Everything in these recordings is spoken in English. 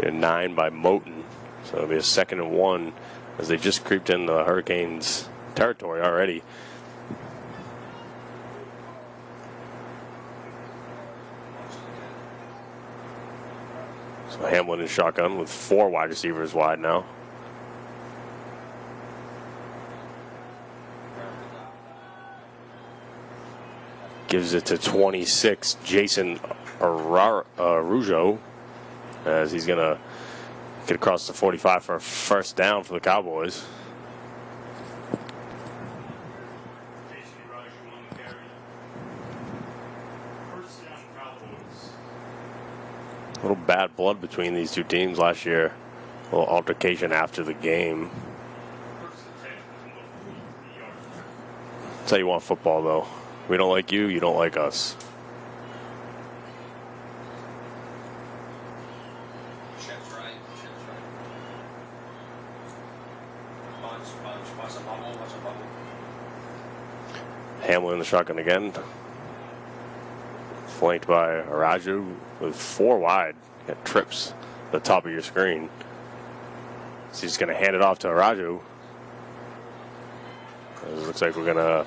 9 by Moten. So it'll be a 2nd and 1 as they just creeped in the Hurricanes' territory already. So Hamlin is shotgun with 4 wide receivers wide now. Gives it to 26, Jason Araujo, as he's going to get across the 45 for a first down for the Cowboys. A little bad blood between these two teams last year. A little altercation after the game. That's how you want football, though. We don't like you, you don't like us. Hamlin in the shotgun again. Flanked by Araujo with 4 wide. Got trips at the top of your screen. So he's going to hand it off to Araujo. It looks like we're going to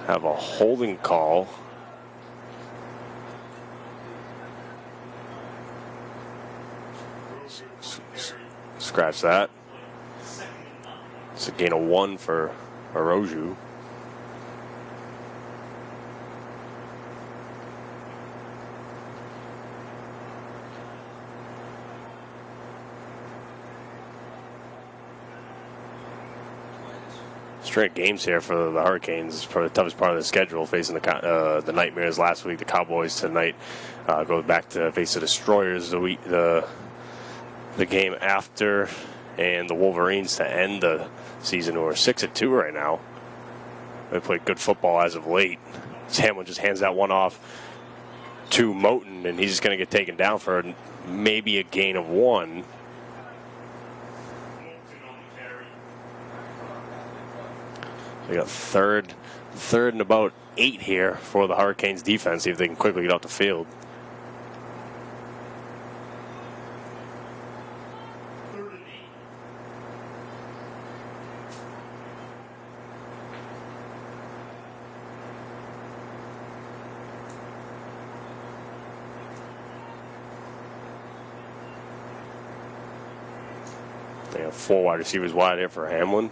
have a holding call. Scratch that. It's a gain of 1 for Araujo. Straight games here for the Hurricanes. It's probably the toughest part of the schedule, facing the Nightmares last week. The Cowboys tonight go back to face the Destroyers the game after, and the Wolverines to end the season, who are 6-2 right now. They played good football as of late. Hamlin just hands that one off to Moten, and he's just going to get taken down for maybe a gain of 1. They got third and about 8 here for the Hurricanes defense. See if they can quickly get off the field. They have 4 wide receivers wide here for Hamlin.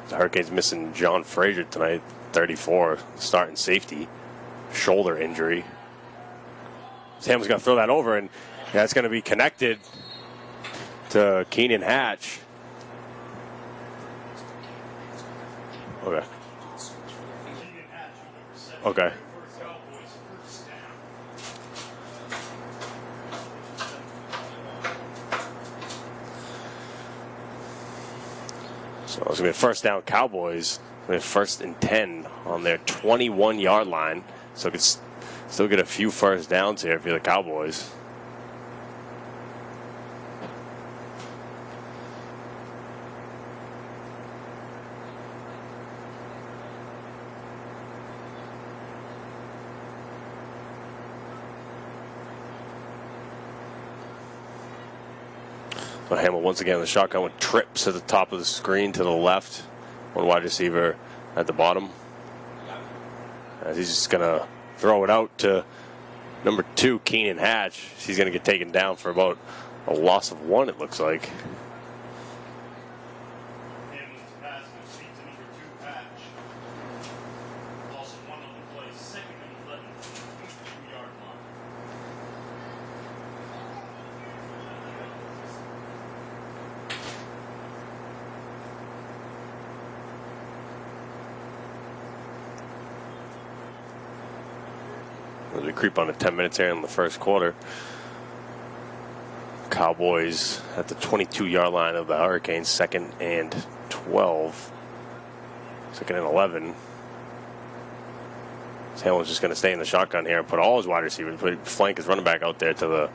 The Hurricanes missing John Frazier tonight, 34, starting safety, shoulder injury. Hamlin's going to throw that over, and that's going to be connected to Keenan Hatch. Okay. Okay. So it's going to be a first down Cowboys. First and 10 on their 21-yard line. So could still get a few first downs here for the Cowboys. So Hamlin once again in the shotgun with trips at the top of the screen to the left. 1 wide receiver at the bottom. As he's just going to throw it out to number 2, Keenan Hatch. He's going to get taken down for about a loss of 1, it looks like. As we creep on to 10 minutes here in the first quarter. Cowboys at the 22-yard line of the Hurricanes, 2nd and 12. 2nd and 11. Hamlin's just going to stay in the shotgun here and put all his wide receivers, flank his running back out there to the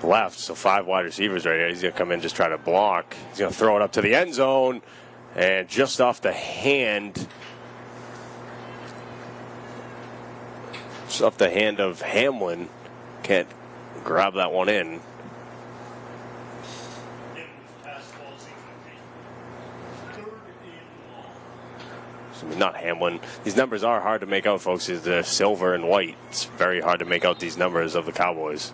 left. So 5 wide receivers right here. He's going to come in, just try to block. He's going to throw it up to the end zone. And just off the hand It's off the hand of Hamlin. Can't grab that one in. I mean, not Hamlin. These numbers are hard to make out, folks. They're silver and white. It's very hard to make out these numbers of the Cowboys.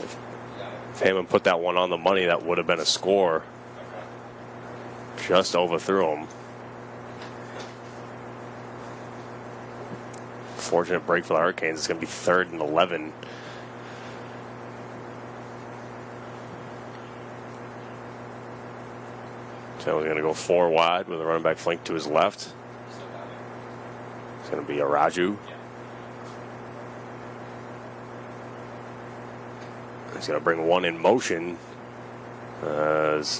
If Hamlin put that one on the money, that would have been a score. Just overthrew him. Fortunate break for the Hurricanes. It's going to be 3rd and 11. So we're going to go 4 wide with a running back flank to his left. It's going to be Araju. He's going to bring one in motion. Come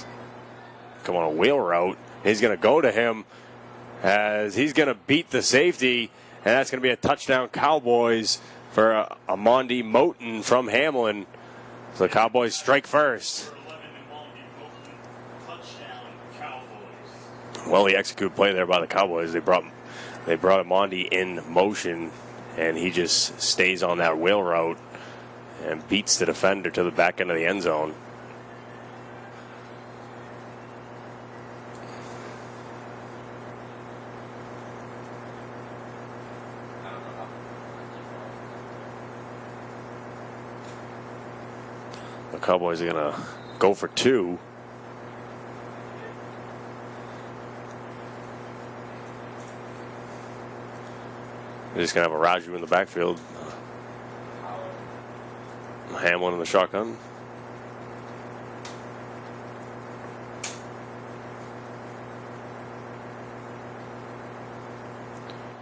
on a wheel route. He's going to go to him as he's going to beat the safety. And that's going to be a touchdown Cowboys for Amondi Moten from Hamlin. So the Cowboys strike first. Well, he executed play there by the Cowboys. They brought Amondi in motion, and he just stays on that wheel route and beats the defender to the back end of the end zone. The Cowboys are going to go for 2. They're just going to have a Raju in the backfield. Hamlin in the shotgun.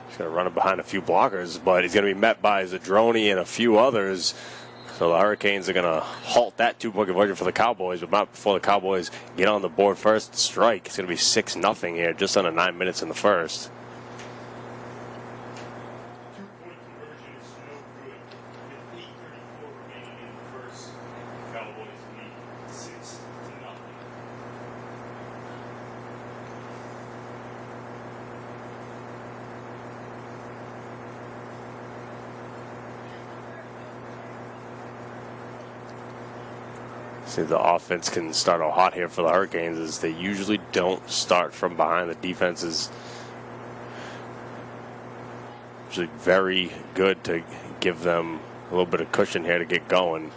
He's going to run it behind a few blockers, but he's going to be met by Zadroni and a few others. So the Hurricanes are going to halt that 2-point conversion for the Cowboys, but not before the Cowboys get on the board first strike. It's going to be 6-0 here, just under 9 minutes in the first. See, the offense can start out hot here for the Hurricanes as they usually don't start from behind. The defense is usually very good to give them a little bit of cushion here to get going.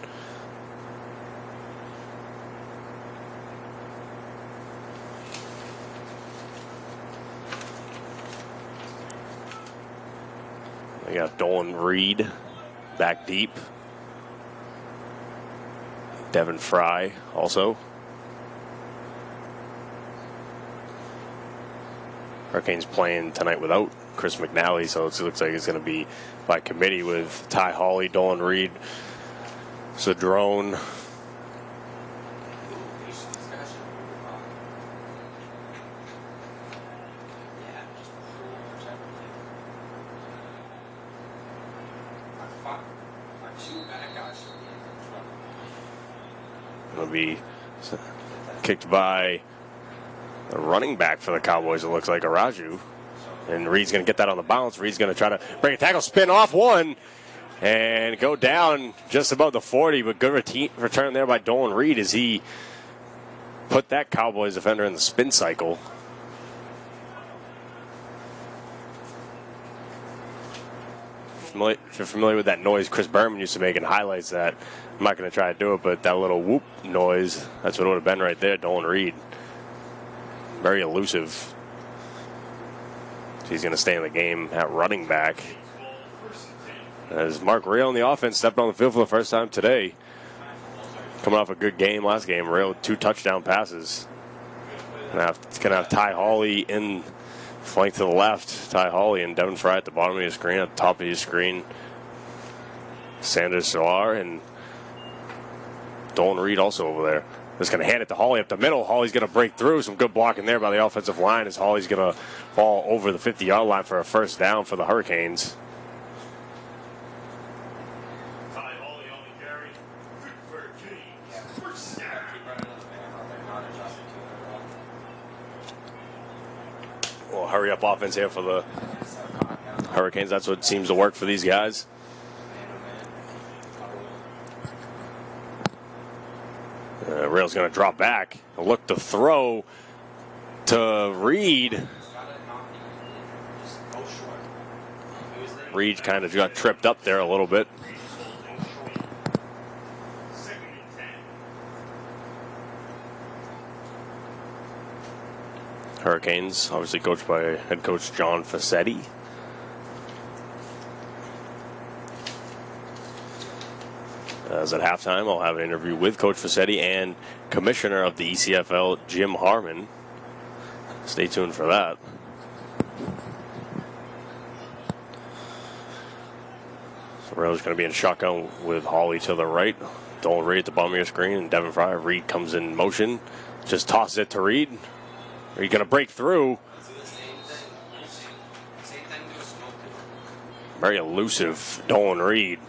They got Dolan Reed back deep. Devin Fry also. Hurricanes playing tonight without Chris McNally, so it looks like it's going to be by committee with Ty Hawley, Dolan Reed, Cedrone. It'll be kicked by the running back for the Cowboys, it looks like, Araju. And Reed's going to get that on the bounce. Reed's going to try to bring a tackle, spin off one, and go down just above the 40. But good return there by Dolan Reed as he put that Cowboys defender in the spin cycle. If you're familiar with that noise Chris Berman used to make in highlights, that I'm not going to try to do it, but that little whoop noise, that's what it would have been right there, Dolan Reed. Very elusive. He's going to stay in the game at running back. As Mark Real in the offense stepped on the field for the first time today. Coming off a good game last game. Real 2 touchdown passes. It's going to have Ty Hawley in flank to the left. Ty Hawley and Devin Fry at the bottom of your screen. At the top of your screen, Sanders Solar and Dolan Reed also over there. Just going to hand it to Hawley up the middle. Hawley's going to break through. Some good blocking there by the offensive line as Hawley's going to fall over the 50-yard line for a first down for the Hurricanes. Well, hurry up offense here for the Hurricanes. That's what seems to work for these guys. Rail's going to drop back. Look to throw to Reed. Reed kind of got tripped up there a little bit. Hurricanes, obviously coached by head coach John Facchetti. As at halftime, I'll have an interview with Coach Facchetti and Commissioner of the ECFL, Jim Harmon. Stay tuned for that. So Rail's going to be in shotgun with Hawley to the right. Dolan Reed at the bottom of your screen, and Devin Fryer. Reed comes in motion. Just tosses it to Reed. Reed going to break through. Very elusive Dolan Reed.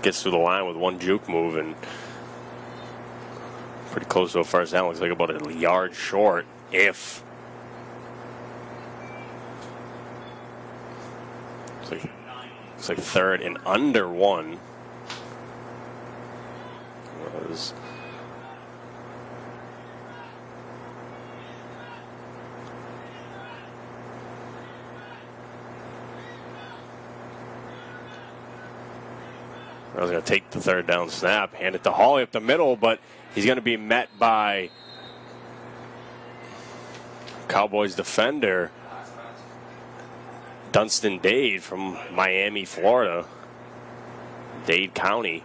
Gets through the line with one juke move and pretty close to a first down. Looks like about a yard short, if. Looks like third and under one. Was I was going to take the third down snap, hand it to Hawley up the middle, but he's going to be met by Cowboys defender Dunstan Dade from Miami, Florida. Dade County.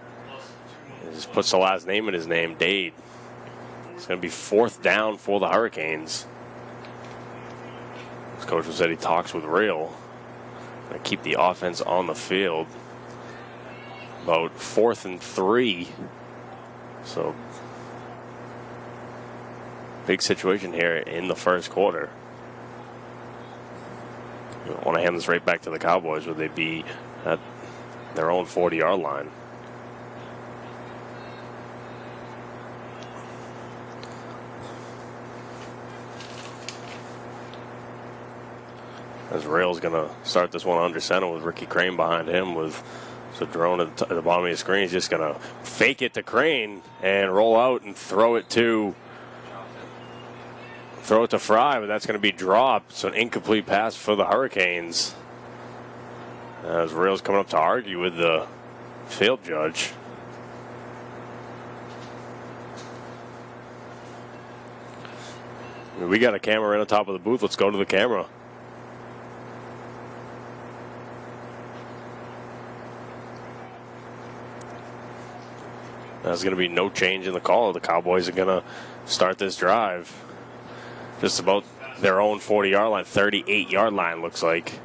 He just puts the last name in his name, Dade. It's going to be fourth down for the Hurricanes. As Coach said, he talks with Rail. Going to keep the offense on the field. About 4th and 3. So, big situation here in the first quarter. I want to hand this right back to the Cowboys, where they'd be at their own 40-yard line. As Rail's going to start this one under center with Ricky Crane behind him with... So Jerome at the bottom of your screen is just going to fake it to Crane and roll out and throw it to Fry, but that's going to be dropped. So an incomplete pass for the Hurricanes. As Rail's coming up to argue with the field judge. We got a camera right on top of the booth. Let's go to the camera. There's going to be no change in the call. The Cowboys are going to start this drive just about their own 40-yard line, 38-yard line looks like.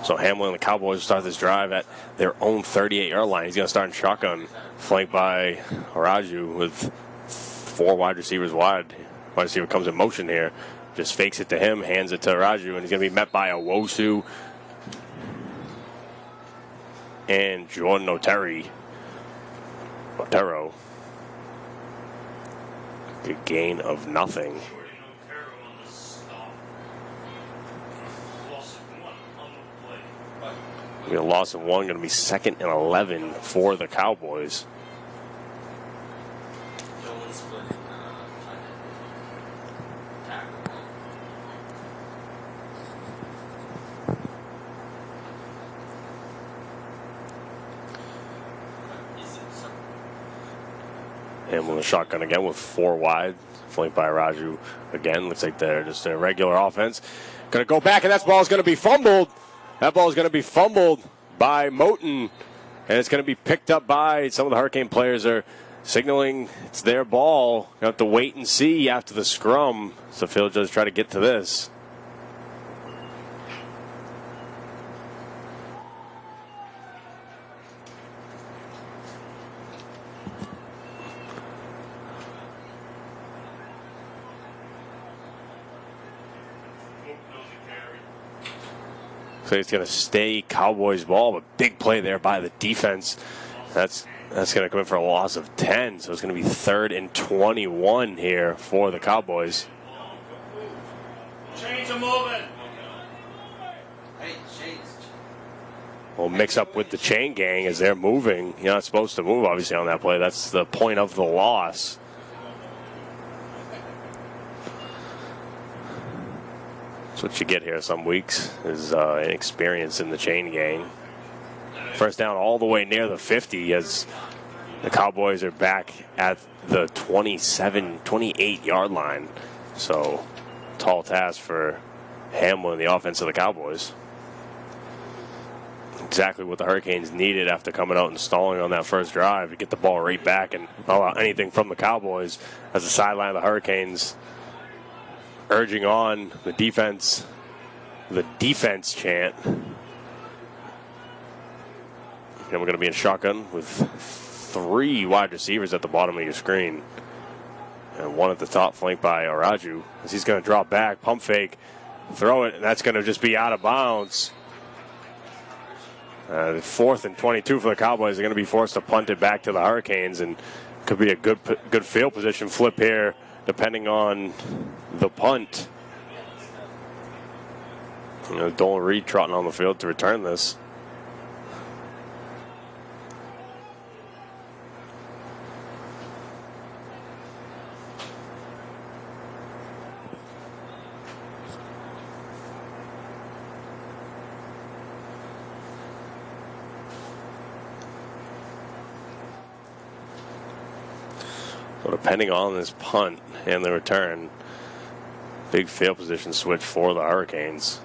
So Hamlin and the Cowboys start this drive at their own 38-yard line. He's going to start in shotgun, flanked by Araju with 4 wide receivers wide. Wide receiver comes in motion here, just fakes it to him, hands it to Araju, and he's going to be met by Owosu and Jordan Otero. Good gain of nothing. We have a loss of 1, going to be 2nd and 11 for the Cowboys. And with a shotgun again with 4 wide, flanked by Raju again. Looks like they're just a regular offense. Going to go back, and that ball is going to be fumbled. That ball is going to be fumbled by Moten, and it's going to be picked up by some of the Hurricane players are signaling it's their ball. You have to wait and see after the scrum. So field judge try to get to this. So it's going to stay Cowboys ball, but big play there by the defense. That's going to come in for a loss of 10, so it's going to be 3rd and 21 here for the Cowboys. Change of movement. We'll mix up with the chain gang as they're moving. You're not supposed to move, obviously, on that play. That's the point of the loss. That's what you get here some weeks is inexperience in the chain gang. First down all the way near the 50 as the Cowboys are back at the 28-yard line. So, tall task for Hamlin, the offense of the Cowboys. Exactly what the Hurricanes needed after coming out and stalling on that first drive to get the ball right back and not allow anything from the Cowboys as the sideline of the Hurricanes urging on the defense chant. And we're going to be in shotgun with 3 wide receivers at the bottom of your screen. And 1 at the top flanked by Araju as he's going to drop back, pump fake, throw it, and that's going to just be out of bounds. 4th and 22 for the Cowboys. They're going to be forced to punt it back to the Hurricanes, and could be a good field position flip here, depending on the punt. Dolan Reed trotting on the field to return this. So depending on this punt and the return, big field position switch for the Hurricanes.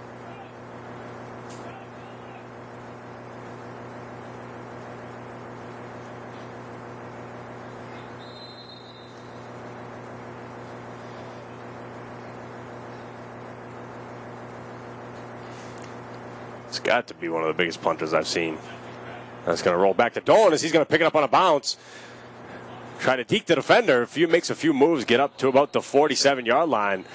It's got to be one of the biggest punters I've seen. That's going to roll back to Dolan as he's going to pick it up on a bounce. Try to deke the defender. Makes a few moves, get up to about the 47-yard line.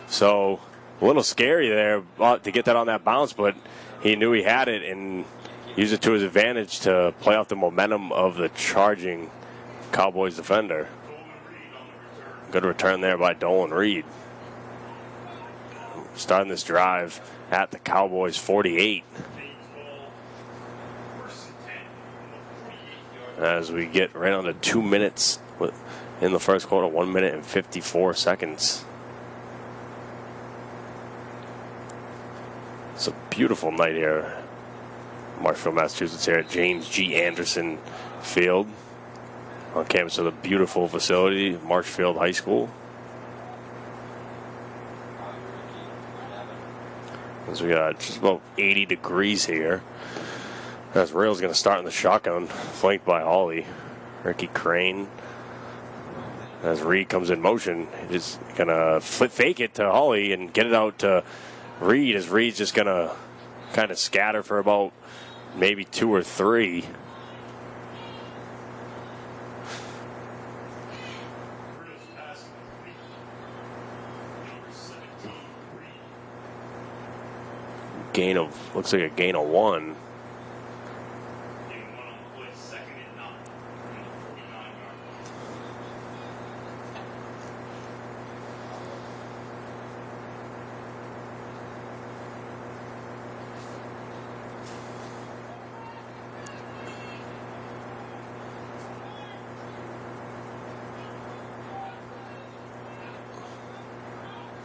So a little scary there to get that on that bounce, but he knew he had it and used it to his advantage to play off the momentum of the charging Cowboys defender. Good return there by Dolan Reed. Starting this drive at the Cowboys 48. As we get right on to 2 minutes in the first quarter, 1 minute and 54 seconds. It's a beautiful night here, Marshfield, Massachusetts, here at James G. Anderson Field, on campus of the beautiful facility, Marshfield High School. As we got just about 80 degrees here. As Rail's going to start in the shotgun, flanked by Hawley. Ricky Crane. As Reed comes in motion, he's going to fake it to Hawley and get it out to Reed, as Reed's just going to kind of scatter for about maybe 2 or 3. Looks like a gain of 1.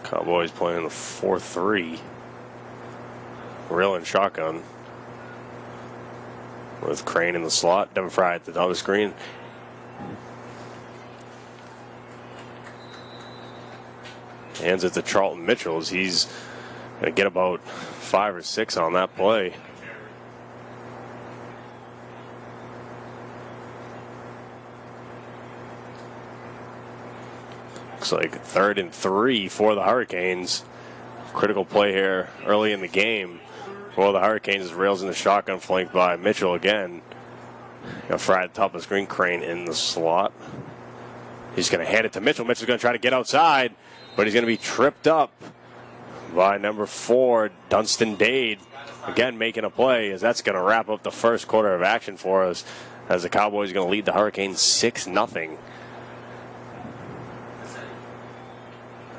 Cowboys playing the 4-3. Rail and shotgun. With Crane in the slot. Devin Fry at the top of the screen. Hands it to Charlton Mitchell as he's going to get about 5 or 6 on that play. Looks like 3rd and 3 for the Hurricanes. Critical play here early in the game for the Hurricanes. Rails in the shotgun, flanked by Mitchell again. Got Fry at the top of the screen, Crane in the slot. He's going to hand it to Mitchell. Mitchell's going to try to get outside, but he's going to be tripped up by number 4, Dunstan Dade. Again, making a play, as that's going to wrap up the first quarter of action for us, as the Cowboys are going to lead the Hurricanes 6-0.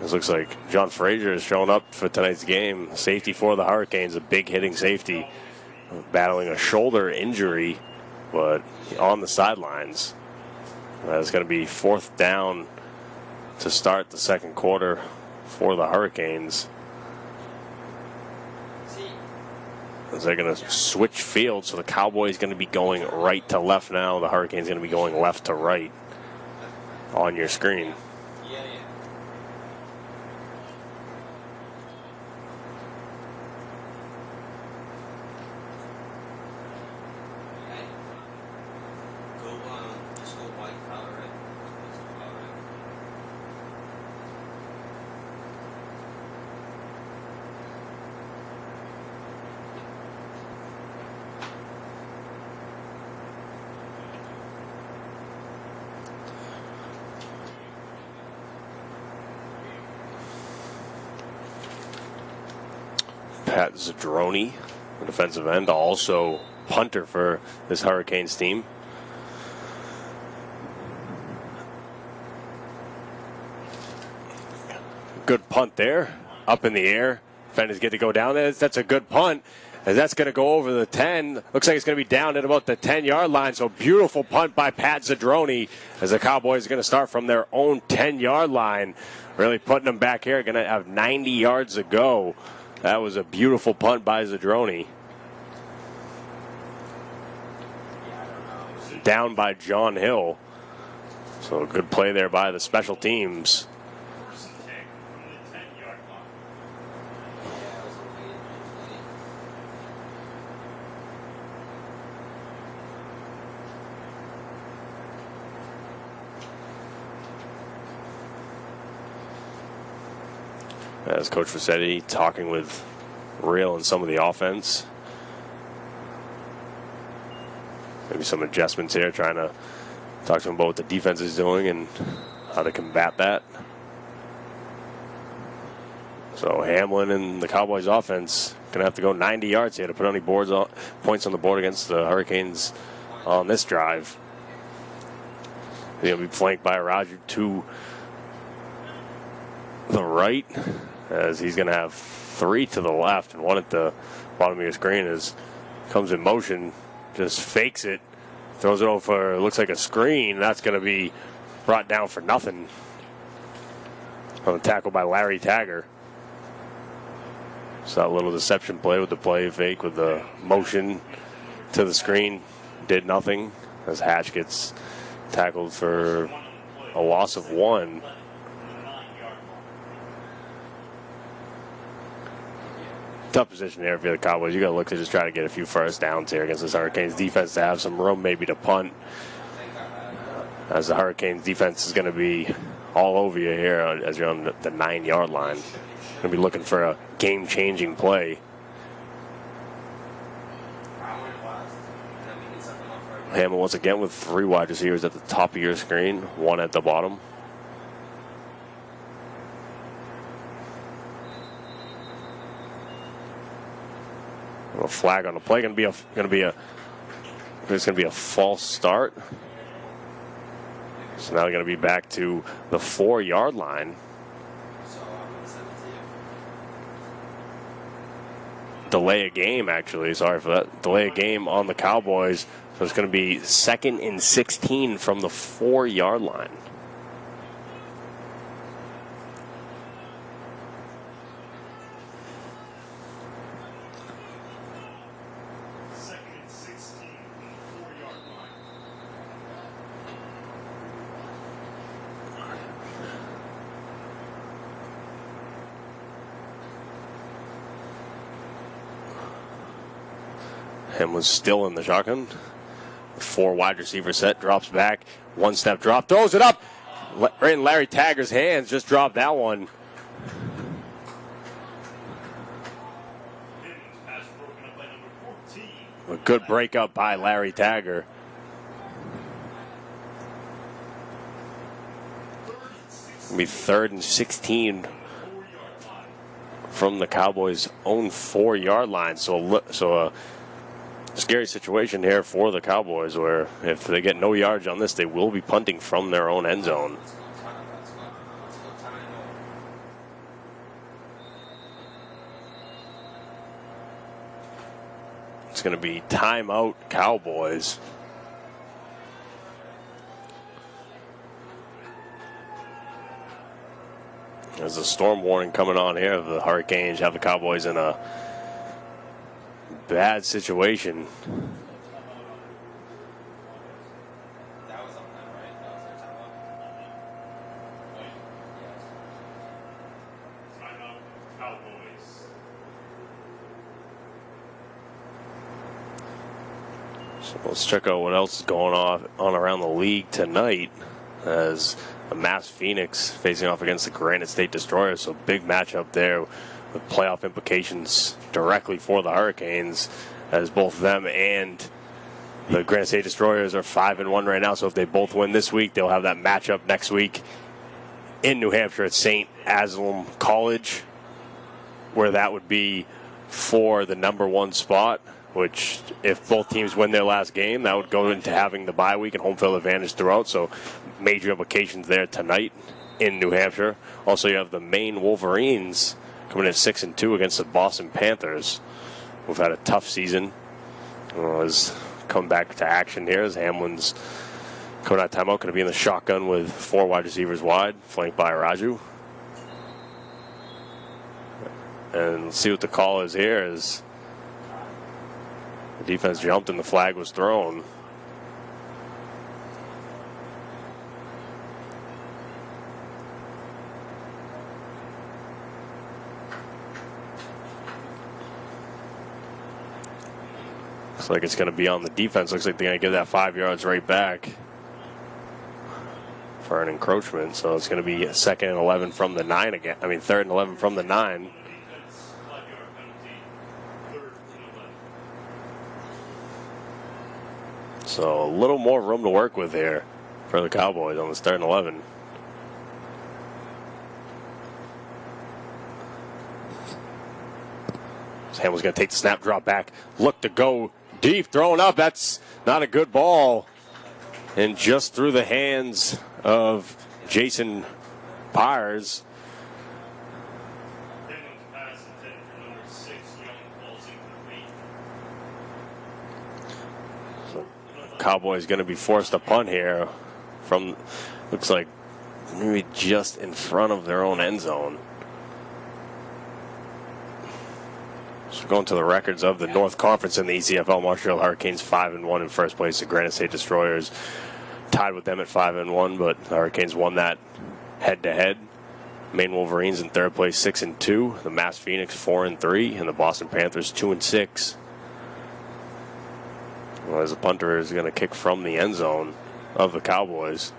This looks like John Frazier is showing up for tonight's game. Safety for the Hurricanes, a big hitting safety, battling a shoulder injury, but on the sidelines. It's going to be 4th down to start the second quarter for the Hurricanes. As they're going to switch fields, so the Cowboys going to be going right to left now. The Hurricanes going to be going left to right on your screen. Pat Zadroni, the defensive end, also punter for this Hurricanes team. Good punt there, up in the air. Defenders get to go down there. That's a good punt, as that's going to go over the 10. Looks like it's going to be down at about the 10-yard line. So beautiful punt by Pat Zadroni, as the Cowboys are going to start from their own 10-yard line. Really putting them back here. Going to have 90 yards to go. That was a beautiful punt by Zadroni. Down by John Hill. So a good play there by the special teams. As Coach Rossetti talking with Real and some of the offense. Maybe some adjustments here, trying to talk to him about what the defense is doing and how to combat that. So Hamlin and the Cowboys offense going to have to go 90 yards here to put any points on the board against the Hurricanes on this drive. He'll be flanked by Raju to the right, as he's going to have 3 to the left and 1 at the bottom of your screen. As comes in motion, just fakes it, throws it over, looks like a screen. That's going to be brought down for nothing on a tackle by Larry Tagger. So that little deception play with the play fake with the motion to the screen did nothing, as Hatch gets tackled for a loss of 1. Tough position there for the Cowboys. You got to look to just try to get a few first downs here against this Hurricanes defense to have some room maybe to punt, as the Hurricanes defense is going to be all over you here as you're on the 9-yard line. Going to be looking for a game-changing play. Hammond once again with 3 wide receivers at the top of your screen, 1 at the bottom. A flag on the play. It's going to be a false start. So now they're going to be back to the 4-yard line. Delay a game, actually. Sorry for that. Delay a game on the Cowboys. So it's going to be 2nd and 16 from the 4-yard line. Hamlin's still in the shotgun. 4 wide receiver set, drops back, 1-step drop, throws it up. Right in Larry Tagger's hands, just dropped that one. A good breakup by Larry Tagger. It'll be 3rd and 16 from the Cowboys' own 4-yard line. So a scary situation here for the Cowboys, where if they get no yards on this, they will be punting from their own end zone. It's going to be timeout Cowboys. There's a storm warning coming on here. The Hurricanes have the Cowboys in a bad situation. So let's check out what else is going on around the league tonight, as a Mass Phoenix facing off against the Granite State Destroyers. So big matchup there with playoff implications directly for the Hurricanes, as both them and the Granite State Destroyers are 5-1 right now. So if they both win this week, they'll have that matchup next week in New Hampshire at St. Anselm College, where that would be for the number 1 spot, which if both teams win their last game, that would go into having the bye week and home field advantage throughout. So major implications there tonight in New Hampshire. Also, you have the Maine Wolverines coming in 6-2 against the Boston Panthers, who've had a tough season. Has come back to action here as Hamlin's coming out of timeout, going to be in the shotgun with 4 wide receivers wide, flanked by Raju. And let's see what the call is here, as the defense jumped and the flag was thrown. Looks like it's going to be on the defense. Looks like they're going to give that 5 yards right back for an encroachment. So it's going to be 2nd and 11 from the 9 again. I mean, 3rd and 11 from the 9. So a little more room to work with here for the Cowboys on this 3rd and 11. Hamlin's going to take the snap, drop back, look to go deep, throwing up. That's not a good ball. And just through the hands of Jason Pyers. Cowboys going to be forced to punt here from, looks like, maybe just in front of their own end zone. So going to the records of the North Conference in the ECFL, Montreal Hurricanes 5-1 in first place. The Granite State Destroyers tied with them at 5-1, but the Hurricanes won that head-to-head. Maine Wolverines in 3rd place, 6-2. The Mass Phoenix 4-3, and the Boston Panthers 2-6. Well, as the punter is going to kick from the end zone of the Cowboys.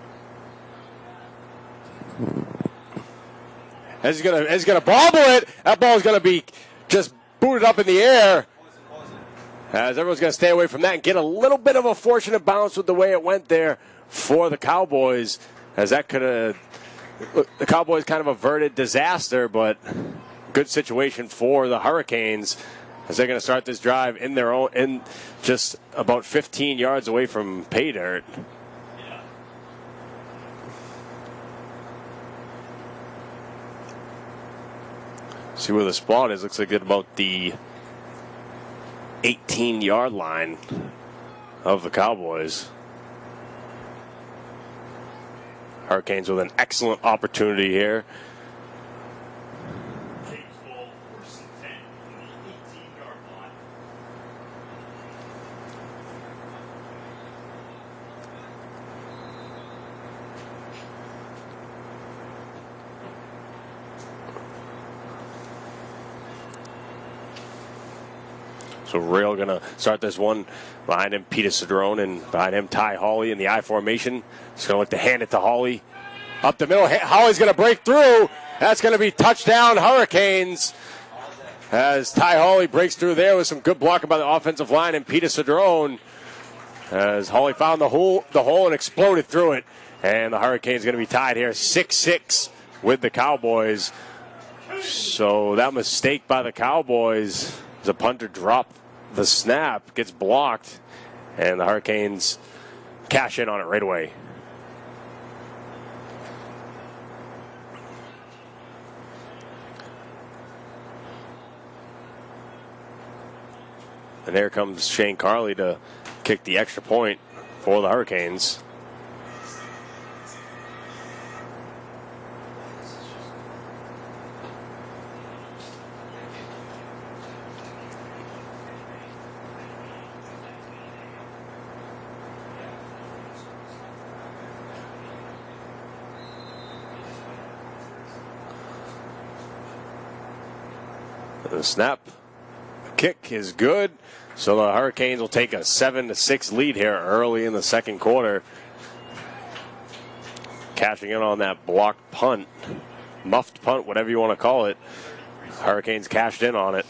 As he's going to bobble it, that ball is going to be just booted up in the air. As everyone's going to stay away from that and get a little bit of a fortunate bounce with the way it went there for the Cowboys. As that could have, the Cowboys kind of averted disaster, but good situation for the Hurricanes, as they're going to start this drive in their own, in just about 15 yards away from pay dirt. See where the spot is. Looks like at about the 18-yard line of the Cowboys. Hurricanes with an excellent opportunity here. So Rail going to start this one. Behind him, Peter Cedrone, and behind him, Ty Hawley in the I formation. He's going to look to hand it to Hawley. Up the middle, Hawley's going to break through. That's going to be touchdown Hurricanes. As Ty Hawley breaks through there with some good blocking by the offensive line, and Peter Cedrone, as Hawley found the hole and exploded through it. And the Hurricanes going to be tied here 6-6 with the Cowboys. So that mistake by the Cowboys, the punter dropped the snap, gets blocked, and the Hurricanes cash in on it right away. And there comes Shane Carley to kick the extra point for the Hurricanes. The snap kick is good. So the Hurricanes will take a 7-6 lead here early in the second quarter. Cashing in on that blocked punt, muffed punt, whatever you want to call it. Hurricanes cashed in on it.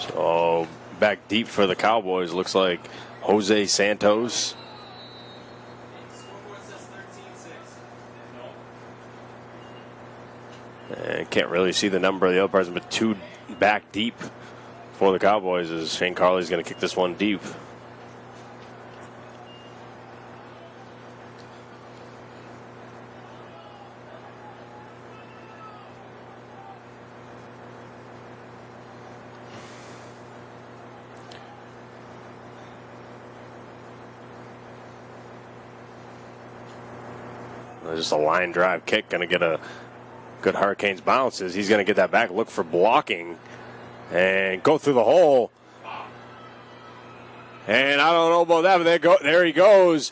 So back deep for the Cowboys, looks like Jose Santos. And can't really see the number of the other person, but two back deep for the Cowboys as Shane Carley's going to kick this one deep. Just a line drive kick, going to get a good Hurricanes bounces. He's going to get that back, look for blocking, and go through the hole. And I don't know about that, but there he goes.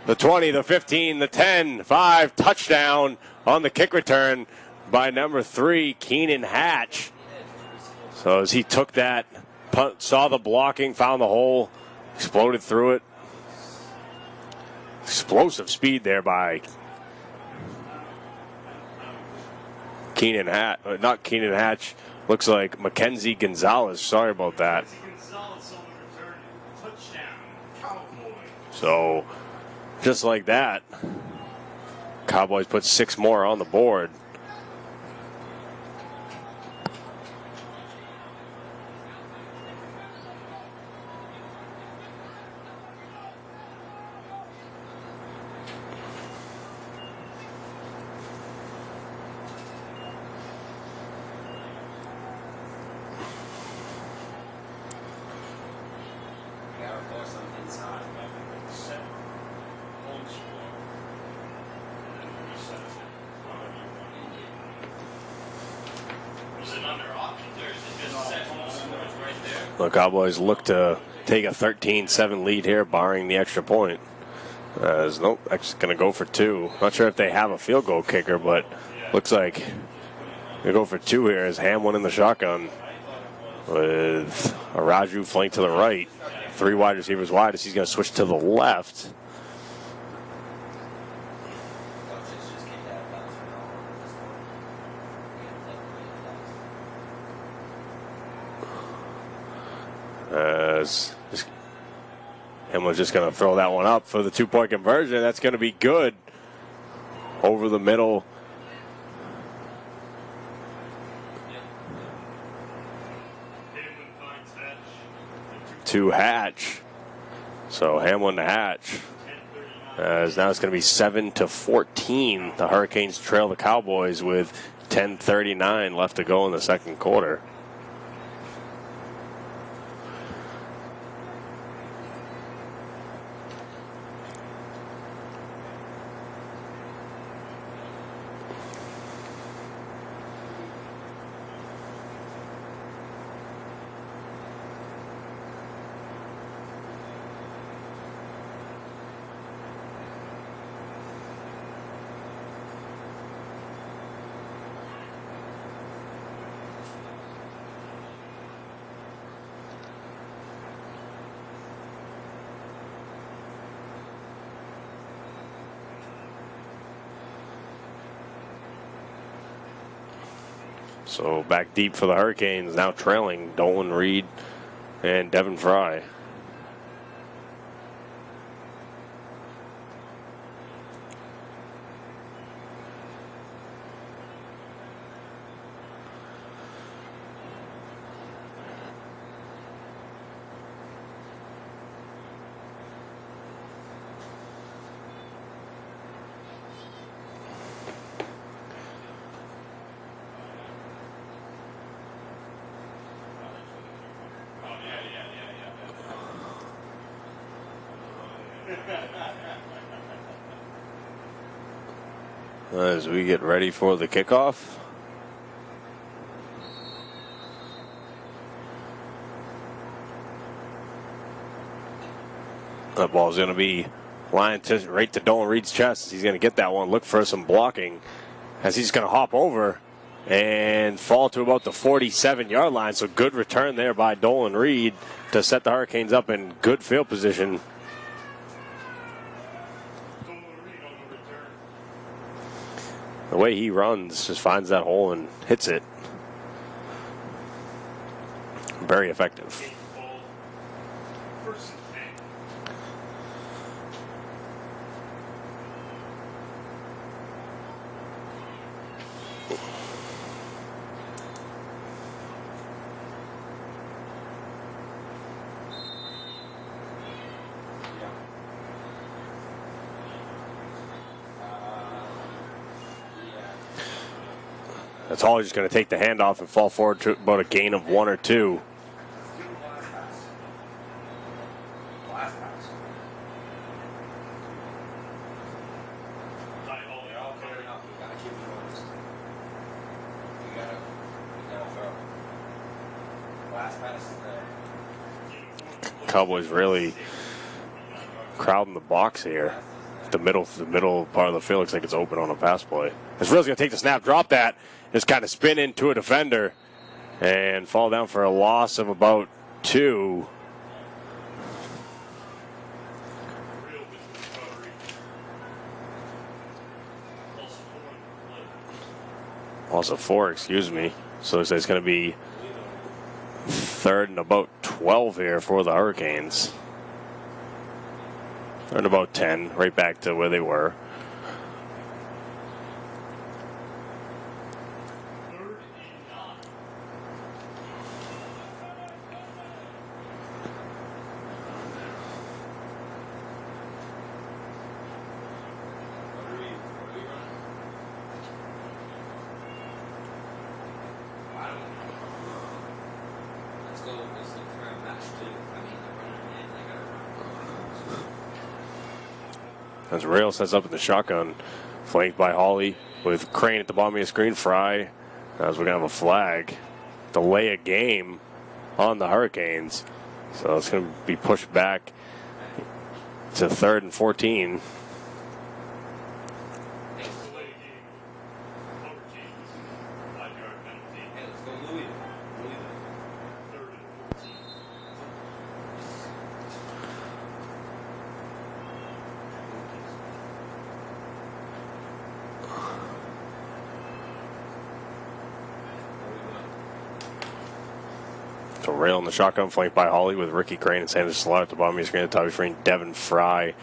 The 20, the 15, the 10, 5, touchdown on the kick return by number 3, Keenan Hatch. So as he took that punt, saw the blocking, found the hole, exploded through it. Explosive speed there by Keenan Hatch, not Keenan Hatch, looks like Mackenzie Gonzalez. Sorry about that. So, just like that, Cowboys put 6 more on the board. The Cowboys look to take a 13-7 lead here, barring the extra point. Nope, that's going to go for 2. Not sure if they have a field goal kicker, but looks like they go for 2 here as Hamlin in the shotgun with Araju flanked to the right. 3 wide receivers wide as he's going to switch to the left. Hamlin's just going to throw that one up for the 2-point conversion. That's going to be good. Over the middle. To Hatch. So Hamlin to Hatch. As now it's going to be 7-14. The Hurricanes trail the Cowboys with 10:39 left to go in the second quarter. So back deep for the Hurricanes, now trailing Dolan Reed and Devin Fry. As we get ready for the kickoff. That ball's going to be lined right to Dolan Reed's chest. He's going to get that one. Look for some blocking as he's going to hop over and fall to about the 47-yard line. So good return there by Dolan Reed to set the Hurricanes up in good field position. The way he runs, just finds that hole and hits it. Very effective. That's all. He's going to take the handoff and fall forward to about a gain of 1 or 2. Cowboys really crowding the box here. The middle part of the field looks like it's open on a pass play. Israel's going to take the snap, drop that, just kind of spin into a defender, and fall down for a loss of about 2. Loss of 4, excuse me. So it's going to be 3rd and about 12 here for the Hurricanes. And about 10, right back to where they were. As Rail sets up in the shotgun, flanked by Hawley with Crane at the bottom of the screen. Fry, as we're going to have a flag, delay a game on the Hurricanes. So it's going to be pushed back to 3rd and 14. So Rail in the shotgun, flanked by Hawley with Ricky Crane and Sanders Slaughter at the bottom of the screen. At the top of the screen, Devin Fry.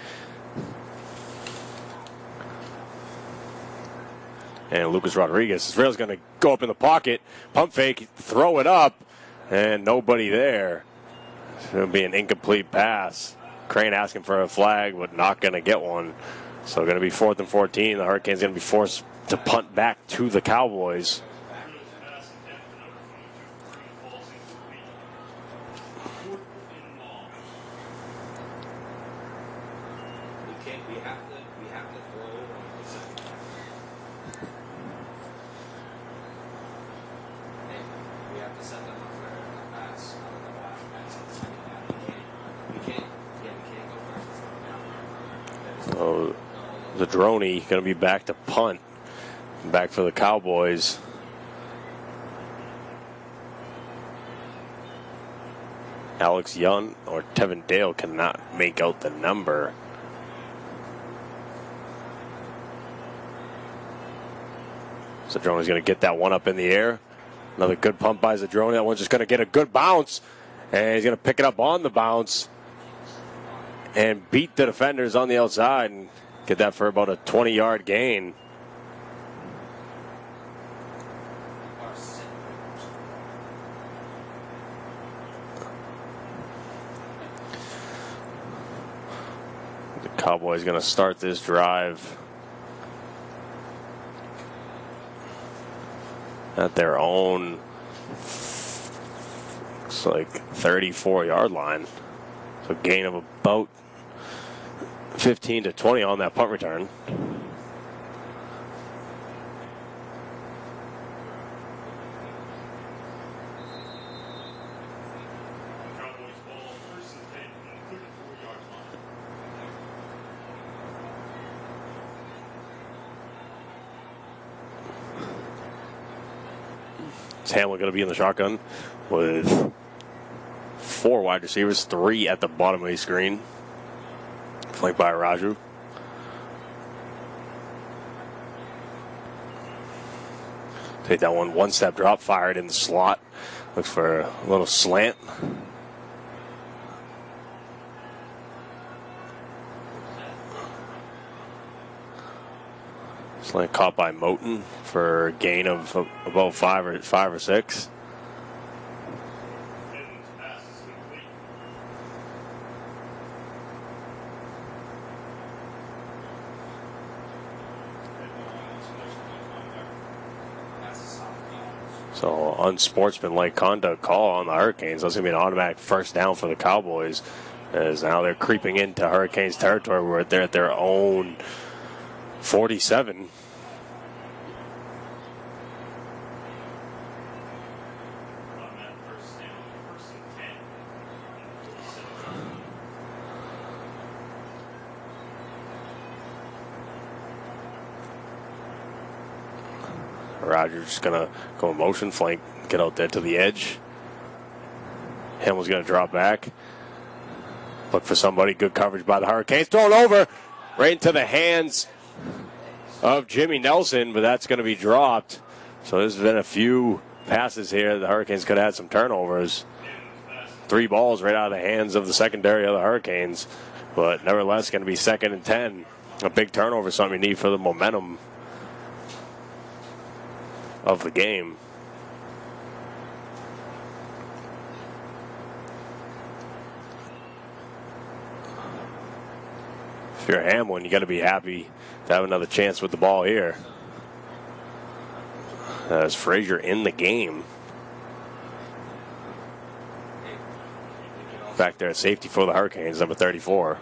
And Lucas Rodriguez. Rail's going to go up in the pocket, pump fake, throw it up, and nobody there. It's going to be an incomplete pass. Crane asking for a flag, but not going to get one. So going to be 4th and 14. The Hurricanes going to be forced to punt back to the Cowboys. So Zadroni going to be back to punt. Back for the Cowboys. Alex Young or Tevin Dale cannot make out the number. Zadroni's going to get that one up in the air. Another good pump by Zadroni. That one's just going to get a good bounce. And he's going to pick it up on the bounce and beat the defenders on the outside and get that for about a 20-yard gain. The Cowboys going to start this drive at their own, looks like 34-yard line. So gain of about 15 to 20 on that punt return. Hamlin going to be in the shotgun with 4 wide receivers, 3 at the bottom of the screen, flanked by Raju. Take that one step drop, fired in the slot. Looks for a little slant. Slant caught by Moten for a gain of about 5 or 6. So unsportsmanlike conduct call on the Hurricanes. That's going to be an automatic first down for the Cowboys, as now they're creeping into Hurricanes territory where they're at their own 47. Rogers just going to go motion flank, get out there to the edge. Hamlin's going to drop back. Look for somebody. Good coverage by the Hurricanes. Thrown over right into the hands of Jimmy Nelson, but that's going to be dropped. So there's been a few passes here. The Hurricanes could have had some turnovers. 3 balls right out of the hands of the secondary of the Hurricanes. But nevertheless, going to be 2nd and 10. A big turnover, something you need for the momentum of the game. If you're Hamlin, you got to be happy to have another chance with the ball here. As Frazier in the game. Back there at safety for the Hurricanes, number 34.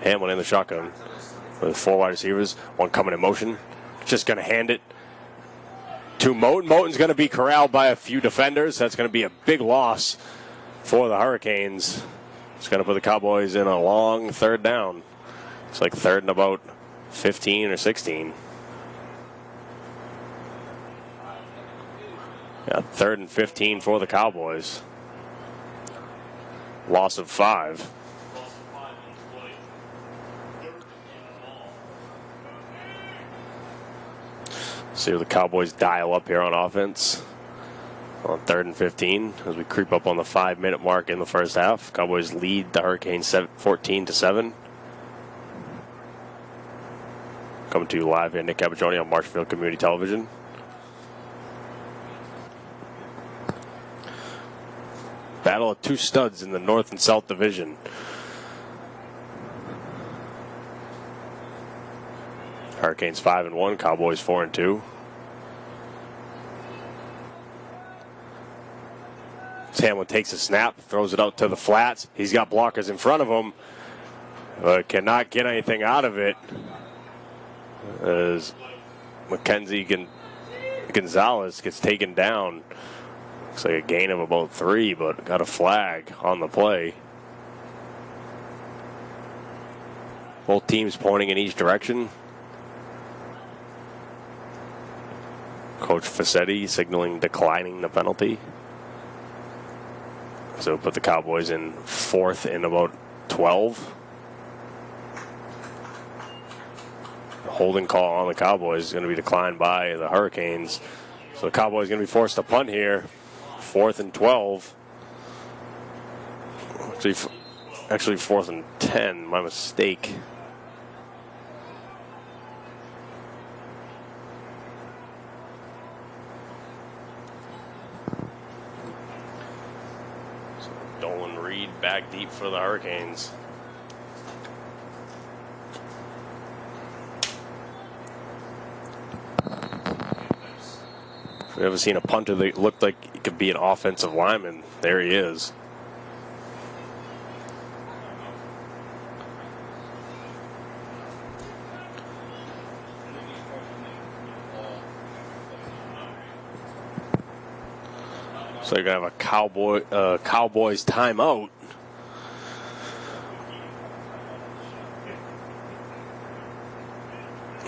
Hamlin in the shotgun with 4 wide receivers. One coming in motion. Just going to hand it to Moten. Moten's going to be corralled by a few defenders. That's going to be a big loss for the Hurricanes. It's going to put the Cowboys in a long 3rd down. It's like 3rd and about 15 or 16. Yeah, 3rd and 15 for the Cowboys. Loss of 5. See if the Cowboys dial up here on offense on 3rd and 15 as we creep up on the 5-minute mark in the first half. Cowboys lead the Hurricanes 14-7. Coming to you live here, Nick Cabagioni on Marshfield Community Television. Battle of 2 studs in the North and South Division. Hurricanes 5-1, Cowboys 4-2. Hamlin takes a snap, throws it out to the flats. He's got blockers in front of him, but cannot get anything out of it. As Mackenzie Gonzalez gets taken down. Looks like a gain of about 3, but got a flag on the play. Both teams pointing in each direction. Coach Fassetti signaling declining the penalty. So put the Cowboys in 4th and about 12. The holding call on the Cowboys is going to be declined by the Hurricanes. So the Cowboys going to be forced to punt here. 4th and 12. Actually 4th and 10. My mistake. So Dolan Reed back deep for the Hurricanes. We haven't seen a punter that looked like he could be an offensive lineman. There he is. So you're going to have a Cowboys timeout.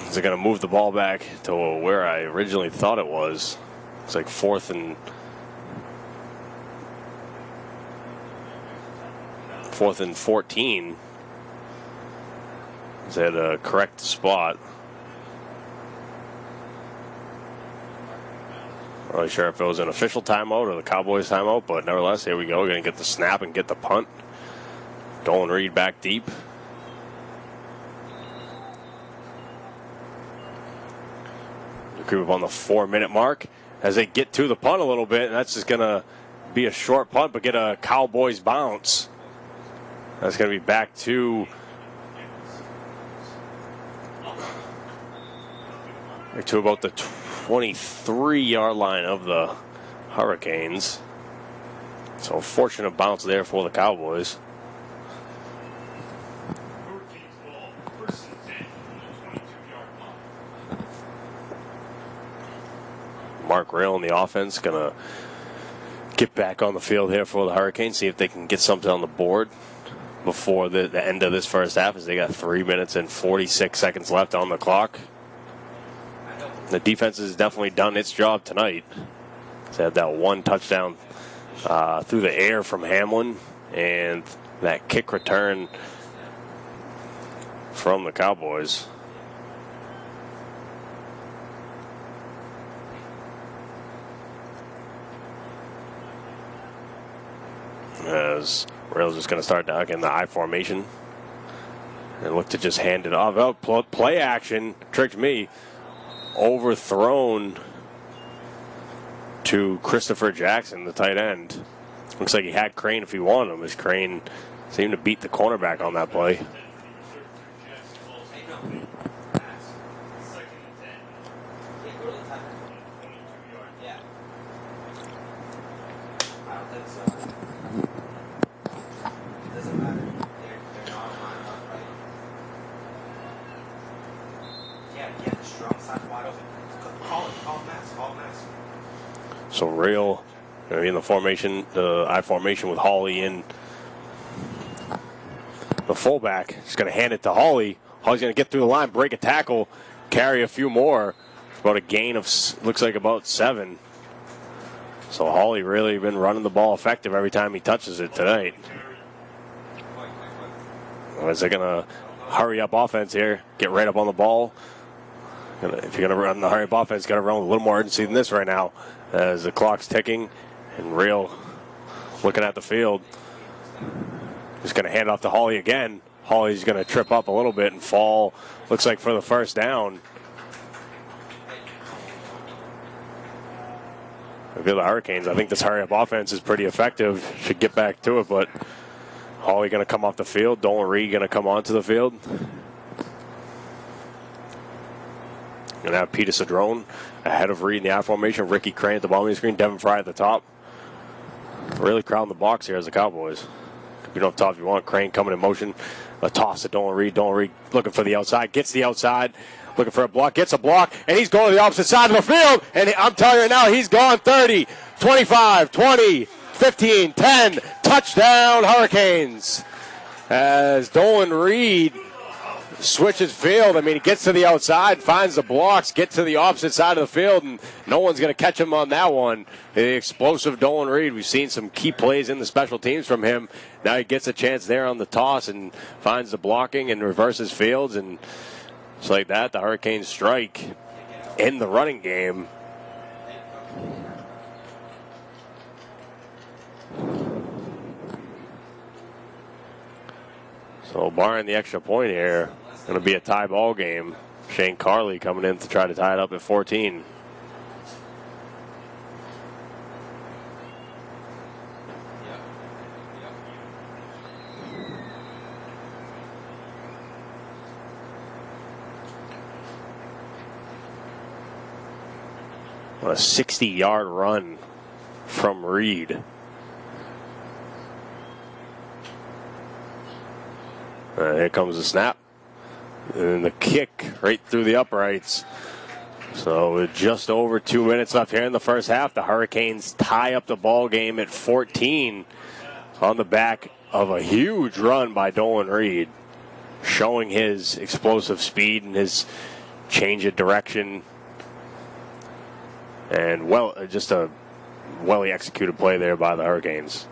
Is it going to move the ball back to where I originally thought it was? It's like 4th and 14. Is that a correct spot? Not really sure if it was an official timeout or the Cowboys timeout, but nevertheless, here we go. We're going to get the snap and get the punt. Dolan Reed back deep. We creep up on the 4-minute mark as they get to the punt a little bit, and that's just going to be a short punt, but get a Cowboys bounce. That's going to be back to about the 23-yard line of the Hurricanes. So fortunate bounce there for the Cowboys. Mark Rail in the offense going to get back on the field here for the Hurricanes, see if they can get something on the board before the end of this first half, as they got 3 minutes and 46 seconds left on the clock. The defense has definitely done its job tonight. They had that one touchdown through the air from Hamlin, and that kick return from the Cowboys. As Rail's just going to start now in the I formation and look to just hand it off. Oh, play action tricked me. Overthrown to Christopher Jackson, the tight end. Looks like he had Crane if he wanted him, as Crane seemed to beat the cornerback on that play. So Rail in the formation, the I formation with Hawley in the fullback. Just going to hand it to Hawley. Hawley's going to get through the line, break a tackle, carry a few more. About a gain of, looks like about 7. So Hawley really been running the ball effective every time he touches it tonight. Is they going to hurry up offense here, get right up on the ball? If you're going to run the hurry up offense, got to run with a little more urgency than this right now, as the clock's ticking and Rail looking at the field. Just going to hand off to Hawley again. Hawley's going to trip up a little bit and fall, looks like, for the first down. If you're the Hurricanes, I think this hurry-up offense is pretty effective. Should get back to it, but Hawley going to come off the field. Dolan Reed going to come onto the field. Going to have Peter Cedrone ahead of Reed in the I formation. Ricky Crane at the bottom of the screen. Devin Fry at the top. Really crowding the box here as the Cowboys. Could be off top if you want. Crane coming in motion. A toss to Dolan Reed. Dolan Reed looking for the outside. Gets the outside. Looking for a block. Gets a block. And he's going to the opposite side of the field. And I'm telling you right now, he's gone 30, 25, 20, 15, 10. Touchdown, Hurricanes. As Dolan Reed switches field. I mean, he gets to the outside, finds the blocks, gets to the opposite side of the field, and no one's going to catch him on that one. The explosive Dolan Reed. We've seen some key plays in the special teams from him. Now he gets a chance there on the toss and finds the blocking and reverses fields, and just like that, the Hurricanes strike in the running game. So barring the extra point here, going to be a tie ball game. Shane Carley coming in to try to tie it up at 14. What a 60-yard run from Reed. Here comes the snap. And the kick right through the uprights. So with just over 2 minutes left here in the first half, the Hurricanes tie up the ball game at 14 on the back of a huge run by Dolan Reed, showing his explosive speed and his change of direction. And just a well-executed play there by the Hurricanes.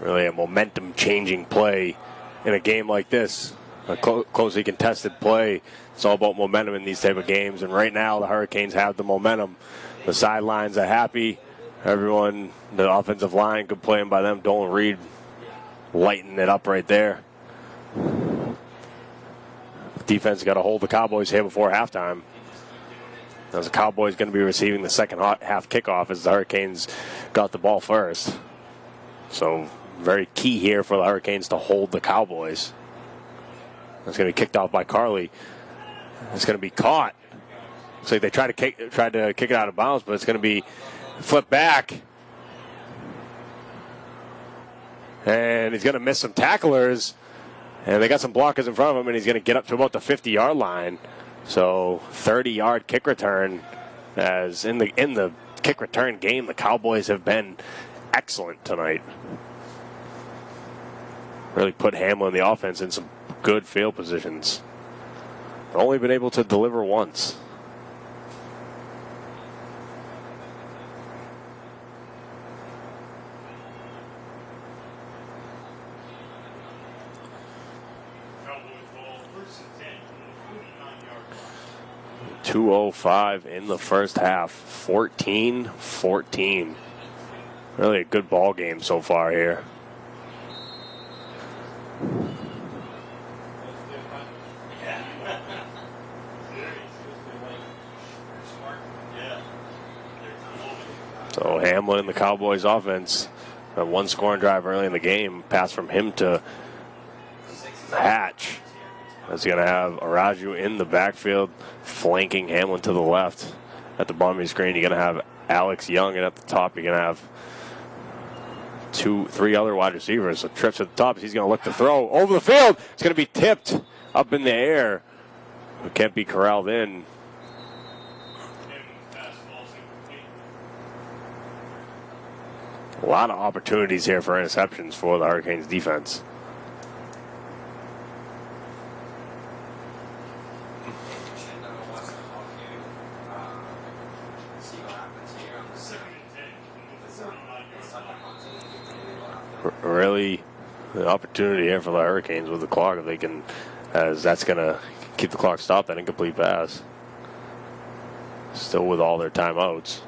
Really a momentum-changing play in a game like this. A closely contested play. It's all about momentum in these type of games. And right now, the Hurricanes have the momentum. The sidelines are happy. Everyone, the offensive line, good playing by them. Dolan Reed lighting it up right there. Defense got to hold the Cowboys here before halftime. As the Cowboys going to be receiving the second half kickoff as the Hurricanes got the ball first. So very key here for the Hurricanes to hold the Cowboys. It's going to be kicked off by Carley. It's going to be caught. Looks like they tried to kick it out of bounds, but it's going to be flipped back. And he's going to miss some tacklers. And they got some blockers in front of him, and he's going to get up to about the 50-yard line. So 30-yard kick return. As in the kick return game, the Cowboys have been excellent tonight. Really put Hamlin the offense in some good field positions. Only been able to deliver once. .205 in the first half. 14-14. Really a good ball game so far here. So Hamlin, the Cowboys offense, a one scoring drive early in the game, pass from him to Hatch. That's going to have Araju in the backfield, flanking Hamlin to the left. At the bottom of your screen, you're going to have Alex Young, and at the top, you're going to have three other wide receivers. So trips at the top, he's going to look to throw over the field. It's going to be tipped up in the air. It can't be corralled in. A lot of opportunities here for interceptions for the Hurricanes defense. Really, the opportunity here for the Hurricanes with the clock, if they can, as that's going to keep the clock stopped, that incomplete pass. Still with all their timeouts.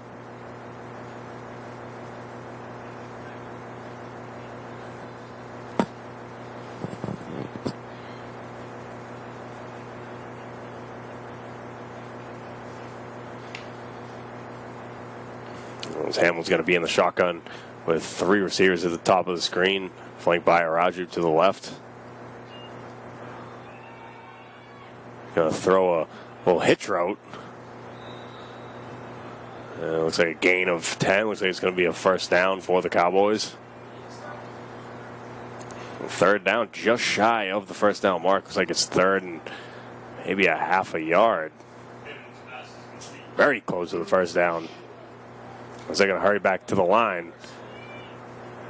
Hamlin's going to be in the shotgun with three receivers at the top of the screen, flanked by Araju to the left. Going to throw a little hitch route. Looks like a gain of 10. Looks like it's going to be a first down for the Cowboys. Third down, just shy of the first down mark. Looks like it's third and maybe a half a yard. Very close to the first down. As they're going to hurry back to the line.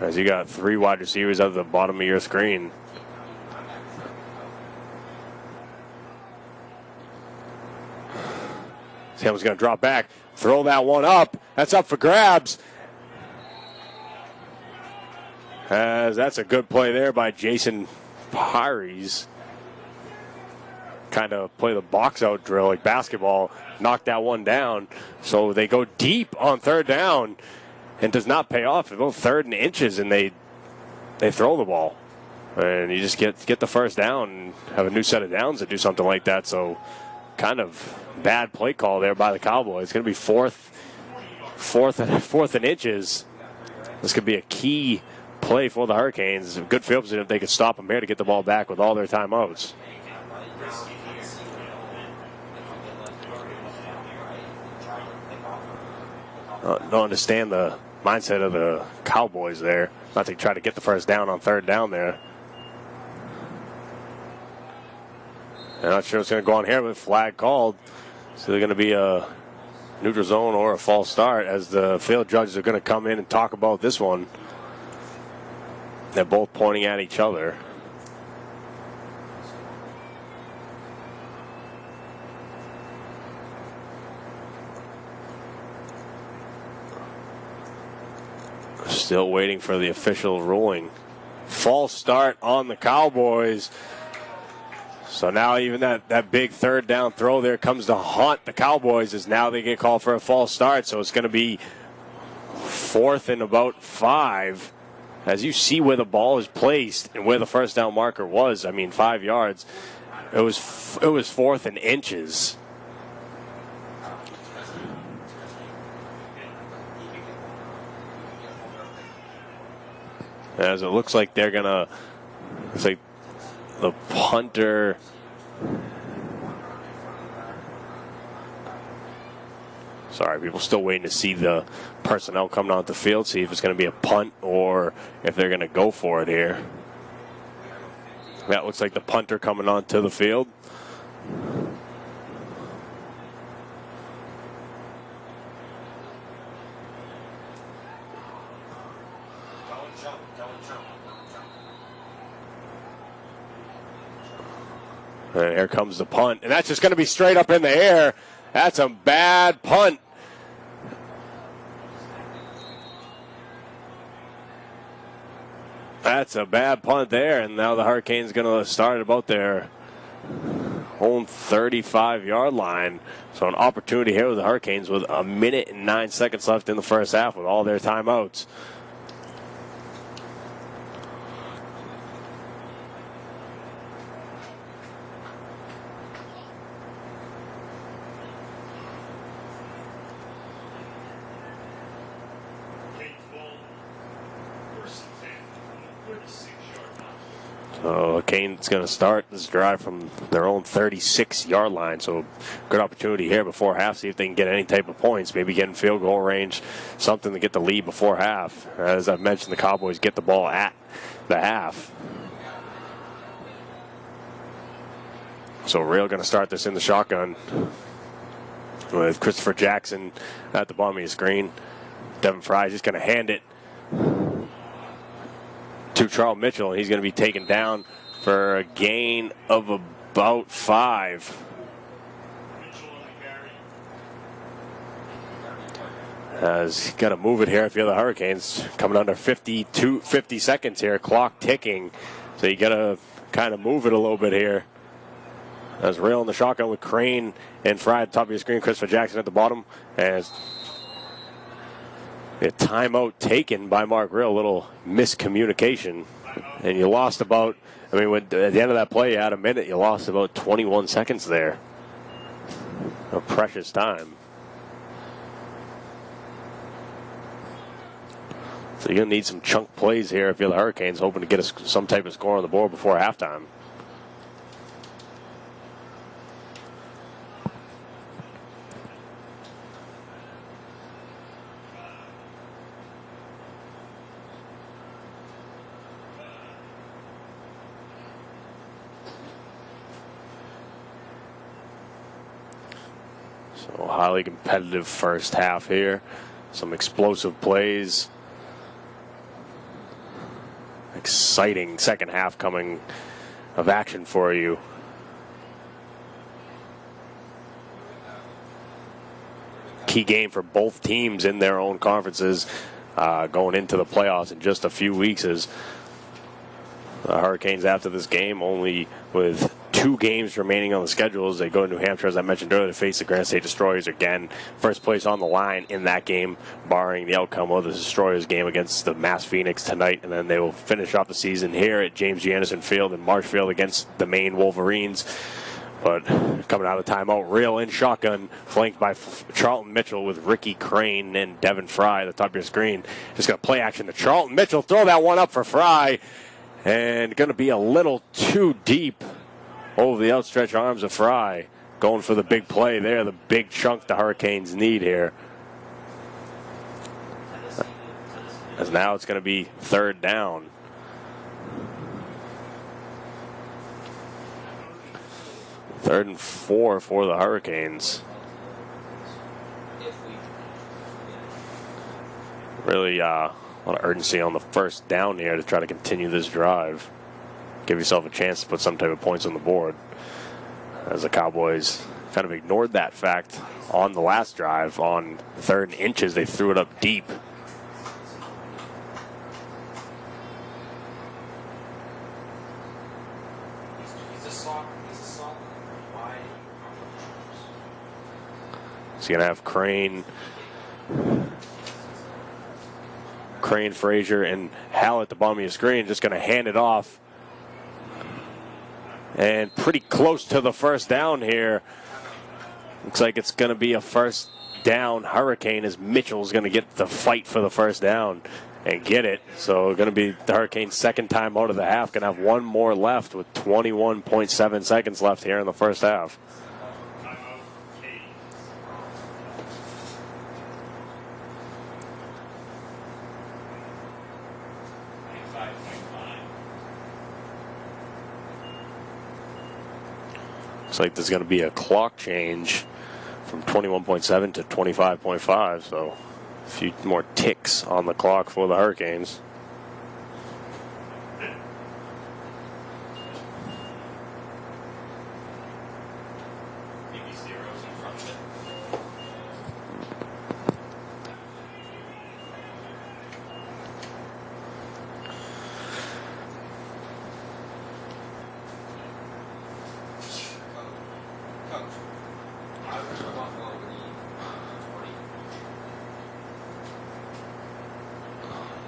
As you got three wide receivers at the bottom of your screen. Taylor's going to drop back, throw that one up. That's up for grabs. As that's a good play there by Jason Pires. Kind of play the box out drill like basketball, knock that one down. So they go deep on third down and does not pay off. They go third and inches and they throw the ball. And you just get the first down and have a new set of downs to do something like that. So kind of bad play call there by the Cowboys. It's going to be fourth and inches. This could be a key play for the Hurricanes. Good field position if they could stop them here to get the ball back with all their timeouts. Don't understand the mindset of the Cowboys there. Not to try to get the first down on third down there. I'm not sure what's going to go on here, but flag called. So they're going to be a neutral zone or a false start as the field judges are going to come in and talk about this one. They're both pointing at each other. Still waiting for the official ruling. False start on the Cowboys. So now even that big third down throw there comes to haunt the Cowboys as now they get called for a false start. So it's going to be 4th and about 5. As you see where the ball is placed and where the first down marker was, 5 yards, it was 4th and inches. As it looks like they're going to, it's like the punter. Sorry, people still waiting to see the personnel coming onto the field, see if it's going to be a punt or if they're going to go for it here. That looks like the punter coming onto the field. And here comes the punt. And that's just going to be straight up in the air. That's a bad punt. That's a bad punt there. And now the Hurricanes going to start about their own 35-yard line. So an opportunity here with the Hurricanes with 1 minute and 9 seconds left in the first half with all their timeouts. So Kane's going to start this drive from their own 36-yard line. So good opportunity here before half. See if they can get any type of points. Maybe get in field goal range. Something to get the lead before half. As I've mentioned, the Cowboys get the ball at the half. So Real going to start this in the shotgun with Christopher Jackson at the bottom of your screen. Devin Fry just going to hand it to Charles Mitchell, and he's going to be taken down for a gain of about 5. He's got to move it here if you're the Hurricanes. Coming under 50 seconds here, clock ticking. So you got to kind of move it a little bit here. As Real in the shotgun with Crane and Fry at the top of your screen, Christopher Jackson at the bottom. And a timeout taken by Mark Real, a little miscommunication. And you lost about, at the end of that play, you had a minute, you lost about 21 seconds there. A precious time. So you're going to need some chunk plays here if you're the Hurricanes, hoping to get some type of score on the board before halftime. So highly competitive first half here. Some explosive plays. Exciting second half coming of action for you. key game for both teams in their own conferences going into the playoffs in just a few weeks. As the Hurricanes, after this game, only with 2 games remaining on the schedule, as they go to New Hampshire, as I mentioned earlier, to face the Granite State Destroyers again. First place on the line in that game, barring the outcome of the Destroyers game against the Mass Phoenix tonight. And then they will finish off the season here at James G. Anderson Field in Marshfield against the Maine Wolverines. But coming out of timeout, reel in shotgun, flanked by Charlton Mitchell with Ricky Crane and Devin Fry at the top of your screen. Just going to play action to Charlton Mitchell. Throw that one up for Fry. And going to be a little too deep over the outstretched arms of Fry. Going for the big play there, the big chunk the Hurricanes need here. As now it's going to be 3rd down. Third and 4 for the Hurricanes. Really a lot of urgency on the first down here to try to continue this drive. Give yourself a chance to put some type of points on the board. As the Cowboys kind of ignored that fact on the last drive. On 3rd and inches, they threw it up deep. He's going to have Crane, Frazier, and Hall at the bottom of your screen. Just going to hand it off. And pretty close to the first down here. Looks like it's going to be a first down Hurricane, as Mitchell's going to get the fight for the first down and get it. So going to be the Hurricanes' second time out of the half. Going to have one more left with 21.7 seconds left here in the first half. Looks like there's going to be a clock change from 21.7 to 25.5, so a few more ticks on the clock for the Hurricanes.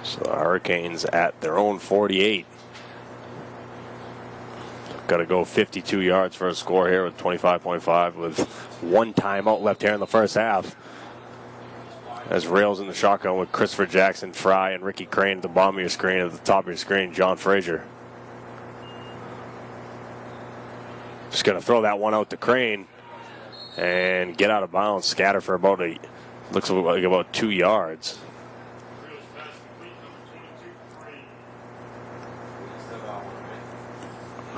So the Hurricanes at their own 48. Got to go 52 yards for a score here with 25.5 with 1 timeout left here in the first half. As rails in the shotgun with Christopher Jackson, Fry, and Ricky Crane at the bottom of your screen. At the top of your screen, John Frazier. Just going to throw that one out to Crane and get out of bounds. Scatter for about looks like about 2 yards.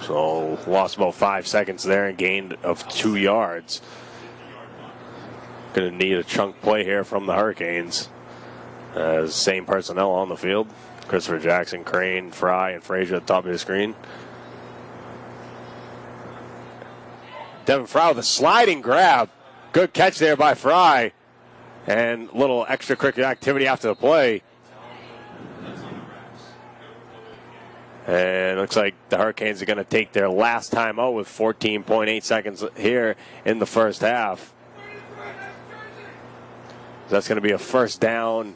So lost about 5 seconds there and gained of 2 yards. Going to need a chunk play here from the Hurricanes. Same personnel on the field. Christopher Jackson, Crane, Fry, and Frazier at the top of the screen. Devin Fry with a sliding grab. Good catch there by Fry. And a little extracurricular activity after the play. And it looks like the Hurricanes are going to take their last time out with 14.8 seconds here in the first half. That's going to be a first down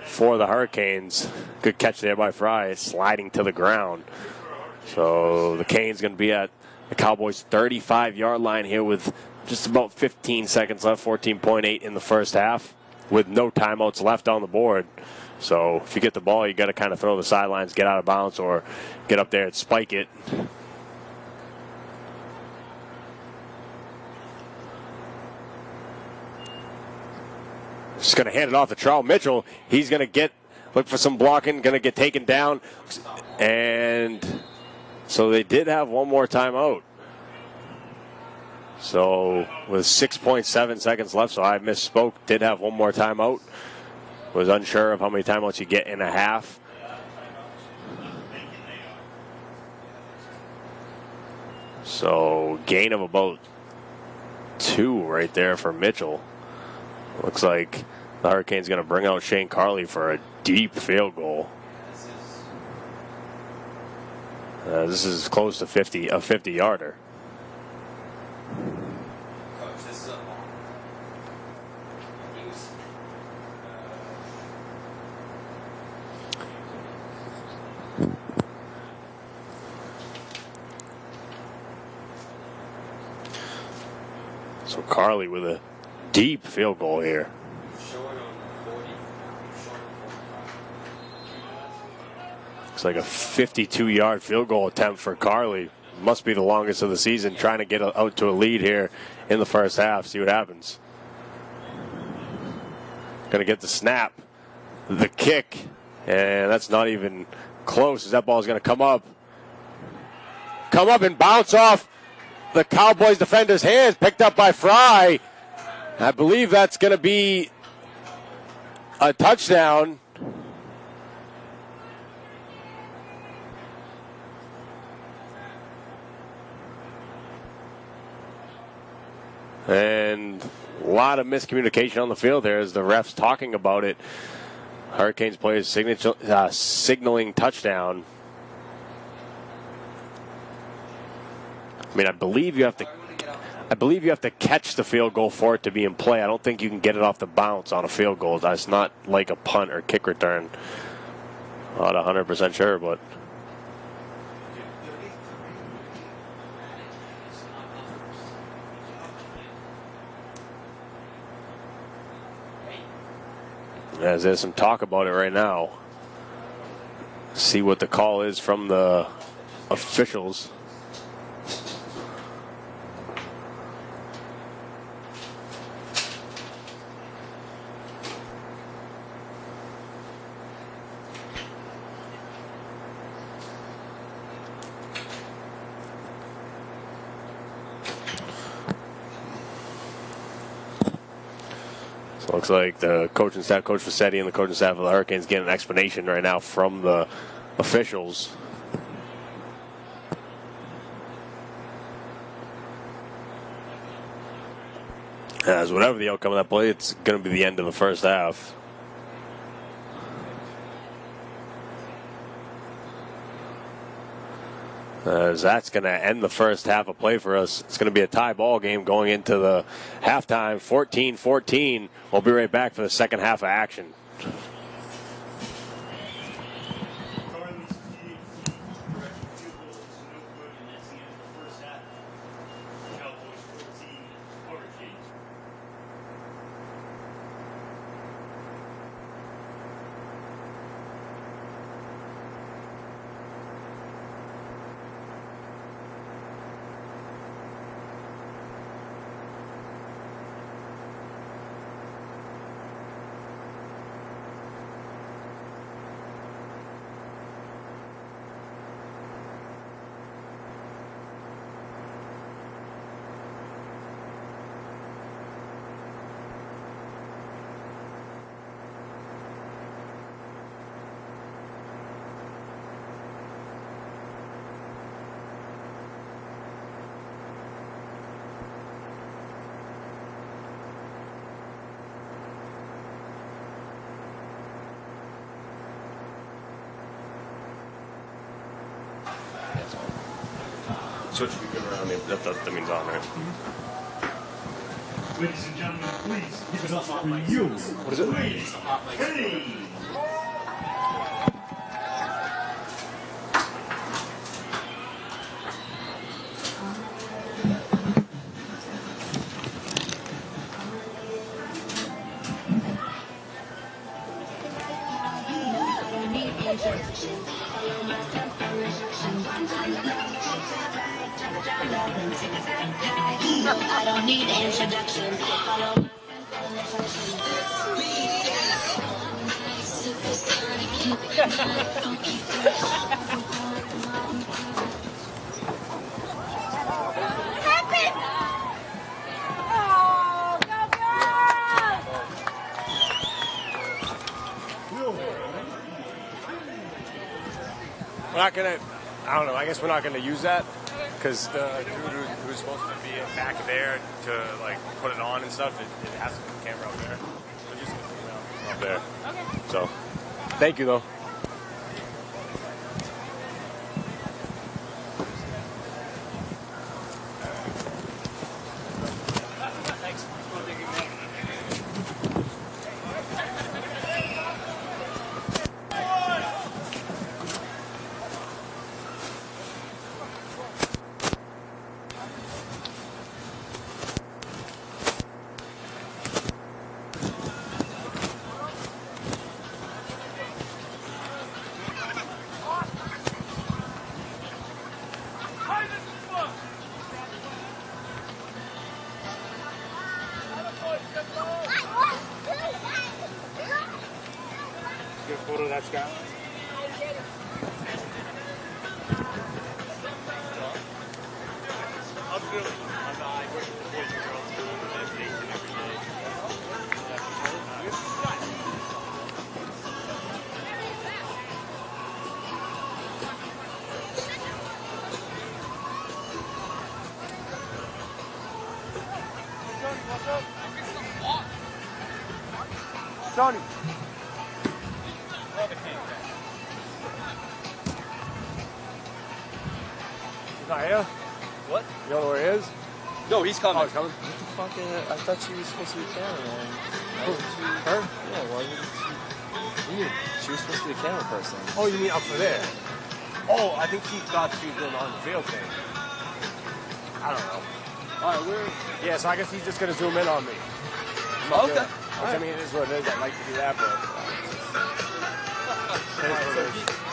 for the Hurricanes. Good catch there by Fry, sliding to the ground. So the Canes going to be at the Cowboys' 35-yard line here with just about 15 seconds left, 14.8 in the first half, with no timeouts left on the board. So if you get the ball, you got to kind of throw the sidelines, get out of bounds, or get up there and spike it. Just going to hand it off to Charles Mitchell. He's going to look for some blocking, going to get taken down. And so they did have one more timeout. So with 6.7 seconds left, so I misspoke, did have one more timeout. Was unsure of how many timeouts you get in a half. So gain of about 2 right there for Mitchell. Looks like the Hurricanes going to bring out Shane Carly for a deep field goal. This is close to 50, a 50-yarder. So Carly with a deep field goal here. Looks like a 52-yard field goal attempt for Carly. Must be the longest of the season, trying to get out to a lead here in the first half. See what happens. Going to get the snap, the kick, and that's not even close as that ball is going to come up and bounce off the Cowboys defender's hands, picked up by Fry. I believe that's going to be a touchdown. And a lot of miscommunication on the field there as the refs talking about it. Hurricanes players signaling touchdown. I mean, I believe you have to catch the field goal for it to be in play. I don't think you can get it off the bounce on a field goal. That's not like a punt or kick return. Not 100% sure, but as there's some talk about it right now. See what the call is from the officials. So it looks like the coaching staff, Coach Fassetti and the coaching staff of the Hurricanes, getting an explanation right now from the officials. As whatever the outcome of that play, it's going to be the end of the first half. As that's going to end the first half of play for us. It's going to be a tie ball game going into the halftime, 14-14. We'll be right back for the second half of action. So it should be good around me. That means on there. Ladies and gentlemen, please give it up for you. What is it? Hey! I don't need introduction. We're not gonna. I don't know. I guess we're not gonna use that. because the dude who's supposed to be back there to like put it on and stuff, it has to be the camera up there. So just up there. Okay. So, thank you though. Good photo of that Scott. Johnny. He's not here? What? You don't know where he is? No, he's coming. Oh, he's coming? What the fuck? I thought she was supposed to be cameraman. Her? Yeah, why didn't she? What do you mean? She was supposed to be a camera person. Oh, you mean up for there? Oh, I think she thought she was doing on the field thing. I don't know. All right, yeah, so I guess he's just going to zoom in on me. Oh, okay. Which, I mean, it is what it is. I'd like to do that, but... So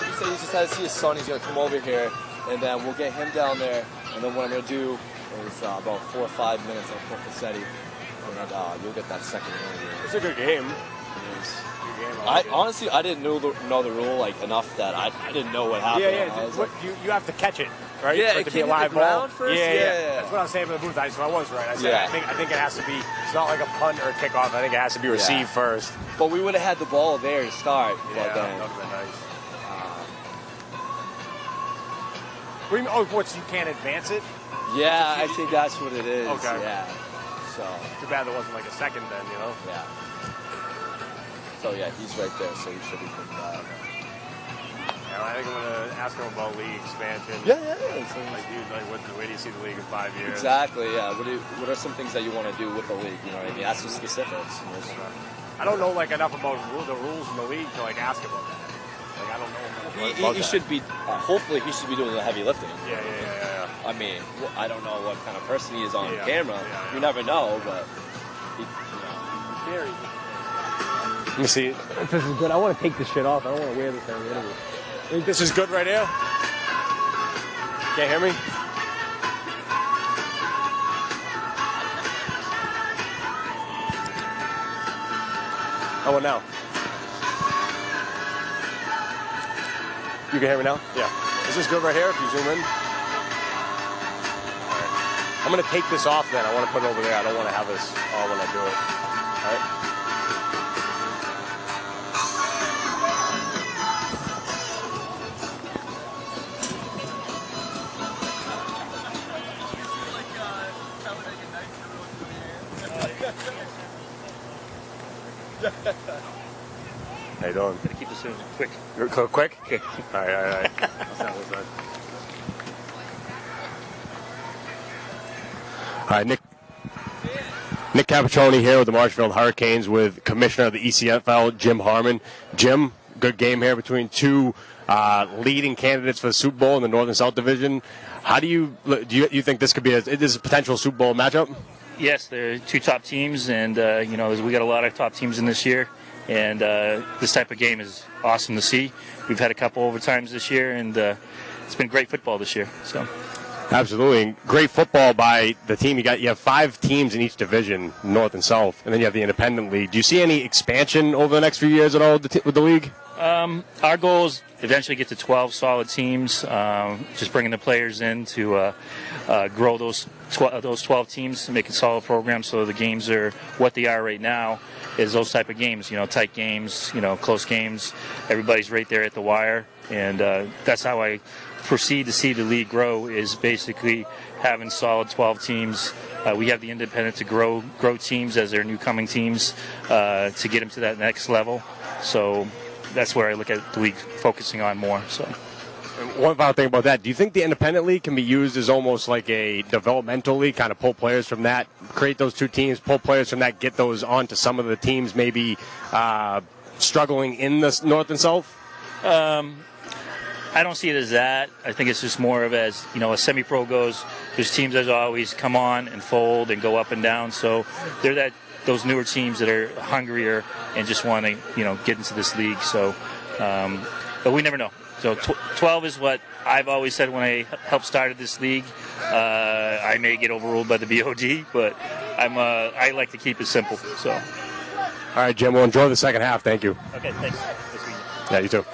he said he just had to see his son. He's going to come over here, and then we'll get him down there. And then what I'm going to do is about 4 or 5 minutes of Cassetti, and then you'll get that second interview. It's a good game. It is. Good game. Honestly, I didn't know the rule like enough that I didn't know what happened. Yeah. I was What, like, you have to catch it, right? Yeah, for it it to be a came hit live the ground ball. first? Yeah. Yeah. That's what I was saying in the booth. I was right. I said Yeah. I think it has to be. It's not like a punt or a kickoff. I think it has to be received first. but we would have had the ball there to start. Yeah, but then, that would have been nice. What do you mean? Oh, what? So you can't advance it? yeah, I think that's what it is. Okay. Yeah. So. Too bad there wasn't like a second then, you know? Yeah. So yeah, he's right there, so he should be pretty bad. Yeah, I think I'm gonna ask him about league expansion. Yeah. Like, dude, where do you see the league in 5 years? Exactly. Yeah. What are some things that you want to do with the league? You know what I mean? Ask the specifics. I don't know like enough about the rules in the league to like ask about that. Like I don't know. He should be. Hopefully, he should be doing the heavy lifting. Yeah. I mean, I don't know what kind of person he is on camera. Yeah. You never know, but Very. Let me see if this is good. I want to take this shit off. I don't want to wear this every interview. Think this is good right here? Can't hear me? How about now? You can hear me now? Yeah. Is this good right here if you zoom in? Right. I'm going to take this off then. I want to put it over there. I don't want to have this all when I do it. All right? How you doing? Gotta keep this in quick. You're quick? Okay. All right. That's not what's done. All right, Nick Capuchoni here with the Marshfield Hurricanes with Commissioner of the ECFL, Jim Harmon. Jim, good game here between two leading candidates for the Super Bowl in the North and South Division. How do you think this could be a potential Super Bowl matchup? Yes, they're two top teams, and we got a lot of top teams in this year. And this type of game is awesome to see. We've had a couple overtimes this year, and it's been great football this year. So, absolutely, and great football by the team. You have 5 teams in each division, North and South, and then you have the independent league. Do you see any expansion over the next few years at all with the league? Our goal is eventually get to 12 solid teams. Just bringing the players in to grow those 12 teams to make a solid program. So the games are what they are right now. Is those type of games, tight games, close games. Everybody's right there at the wire, and that's how I proceed to see the league grow is basically having solid 12 teams. We have the independent to grow teams as their new coming teams to get them to that next level. So that's where I look at the league focusing on more. So. And one final thing about that, do you think the independent league can be used as almost like a developmental league, kind of pull players from that, create those two teams, pull players from that, get those onto some of the teams maybe struggling in the North and South? I don't see it as that. I think it's just more of as, a semi-pro goes, there's teams that always come on and fold and go up and down. So they're those newer teams that are hungrier and just want to, get into this league. So, but we never know. So 12 is what I've always said when I helped started this league. I may get overruled by the BOD, but I like to keep it simple. So. All right, Jim. Well, enjoy the second half. Thank you. Okay, thanks. Yeah, you too.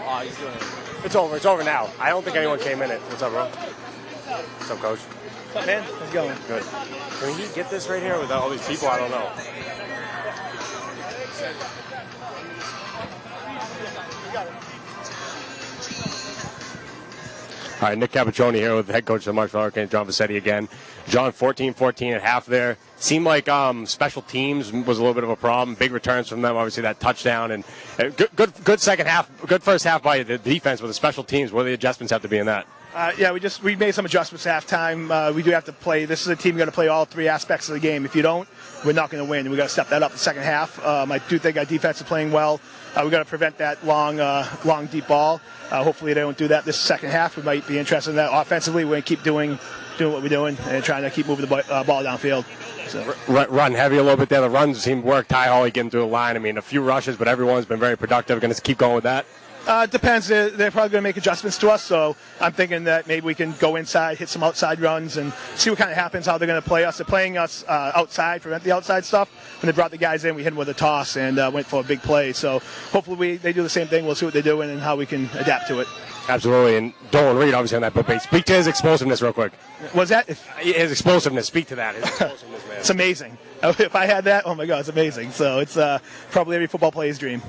Oh, he's doing it. It's over. It's over now. I don't think anyone came in it. What's up, bro? What's up, Coach? What's up, man? How's it going? Good. Can he get this right here without all these people? I don't know. All right, Nick Capiccioni here with the head coach of the Marshall Hurricanes, John Vassetti again. John, 14-14 at half there. Seemed like special teams was a little bit of a problem. Big returns from them, obviously that touchdown. And good second half, good first half by the defense with the special teams. What do the adjustments have to be in that? We made some adjustments at halftime. We do have to play. This is a team got to play all three aspects of the game. If you don't, we're not going to win. We got to step that up the second half. I do think our defense is playing well. We got to prevent that long deep ball. Hopefully they don't do that this second half. We might be interested in that offensively. We're going to keep doing what we're doing and trying to keep moving the ball downfield. So. Run heavy a little bit there. The runs seem to work. Ty Hawley getting through the line. I mean, a few rushes, but everyone's been very productive. Going to keep going with that. Depends. They're probably going to make adjustments to us, so I'm thinking that maybe we can go inside, hit some outside runs, and see what kind of happens, how they're going to play us. They're playing us outside, prevent the outside stuff. When they brought the guys in, we hit them with a toss and went for a big play. So hopefully they do the same thing. We'll see what they're doing and how we can adapt to it. Absolutely. And Dolan Reed, obviously, on that but speak to his explosiveness real quick. Was that? His explosiveness. Speak to that. His explosiveness, man. It's amazing. If I had that, oh, my God, it's amazing. So it's probably every football player's dream.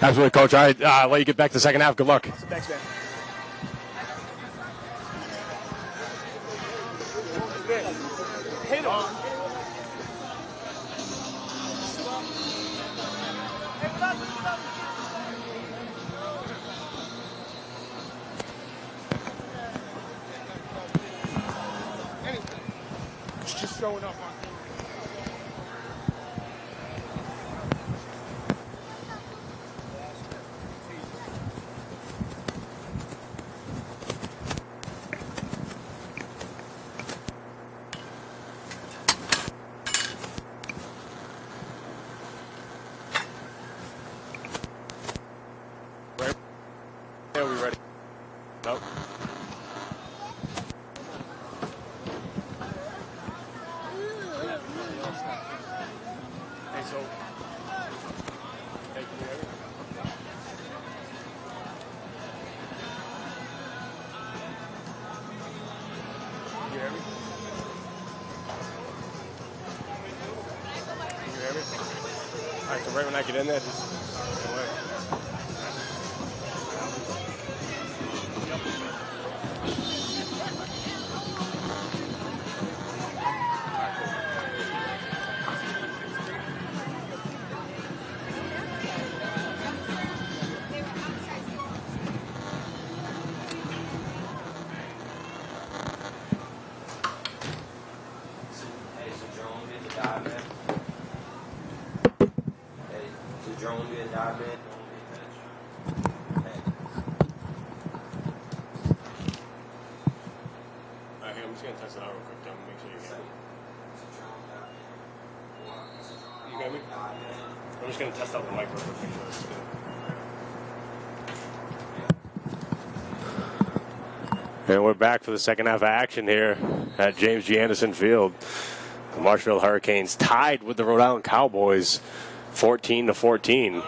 Absolutely, Coach. All right, I'll let you get back to the second half. Good luck. Thanks, man. Just showing up on Are we ready? Nope. Hey, so. Hey, can you hear me? Can you hear me? Can you hear me? All right, so right when I get in there, just go away. I'm just going to test it out real quick, John, make sure you hear me. You got me? I'm just going to test out the mic real quick, make sure it's good. And we're back for the second half of action here at James G. Anderson Field. The Marshfield Hurricanes tied with the Rhode Island Cowboys 14-14.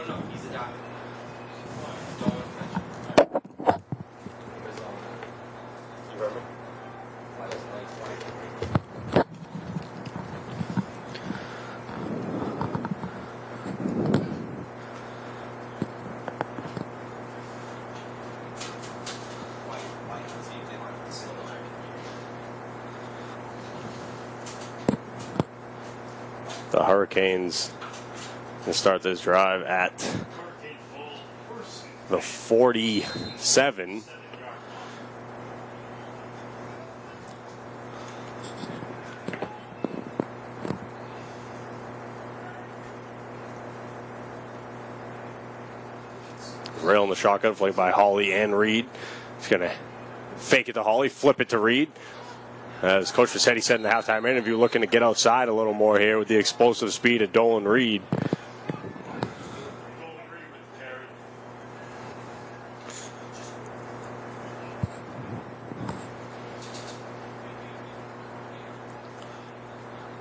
The Hurricanes going to start this drive at the 47. Rail in the shotgun, played by Hawley and Reed. He's going to fake it to Hawley, flip it to Reed. As Coach Vassetti said in the halftime interview, looking to get outside a little more here with the explosive speed of Dolan Reed.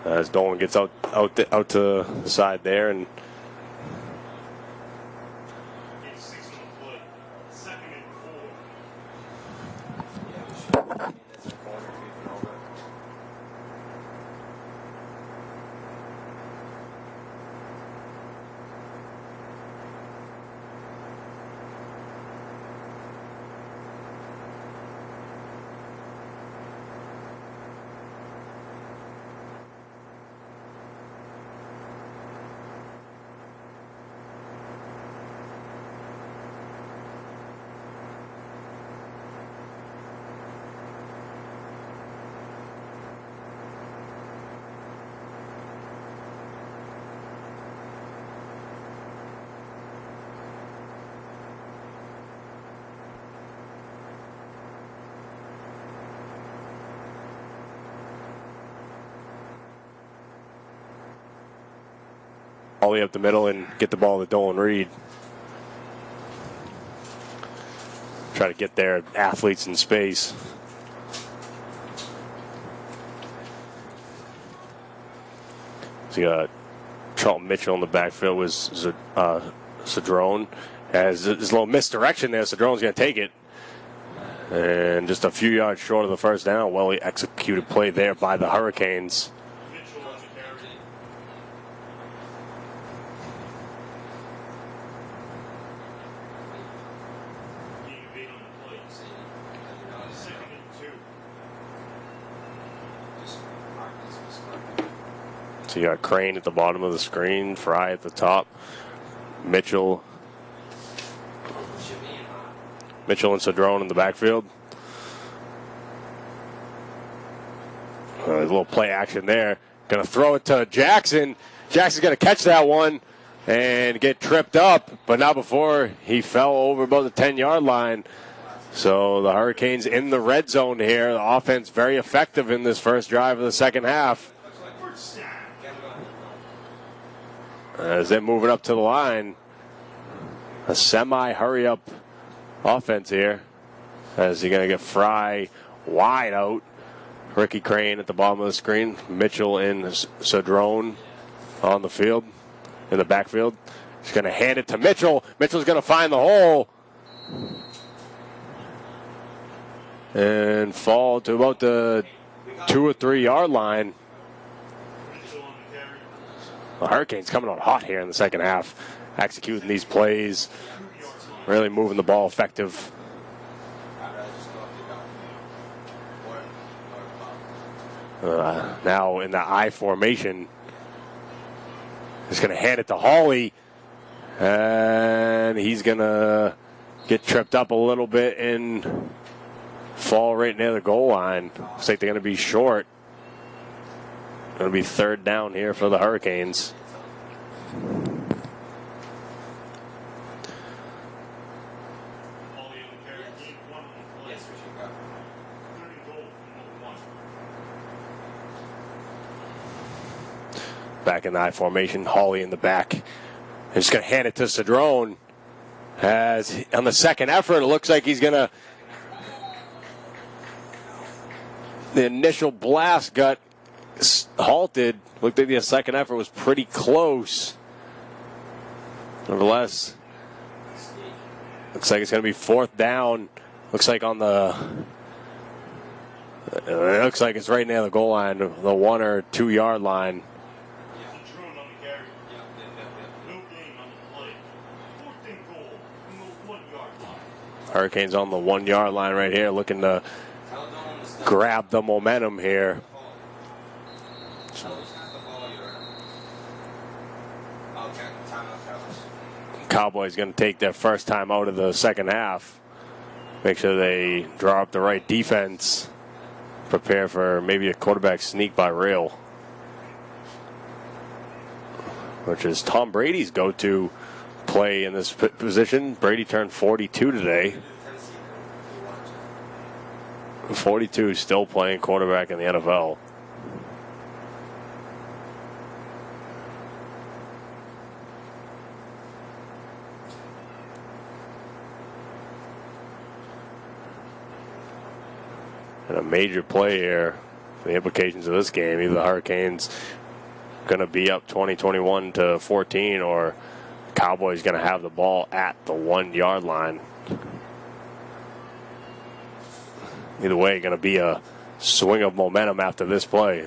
As Dolan gets out to the side there, and Hawley up the middle and get the ball to Dolan Reed. Try to get their athletes in space. So you got Charlton Mitchell in the backfield with Cedrone. Has this little misdirection there. Cedrone's going to take it. And just a few yards short of the first down. Well executed play there by the Hurricanes. So you got Crane at the bottom of the screen, Fry at the top, Mitchell and Cedrone in the backfield. A little play action there. Going to throw it to Jackson. Jackson's going to catch that one and get tripped up, but not before he fell over about the 10-yard line. So the Hurricanes in the red zone here. The offense very effective in this first drive of the second half. As they're moving up to the line, a semi-hurry-up offense here. As you're going to get Fry wide out. Ricky Crane at the bottom of the screen. Mitchell and Cedrone on the field, in the backfield. He's going to hand it to Mitchell. Mitchell's going to find the hole and fall to about the 2 or 3 yard line. The Hurricanes coming on hot here in the second half, executing these plays, really moving the ball effective. Now in the I formation, he's going to hand it to Hawley, and he's going to get tripped up a little bit and fall right near the goal line. Looks like they're going to be short. Going to be third down here for the Hurricanes. Back in the I formation, Hawley in the back. He's going to hand it to Cedrone. As on the second effort, it looks like he's going to. The initial blast got halted. Looked like the second effort was pretty close. Nevertheless, looks like it's going to be fourth down. Looks like on the. It looks like it's right near the goal line, the 1 or 2 yard line. Hurricanes on the 1 yard line right here, looking to grab the momentum here. Cowboys going to take their first time out of the second half. Make sure they draw up the right defense. Prepare for maybe a quarterback sneak by rail, which is Tom Brady's go-to play in this position. Brady turned 42 today. 42, still playing quarterback in the NFL. And a major play here. The implications of this game, either the Hurricanes going to be up 21 to 14, or Cowboys going to have the ball at the 1 yard line. Either way, going to be a swing of momentum after this play.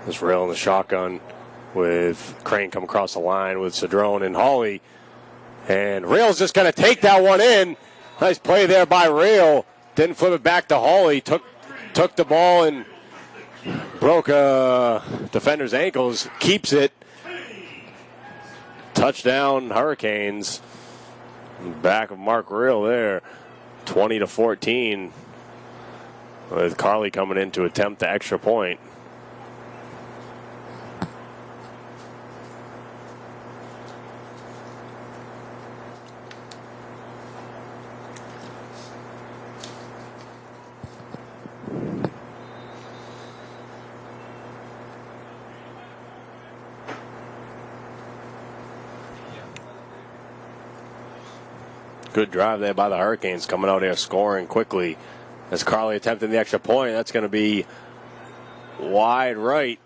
This rail in the shotgun with Crane come across the line with Cedrone and Hawley. And Rail's just going to take that one in. Nice play there by Rail. Didn't flip it back to Hawley. Took the ball and broke a defender's ankles. Keeps it. Touchdown Hurricanes. Back of Mark Rail there. 20 to 14. With Carly coming in to attempt the extra point. Good drive there by the Hurricanes, coming out here scoring quickly. As Carly attempting the extra point, that's going to be wide right.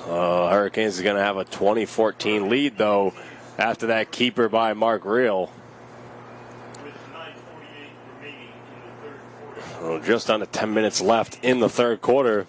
Hurricanes is going to have a 20-14 lead, though, after that keeper by Mark Reel. Just under 10 minutes left in the third quarter.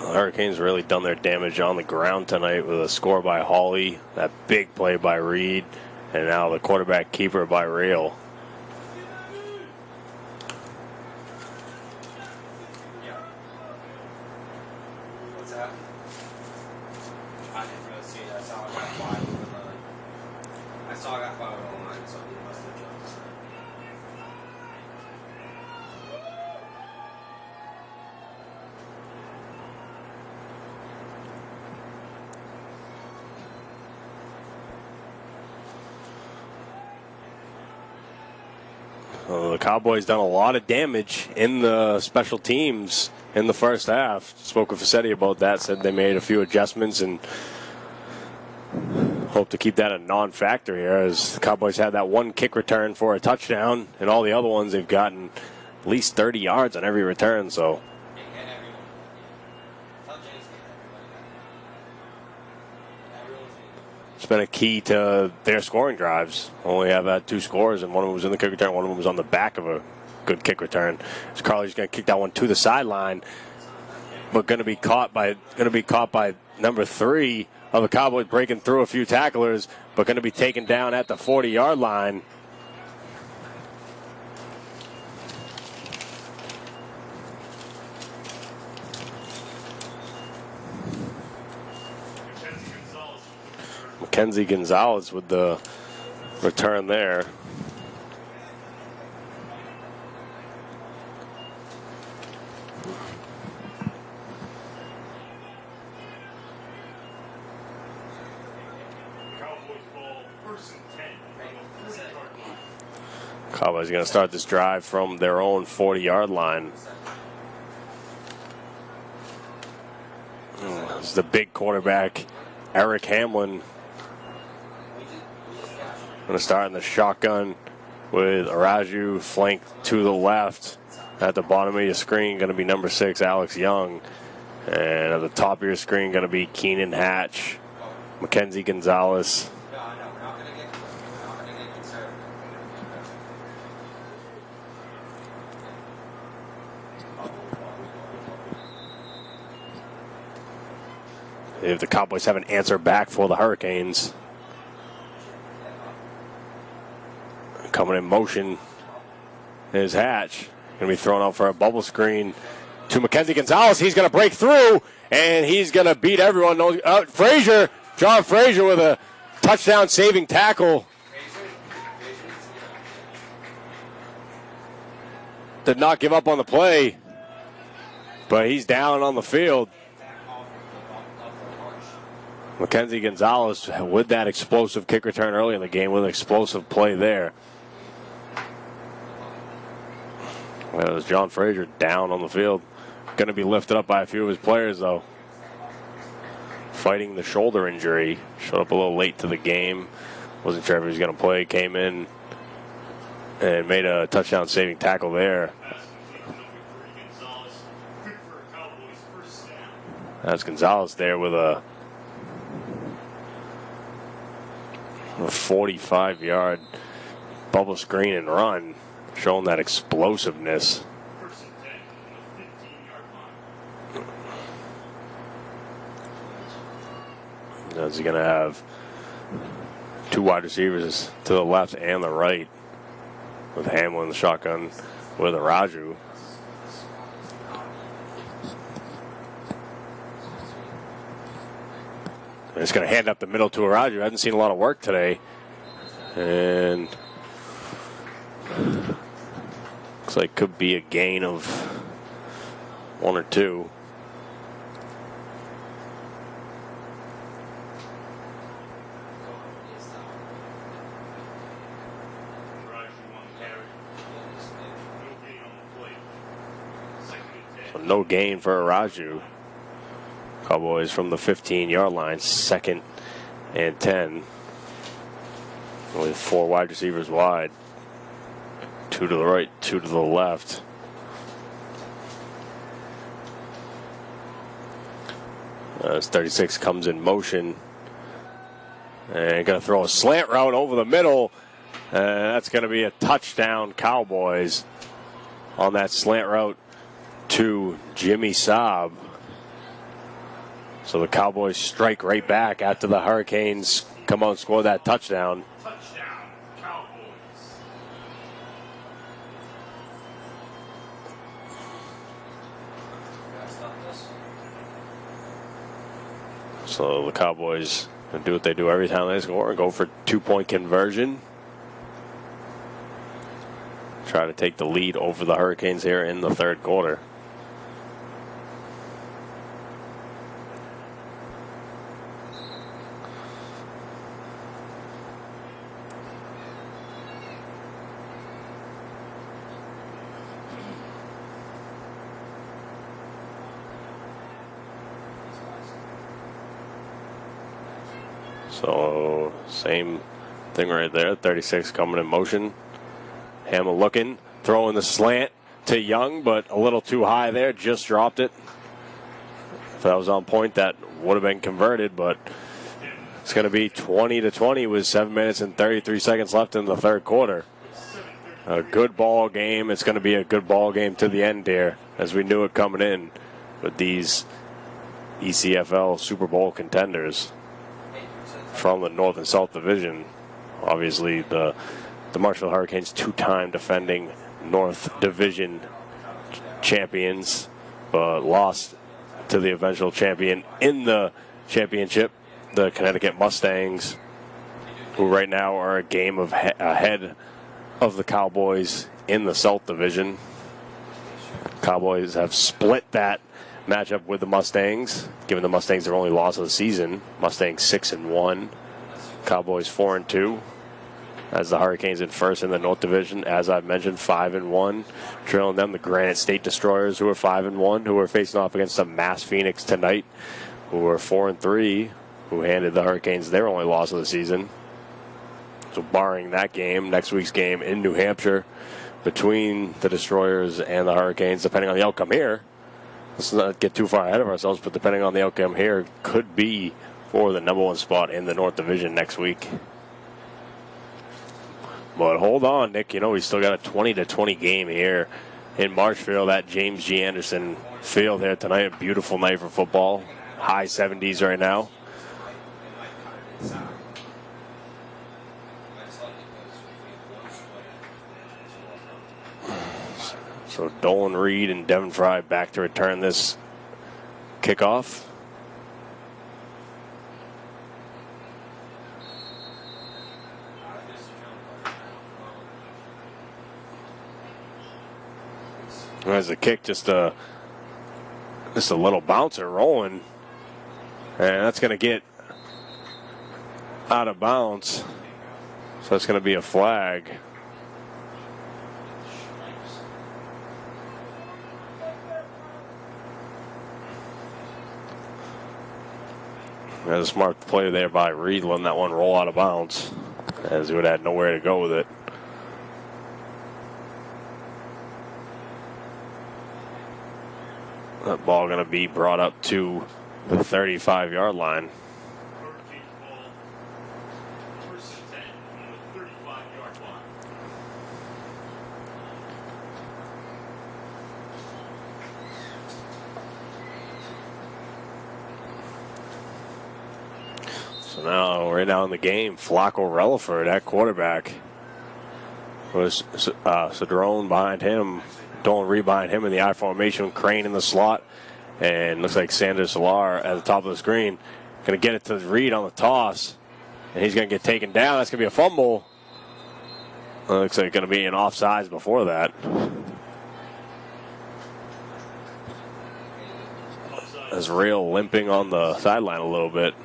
Hurricanes really done their damage on the ground tonight with a score by Hawley, that big play by Reed, and now the quarterback keeper by Rail. What's that? I didn't really see that. I saw I got 5 on the line. I saw I got 5 on the line, so you must have jumped. The Cowboys done a lot of damage in the special teams in the first half. Spoke with Fassetti about that, said they made a few adjustments and hope to keep that a non-factor here, as the Cowboys had that one kick return for a touchdown, and all the other ones they've gotten at least 30 yards on every return. So it's been a key to their scoring drives. Only have had 2 scores, and one of them was in the kick return, one of them was on the back of a good kick return. So Carly's going to kick that one to the sideline, but going to be caught by number 3 of the Cowboys, breaking through a few tacklers, but going to be taken down at the 40-yard line. Mackenzie Gonzalez with the return there. Cowboys are going to start this drive from their own 40-yard line. This is the big quarterback, Eric Hamlin. Going to start in the shotgun with Araju flanked to the left. At the bottom of your screen, going to be number 6, Alex Young. And at the top of your screen, going to be Keenan Hatch, Mackenzie Gonzalez. If the Cowboys have an answer back for the Hurricanes. Coming in motion is Hatch. Going to be thrown out for a bubble screen to Mackenzie Gonzalez. He's going to break through, and he's going to beat everyone. Frazier, John Frazier with a touchdown-saving tackle. Did not give up on the play, but he's down on the field. Mackenzie Gonzalez with that explosive kick return early in the game with an explosive play there. Well, it was John Frazier down on the field. Going to be lifted up by a few of his players, though. Fighting the shoulder injury. Showed up a little late to the game. Wasn't sure if he was going to play. Came in and made a touchdown-saving tackle there. That's Gonzalez there with a 45-yard bubble screen and run, showing that explosiveness. He's going to have 2 wide receivers to the left and the right, with Hamlin in the shotgun with Araju. And it's going to hand up the middle to Araju. I haven't seen a lot of work today. And looks like could be a gain of 1 or 2. So no gain for Araju. Cowboys from the 15-yard line, 2nd and 10. With 4 wide receivers wide. 2 to the right, 2 to the left. As 36 comes in motion. And going to throw a slant route over the middle. That's going to be a touchdown, Cowboys, on that slant route to Jimmy Saab. So the Cowboys strike right back after the Hurricanes come out and score that touchdown. Touchdown, Cowboys. So the Cowboys do what they do every time they score and go for 2-point conversion. Try to take the lead over the Hurricanes here in the 3rd quarter. So, same thing right there. 36 coming in motion. Hamill looking, throwing the slant to Young, but a little too high there. Just dropped it. If that was on point, that would have been converted, but it's going to be 20-20 with 7 minutes and 33 seconds left in the 3rd quarter. A good ball game. It's going to be a good ball game to the end here, as we knew it coming in with these ECFL Super Bowl contenders from the North and South Division. Obviously, the Marshall Hurricanes, 2-time defending North Division champions, but lost to the eventual champion in the championship, the Connecticut Mustangs, who right now are a game of ahead of the Cowboys in the South Division. Cowboys have split that matchup with the Mustangs, given the Mustangs their only loss of the season. Mustangs 6-1, Cowboys 4-2. as the Hurricanes in first in the North Division. As I've mentioned, 5-1. Trailing them, the Granite State Destroyers, who are 5-1, who are facing off against the Mass Phoenix tonight, who are 4-3, who handed the Hurricanes their only loss of the season. So barring that game, next week's game in New Hampshire between the Destroyers and the Hurricanes, depending on the outcome here, let's not get too far ahead of ourselves, but depending on the outcome here, could be for the number 1 spot in the North Division next week. But hold on, Nick. You know, we still got a 20-20 game here in Marshfield at James G. Anderson Field here tonight. A beautiful night for football. High 70s right now. So Dolan Reed and Devin Fry back to return this kickoff. There's a kick, just a little bouncer rolling, and that's going to get out of bounds. So it's going to be a flag. There's a smart play there by Reed, letting that one roll out of bounds, as he would have had nowhere to go with it. That ball going to be brought up to the 35-yard line. So now, right now in the game, Flacco Relaford at quarterback. Was Cedrone behind him. Dolan Reed behind him in the I formation, Crane in the slot, and looks like Sanders Solar at the top of the screen. Going to get it to Reed on the toss, and he's going to get taken down. That's going to be a fumble. Looks like going to be an offsides before that. As Real limping on the sideline a little bit.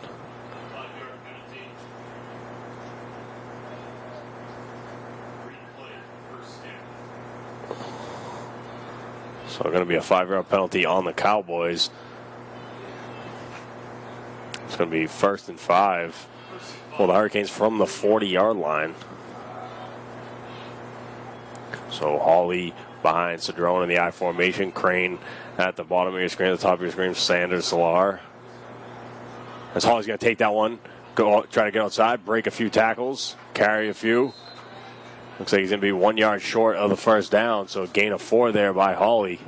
So going to be a 5-yard penalty on the Cowboys. It's going to be 1st and 5. Well, the Hurricanes from the 40-yard line. So Hawley behind Cedrone in the I formation. Crane at the bottom of your screen, at the top of your screen, Sanders Solar. As Hawley's going to take that one, go try to get outside, break a few tackles, carry a few. Looks like he's going to be 1 yard short of the first down, so a gain of 4 there by Hawley.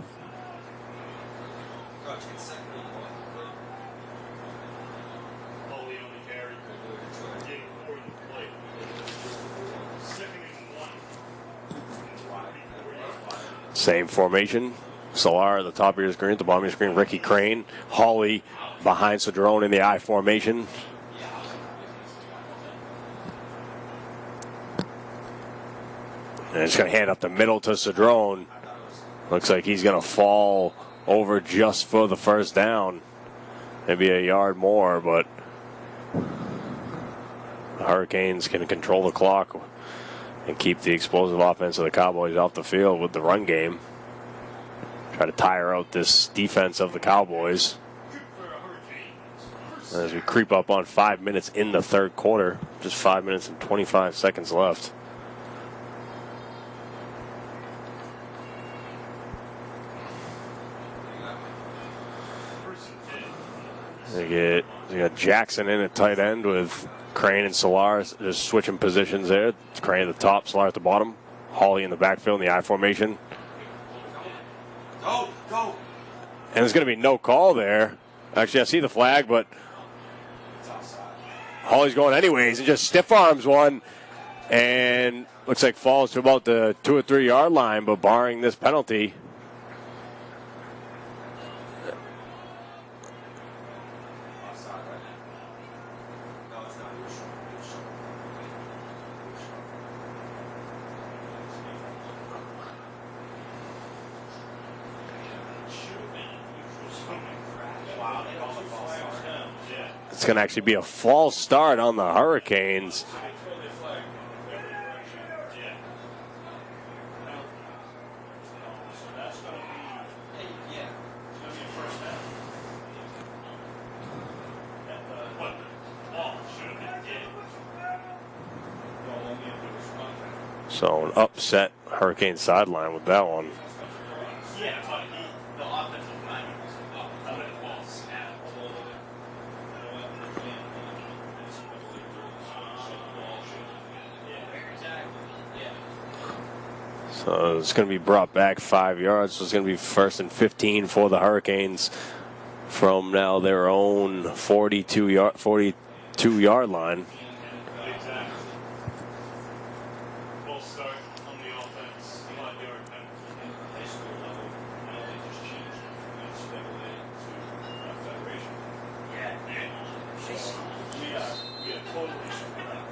Same formation. Solar at the top of your screen, at the bottom of your screen, Ricky Crane. Hawley behind Cedrone in the I formation. And it's going to hand up the middle to Cedrone. Looks like he's going to fall over just for the first down. Maybe a yard more, but the Hurricanes can control the clock and keep the explosive offense of the Cowboys off the field with the run game. Try to tire out this defense of the Cowboys. As we creep up on 5 minutes in the third quarter, just 5 minutes and 25 seconds left. They got Jackson in at tight end with Crane and Solar just switching positions there. Crane at the top, Solar at the bottom. Hawley in the backfield in the I formation. Go. And there's going to be no call there. Actually, I see the flag, but Hawley's going anyways and just stiff arms one. And looks like falls to about the 2 or 3 yard line, but barring this penalty. It's going to actually be a false start on the Hurricanes. So an upset Hurricane sideline with that one. Yeah, but the offensive line was up. I would have ball snap. So it's going to be brought back 5 yards. So it's going to be 1st and 15 for the Hurricanes from now their own 42-yard line. Exactly. Full start on the offense. 5-yard penalty. High school level, now they just changed NCAA to federation. Yeah. We are totally screwed up.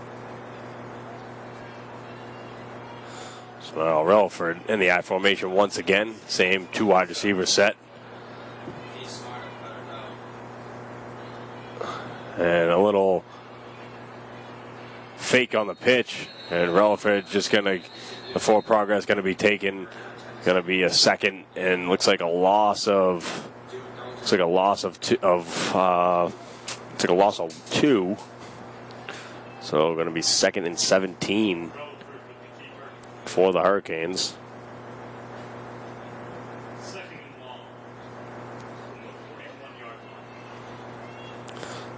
So now Relaford in the I formation once again. Same 2 wide receiver set. He's smart, better know. And a little fake on the pitch. And Relaford just going to, the forward progress going to be taken. Going to be a second and looks like a loss of, looks like a loss of two. Looks like a loss of 2. So going to be 2nd and 17 for the Hurricanes. Second and long. From the 41-yard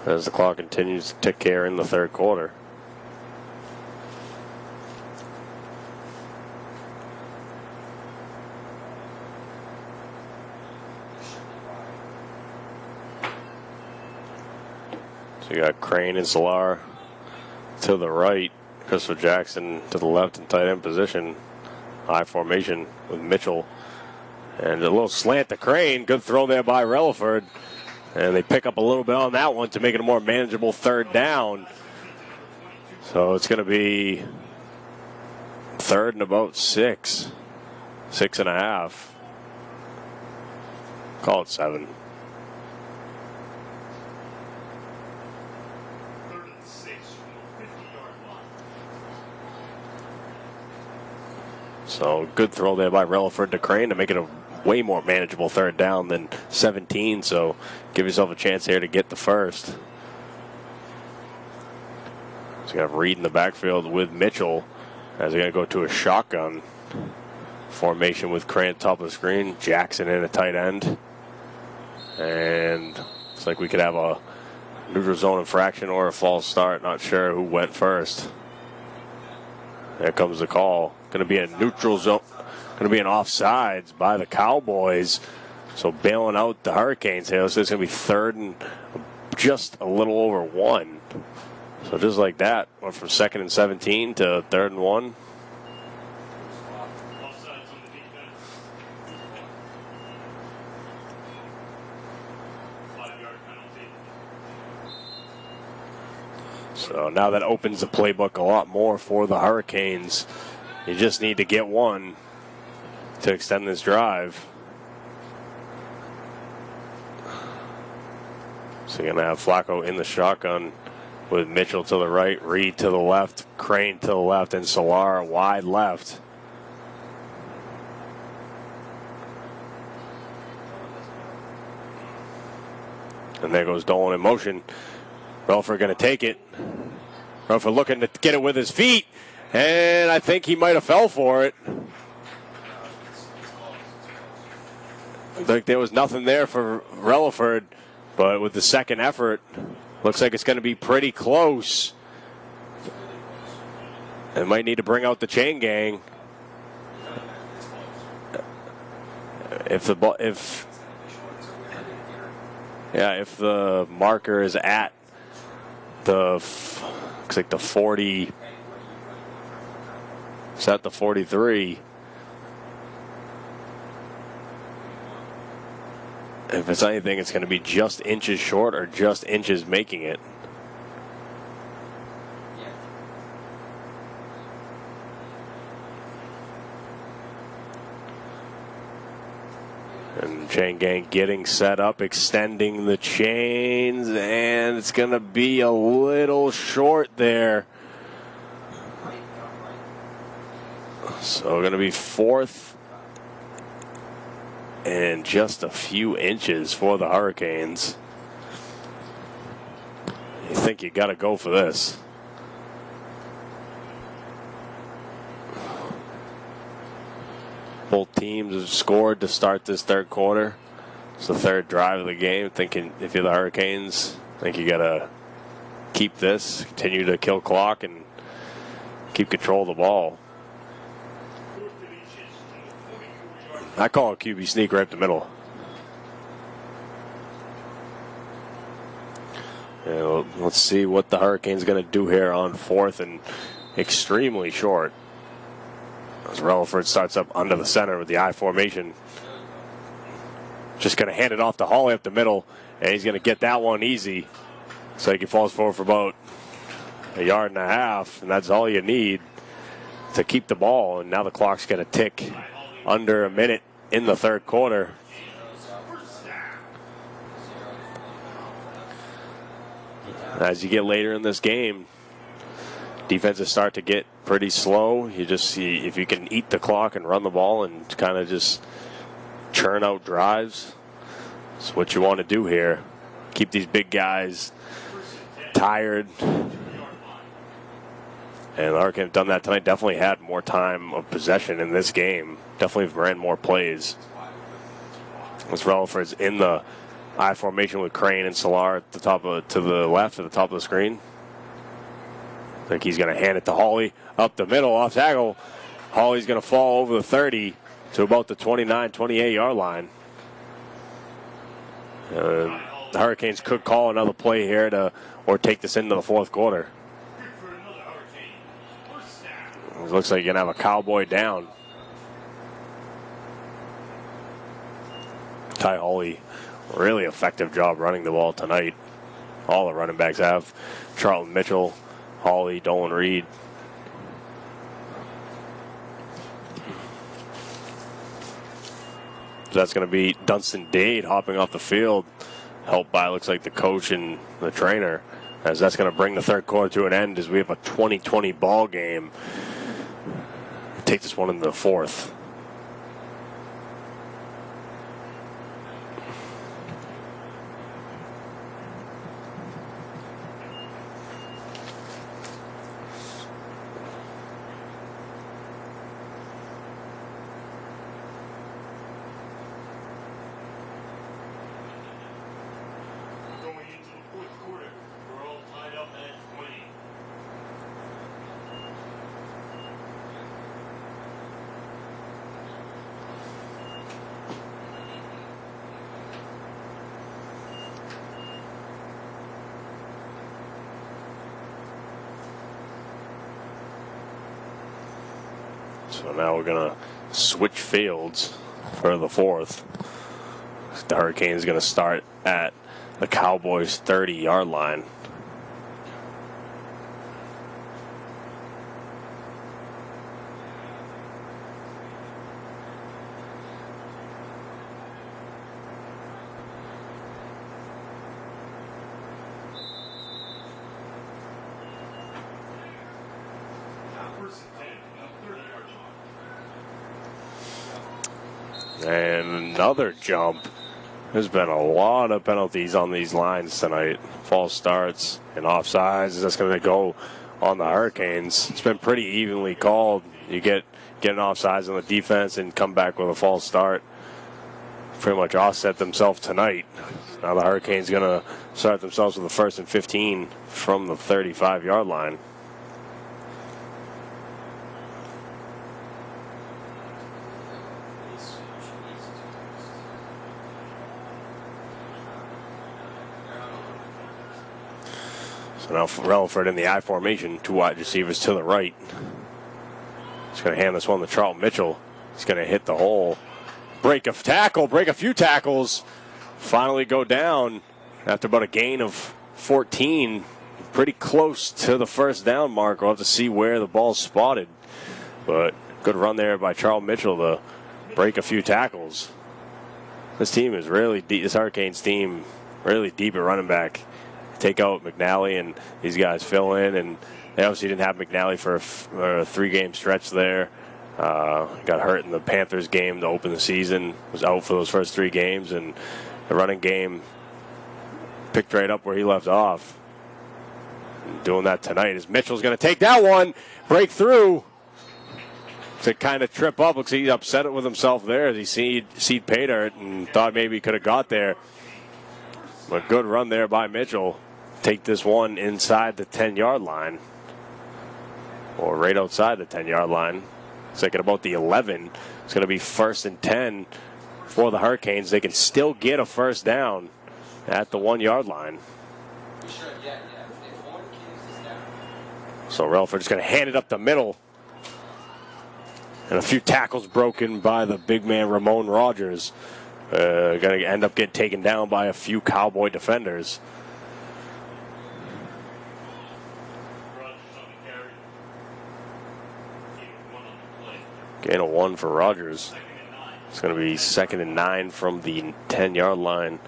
line. As the clock continues to tick here in the 3rd quarter. So you got Crane and Solar to the right, Christopher Jackson to the left in tight end position. I formation with Mitchell. And a little slant to Crane. Good throw there by Relaford. And they pick up a little bit on that one to make it a more manageable 3rd down. So it's going to be 3rd and about 6. 6.5. Call it 7. 3rd and 6 from the 50-yard line. So good throw there by Relaford to Crane to make it a way more manageable 3rd down than 17. So give yourself a chance here to get the first. So you have Reed in the backfield with Mitchell as they're going to go to a shotgun formation with Crane top of the screen. Jackson in a tight end. And it's like we could have a neutral zone infraction or a false start. Not sure who went first. There comes the call. Going to be a neutral zone. Going to be an offsides by the Cowboys. So bailing out the Hurricanes here. So it's going to be 3rd and just a little over 1. So just like that, went from 2nd and 17 to 3rd and 1. Offsides on the defense. 5-yard penalty. So now that opens the playbook a lot more for the Hurricanes. You just need to get one to extend this drive. So you're going to have Flacco in the shotgun with Mitchell to the right, Reed to the left, Crane to the left, and Solar wide left. And there goes Dolan in motion. Relaford going to take it. Relaford looking to get it with his feet. And I think he might have fell for it. Like there was nothing there for Relaford. But with the second effort, looks like it's going to be pretty close. They might need to bring out the chain gang. If the marker is at the looks like the 40. It's at the 43. If it's anything, it's going to be just inches short or just inches making it. And chain gang getting set up, extending the chains, and it's going to be a little short there. So going to be 4th and just a few inches for the Hurricanes. You think you got to go for this. teams have scored to start this third quarter. It's the third drive of the game. Thinking if you're the Hurricanes, I think you got to keep this, continue to kill clock, and keep control of the ball. I call a QB sneak right up the middle. Yeah, let's see what the Hurricanes going to do here on fourth and extremely short. As Relaford starts up under the center with the I formation. Just going to hand it off to Hawley up the middle, and he's going to get that one easy. So he falls forward for about a yard and a half, and that's all you need to keep the ball. And now the clock's going to tick under a minute in the third quarter. As you get later in this game, defenses start to get pretty slow. You just see if you can eat the clock and run the ball and kind of just churn out drives. That's what you want to do here. Keep these big guys tired. And the Hurricanes have done that tonight. Definitely had more time of possession in this game. Definitely ran more plays. As Relaford's in the I formation with Crane and Solar at the top of, to the left at the top of the screen. I think he's going to hand it to Hawley up the middle off tackle. Hawley's going to fall over the 30 to about the 29, 28 yard line. The Hurricanes could call another play here or take this into the fourth quarter. It looks like you're going to have a Cowboy down. Ty Hawley, really effective job running the ball tonight. All the running backs have. Charlton Mitchell, Hawley, Dolan Reed. So that's going to be Dunstan Dade hopping off the field, helped by, looks like, the coach and the trainer, as that's going to bring the third quarter to an end as we have a 20-20 ball game. Take this one into the fourth. So now we're going to switch fields for the fourth. The Hurricanes going to start at the Cowboys' 30-yard line. And another jump. There's been a lot of penalties on these lines tonight. False starts and offsides. That's going to go on the Hurricanes. It's been pretty evenly called. You get an offsides on the defense and come back with a false start. Pretty much offset themselves tonight. Now the Hurricanes going to start themselves with the 1st and 15 from the 35-yard line. So now Relaford in the I formation, two wide receivers to the right. He's going to hand this one to Charlton Mitchell. He's going to hit the hole. Break a few tackles. Finally go down after about a gain of 14. Pretty close to the first down mark. We'll have to see where the ball's spotted. But good run there by Charlton Mitchell to break a few tackles. This team is really deep. This Hurricanes team really deep at running back. Take out McNally and these guys fill in, and they obviously didn't have McNally for a 3-game stretch there. Got hurt in the Panthers game to open the season, was out for those first 3 games, and the running game picked right up where he left off. And doing that tonight is Mitchell's going to take that one, break through. to kind of trip up. Looks like he upset it with himself there as he seed pay dirt and thought maybe he could have got there. A good run there by Mitchell. Take this one inside the 10-yard line. Or right outside the 10-yard line. Thinking about the 11. It's going to be 1st and 10 for the Hurricanes. They can still get a first down at the 1-yard line. So Relaford's going to hand it up the middle. And a few tackles broken by the big man Ramon Rogers. Going to end up getting taken down by a few Cowboy defenders. Gain of 1 for Rogers. It's going to be 2nd and 9 from the 10-yard line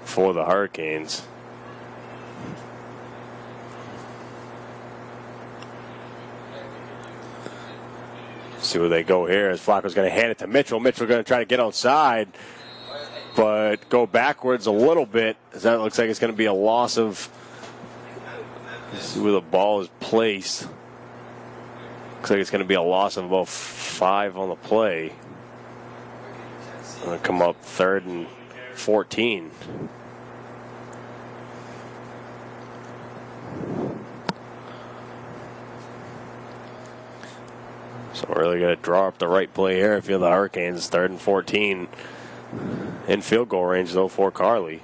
for the Hurricanes. See where they go here as Flacco's going to hand it to Mitchell. Mitchell going to try to get outside, but go backwards a little bit. As that looks like it's going to be a loss of. Let's see where the ball is placed. Looks like it's going to be a loss of about 5 on the play. Going to come up 3rd and 14. So we're really going to draw up the right play here if you're the Hurricanes. 3rd and 14 in field goal range, though, for Carly.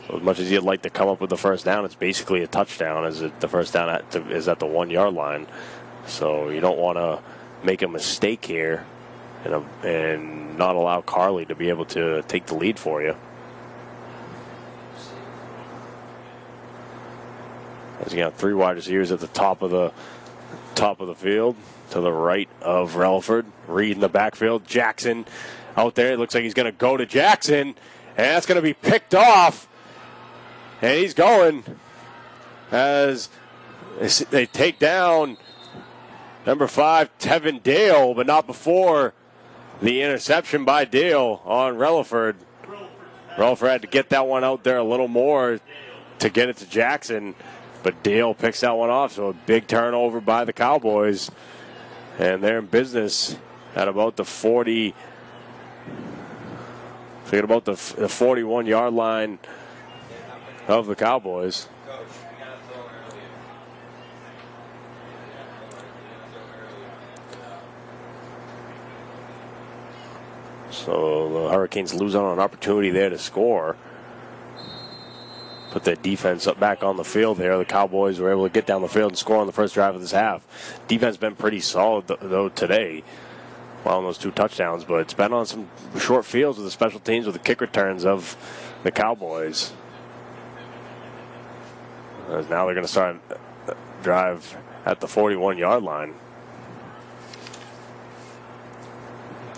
So as much as you'd like to come up with the first down, it's basically a touchdown as the first down is at the 1-yard line. So you don't want to make a mistake here and not allow Carly to be able to take the lead for you. As you got 3 wide receivers at the top of the field, to the right of Relaford. Reed in the backfield. Jackson out there. It looks like he's going to go to Jackson, and that's going to be picked off. And he's going as they take down number 5, Tevin Dale, but not before the interception by Dale on Relaford. Relaford had to get that one out there a little more to get it to Jackson. But Dale picks that one off, so a big turnover by the Cowboys. And they're in business at about the 40. Forget about the 41-yard line of the Cowboys. So the Hurricanes lose out on an opportunity there to score. Put their defense up back on the field there. The Cowboys were able to get down the field and score on the first drive of this half. Defense been pretty solid, though, today. On those 2 touchdowns, but it's been on some short fields with the special teams with the kick returns of the Cowboys. As now they're going to start drive at the 41-yard line.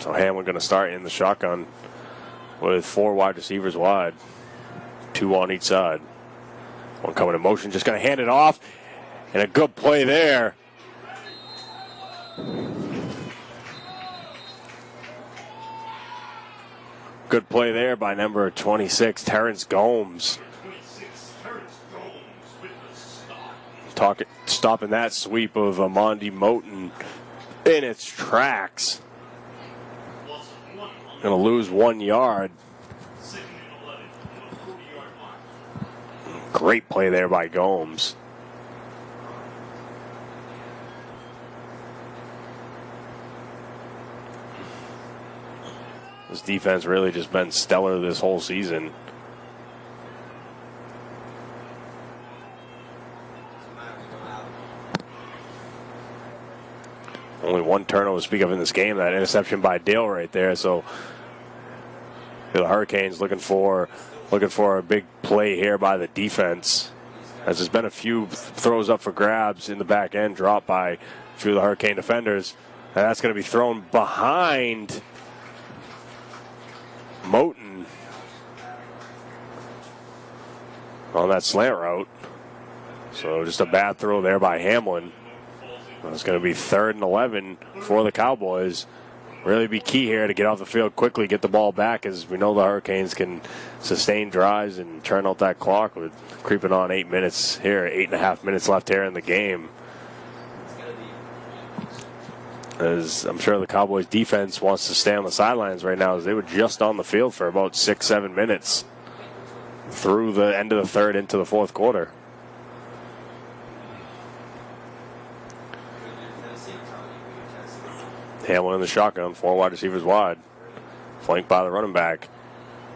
So Hamlin going to start in the shotgun with 4 wide receivers wide. 2 on each side. One coming in motion, just going to hand it off. And a good play there. Good play there by number 26, Terrence Gomes. Stopping that sweep of Amondi Moten in its tracks. Going to lose 1 yard. Great play there by Gomes. This defense really just been stellar this whole season. Only 1 turnover to speak of in this game. That interception by Dale right there. So the Hurricanes looking for a big play here by the defense. As there's been a few throws up for grabs in the back end, dropped by a few of the Hurricane defenders. And that's going to be thrown behind Moten on that slant route. So just a bad throw there by Hamlin. It's going to be 3rd and 11 for the Cowboys really be key here to get off the field quickly, get the ball back, as we know the Hurricanes can sustain drives and turn out that clock with creeping on 8 minutes here, 8.5 minutes left here in the game. As I'm sure the Cowboys defense wants to stay on the sidelines right now, as they were just on the field for about 6-7 minutes through the end of the third into the fourth quarter. Hamlin in the shotgun, 4 wide receivers wide, flanked by the running back.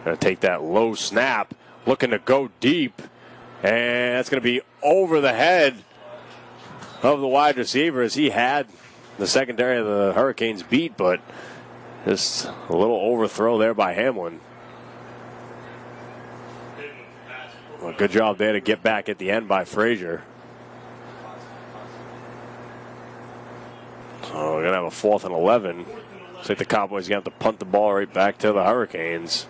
Going to take that low snap, looking to go deep, and that's going to be over the head of the wide receiver, as he had the secondary of the Hurricanes beat, but just a little overthrow there by Hamlin. Well, good job there to get back at the end by Frazier. So we're going to have a 4th and 11. Looks like the Cowboys going to have to punt the ball right back to the Hurricanes.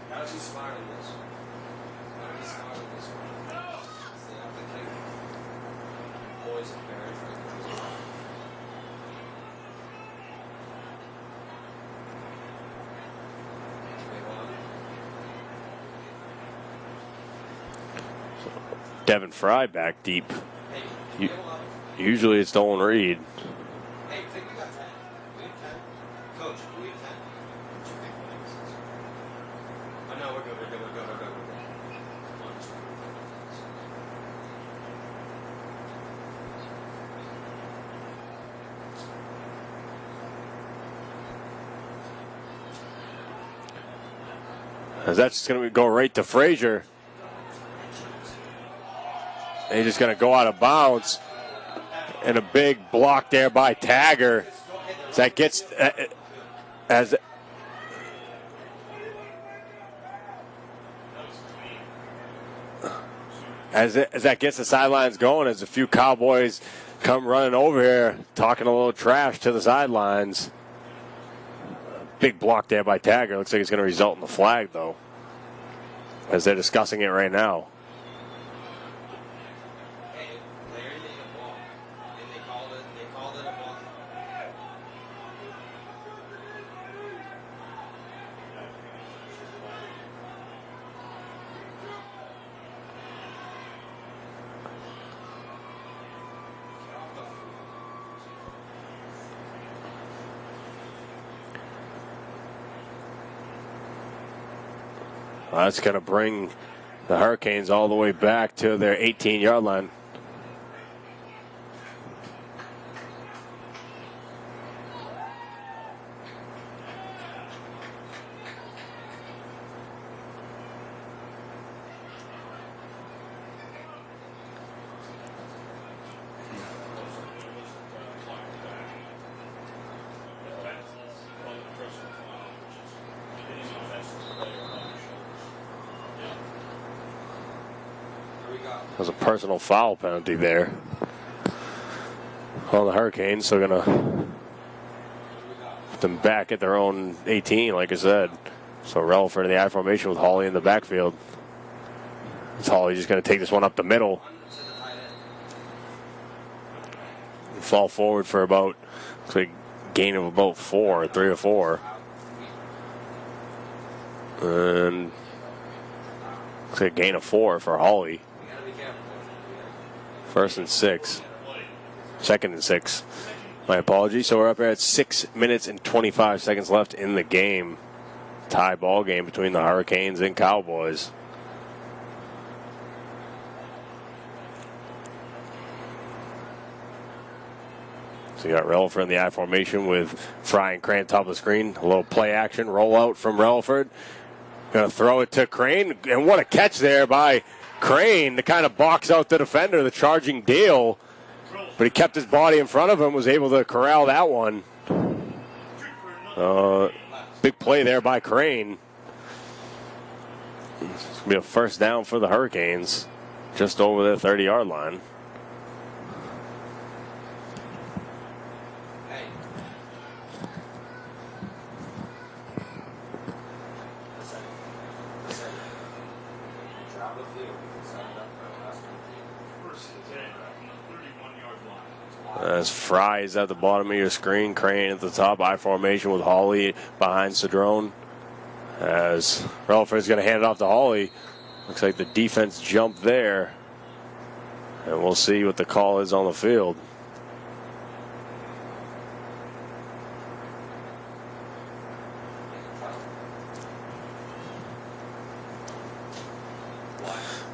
Devin Fry back deep. Usually it's Dolan Reed. Hey, think we got 10. We have 10. Coach, we have 10. What you think? Oh, no, we're good. As that's going to go right to Frazier. And he's just going to go out of bounds. And a big block there by Tagger. So that gets as that gets the sidelines going, as a few Cowboys come running over here, talking a little trash to the sidelines. Big block there by Tagger. Looks like it's going to result in the flag, though, as they're discussing it right now. That's going to bring the Hurricanes all the way back to their 18-yard line. There's a personal foul penalty there on the Hurricanes, so going to put them back at their own 18, like I said. So Relaford in the I formation with Hawley in the backfield. It's Hawley just going to take this one up the middle. Fall forward for about, looks like gain of about 3 or 4. And looks like a gain of 4 for Hawley. 1st and 6. 2nd and 6. My apologies. So we're up here at 6 minutes and 25 seconds left in the game. Tie ball game between the Hurricanes and Cowboys. So you got Relaford in the I formation with Fry and Crane top of the screen. A little play action rollout from Relaford. Going to throw it to Crane. And what a catch there by Crane to kind of box out the defender, the charging Dale. But he kept his body in front of him, was able to corral that one. Big play there by Crane. It's going to be a 1st down for the Hurricanes, just over their 30-yard line. first today from the 31-yard line. As Fry is at the bottom of your screen, Crane at the top, I formation with Hawley behind Cedrone. As Relaford is going to hand it off to Hawley. Looks like the defense jumped there. And we'll see what the call is on the field.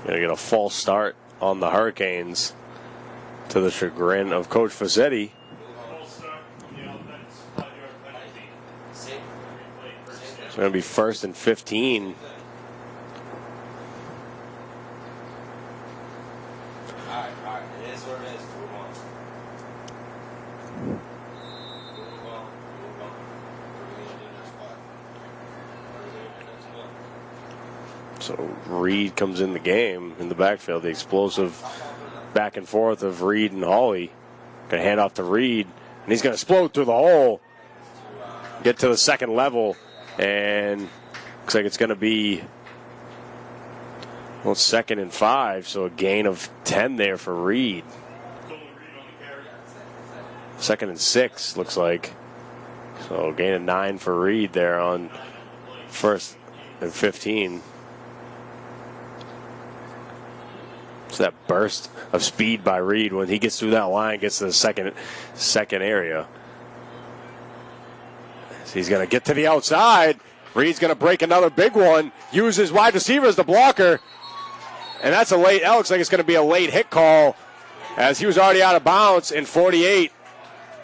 Going to get a false start on the Hurricanes to the chagrin of Coach Fassetti. False start on the offense, 5-yard penalty. It's going to be 1st and 15. All right. It is what it is. Move on. Move on. What are we going to do next spot? What are we going to do next one? So Reed comes in the game in the backfield. The explosive back and forth of Reed and Hawley. Going to hand off to Reed, and he's going to explode through the hole. Get to the second level, and looks like it's going to be 2nd and 5, so a gain of 10 there for Reed. 2nd and 6 looks like. So gain of 9 for Reed there on 1st and 15. So that burst of speed by Reed when he gets through that line, gets to the second area. So he's going to get to the outside. Reed's going to break another big one. Use his wide receiver as the blocker. And that looks like it's going to be a late hit call as he was already out of bounds in 48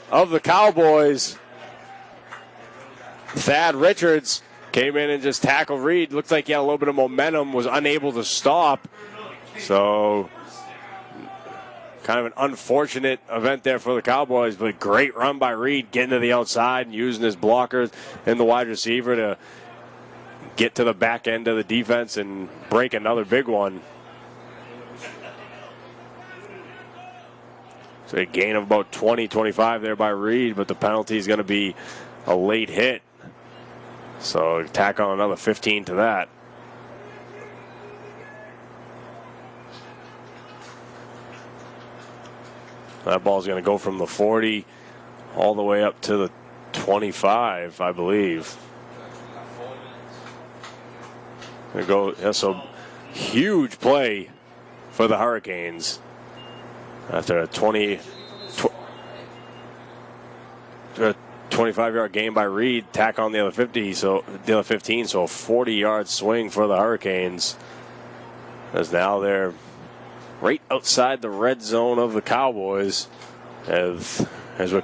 of the Cowboys. Thad Richards came in and just tackled Reed. Looked like he had a little bit of momentum, was unable to stop. So, kind of an unfortunate event there for the Cowboys, but great run by Reed, getting to the outside and using his blockers and the wide receiver to get to the back end of the defense and break another big one. So a gain of about 20, 25 there by Reed, but the penalty is going to be a late hit. So tack on another 15 to that. That ball's going to go from the 40 all the way up to the 25, I believe. So huge play for the Hurricanes after a 25-yard gain by Reed. Tack on the other 15, so a 40-yard swing for the Hurricanes. As now they're right outside the red zone of the Cowboys as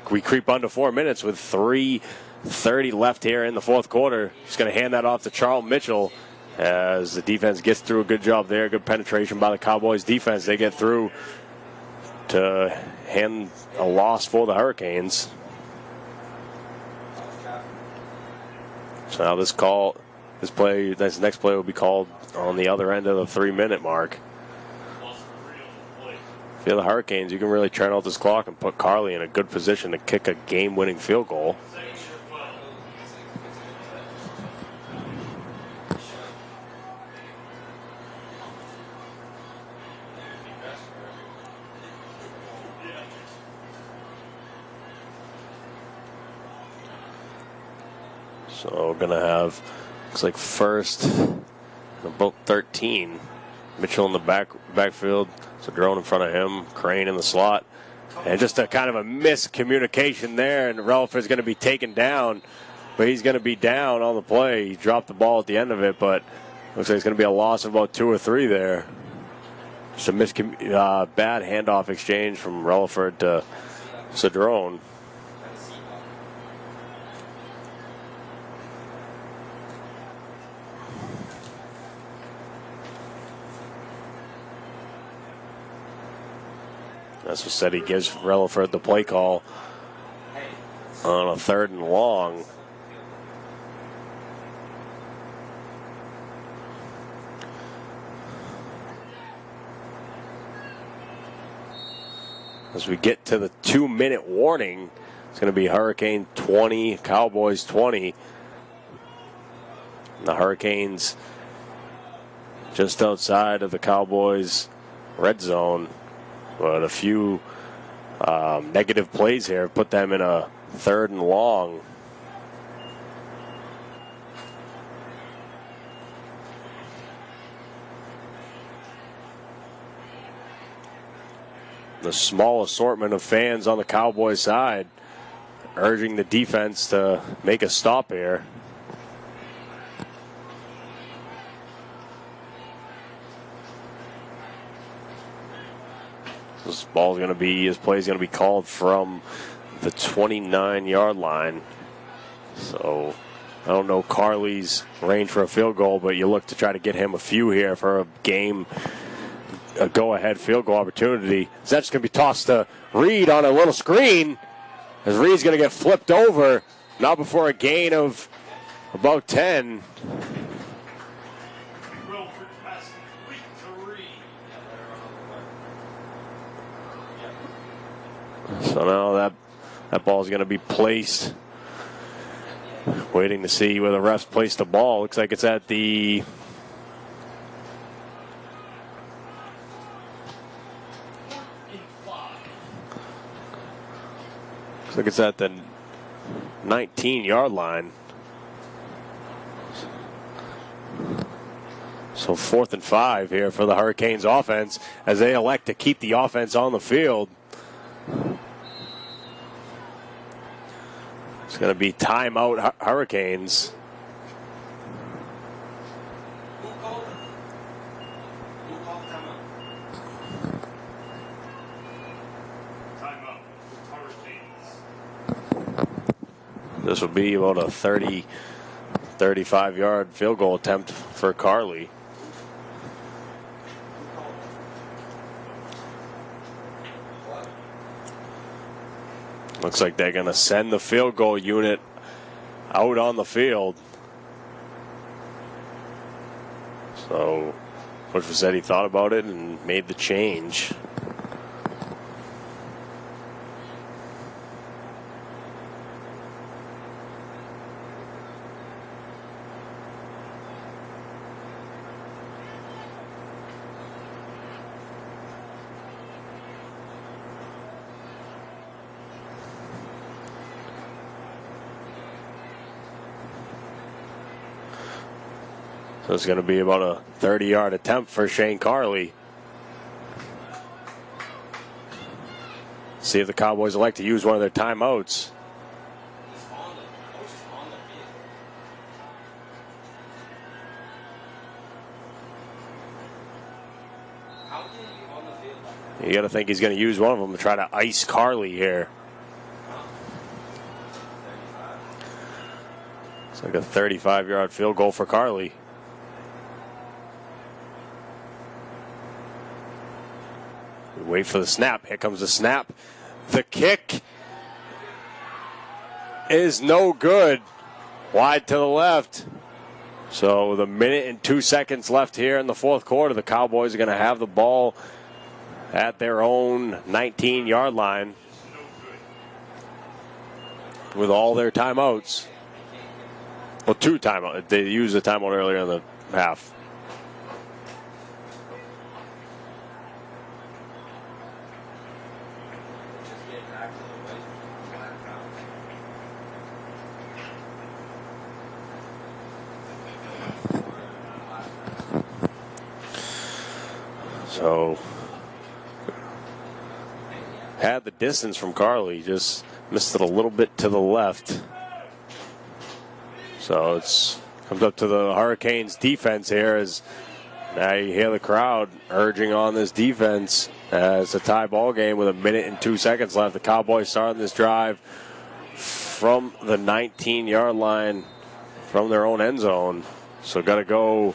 we creep under 4 minutes with 3:30 left here in the fourth quarter. Just going to hand that off to Charles Mitchell as the defense gets through. A good job there. Good penetration by the Cowboys defense. They get through to hand a loss for the Hurricanes. So now this next play will be called on the other end of the 3-minute mark. If you're the Hurricanes, you can really turn out this clock and put Carly in a good position to kick a game-winning field goal. So we're going to have, looks like first and about 13. Mitchell in the backfield. Cedrone in front of him. Crane in the slot. And just a kind of a miscommunication there. And Relaford's going to be taken down. But he's going to be down on the play. He dropped the ball at the end of it. But looks like it's going to be a loss of about 2 or 3 there. Just a bad handoff exchange from Relaford to Cedrone. That's what said he gives Relaford the play call on a 3rd and long. As we get to the 2-minute warning, it's going to be Hurricane 20, Cowboys 20. And the Hurricanes just outside of the Cowboys red zone. But a few negative plays here put them in a 3rd and long. The small assortment of fans on the Cowboys side urging the defense to make a stop here. This play is going to be called from the 29-yard line. So I don't know Carly's range for a field goal, but you look to try to get him a few here for a go-ahead field goal opportunity. So that's going to be tossed to Reed on a little screen, as Reed's going to get flipped over, not before a gain of about 10. So now that ball is going to be placed. Waiting to see where the refs place the ball. Looks like it's at the Looks like it's at the 19-yard line. So 4th and 5 here for the Hurricanes offense as they elect to keep the offense on the field. It's going to be timeout Hurricanes. This would be about a 35-yard field goal attempt for Carly. Looks like they're going to send the field goal unit out on the field. So, Coach said he thought about it and made the change. So it's going to be about a 30-yard attempt for Shane Carly. See if the Cowboys elect to use one of their timeouts. You got to think he's going to use one of them to try to ice Carly here. It's like a 35-yard field goal for Carly. Wait for the snap. Here comes the snap. The kick is no good. Wide to the left. So with 1 minute and 2 seconds left here in the 4th quarter, the Cowboys are going to have the ball at their own 19-yard line with all their timeouts. Well, 2 timeouts. They used a timeout earlier in the half. So, had the distance from Carly, just missed it a little bit to the left. So it's comes up to the Hurricanes defense here as now you hear the crowd urging on this defense as a tie ball game with 1 minute and 2 seconds left. The Cowboys starting this drive from the 19-yard line from their own end zone. So got to go.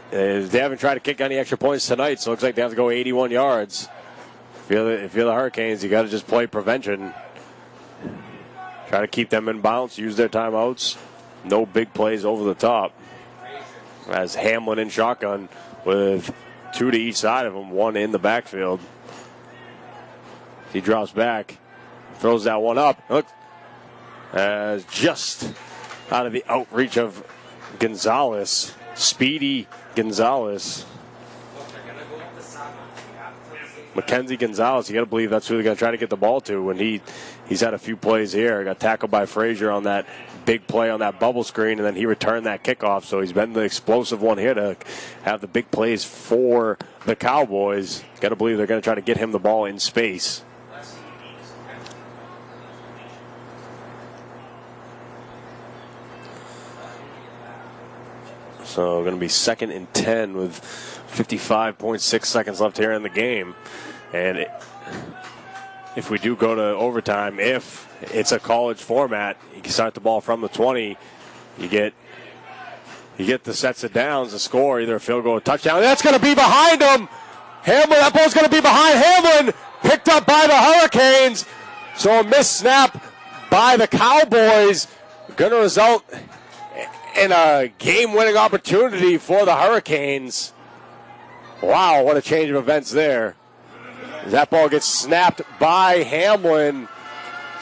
They haven't tried to kick any extra points tonight, so it looks like they have to go 81 yards. If you're the Hurricanes, you got to just play prevention. Try to keep them in bounds, use their timeouts. No big plays over the top. As Hamlin in shotgun with 2 to each side of him, 1 in the backfield. He drops back, throws that one up. Look, as just out of the outreach of Gonzalez. Speedy Gonzalez. Mackenzie Gonzalez, you got to believe that's who they're going to try to get the ball to. And he's had a few plays here. Got tackled by Frazier on that big play on that bubble screen, and then he returned that kickoff. So he's been the explosive one here to have the big plays for the Cowboys. Got to believe they're going to try to get him the ball in space. So going to be 2nd and 10 with 55.6 seconds left here in the game. And if we do go to overtime, if it's a college format, you can start the ball from the 20. You get the sets of downs to score, either a field goal or touchdown. That's going to be behind him. Hamlin, that ball's going to be behind Hamlin. Picked up by the Hurricanes. So a missed snap by the Cowboys. Going to result in a game-winning opportunity for the Hurricanes. Wow, what a change of events there. That ball gets snapped by Hamlin.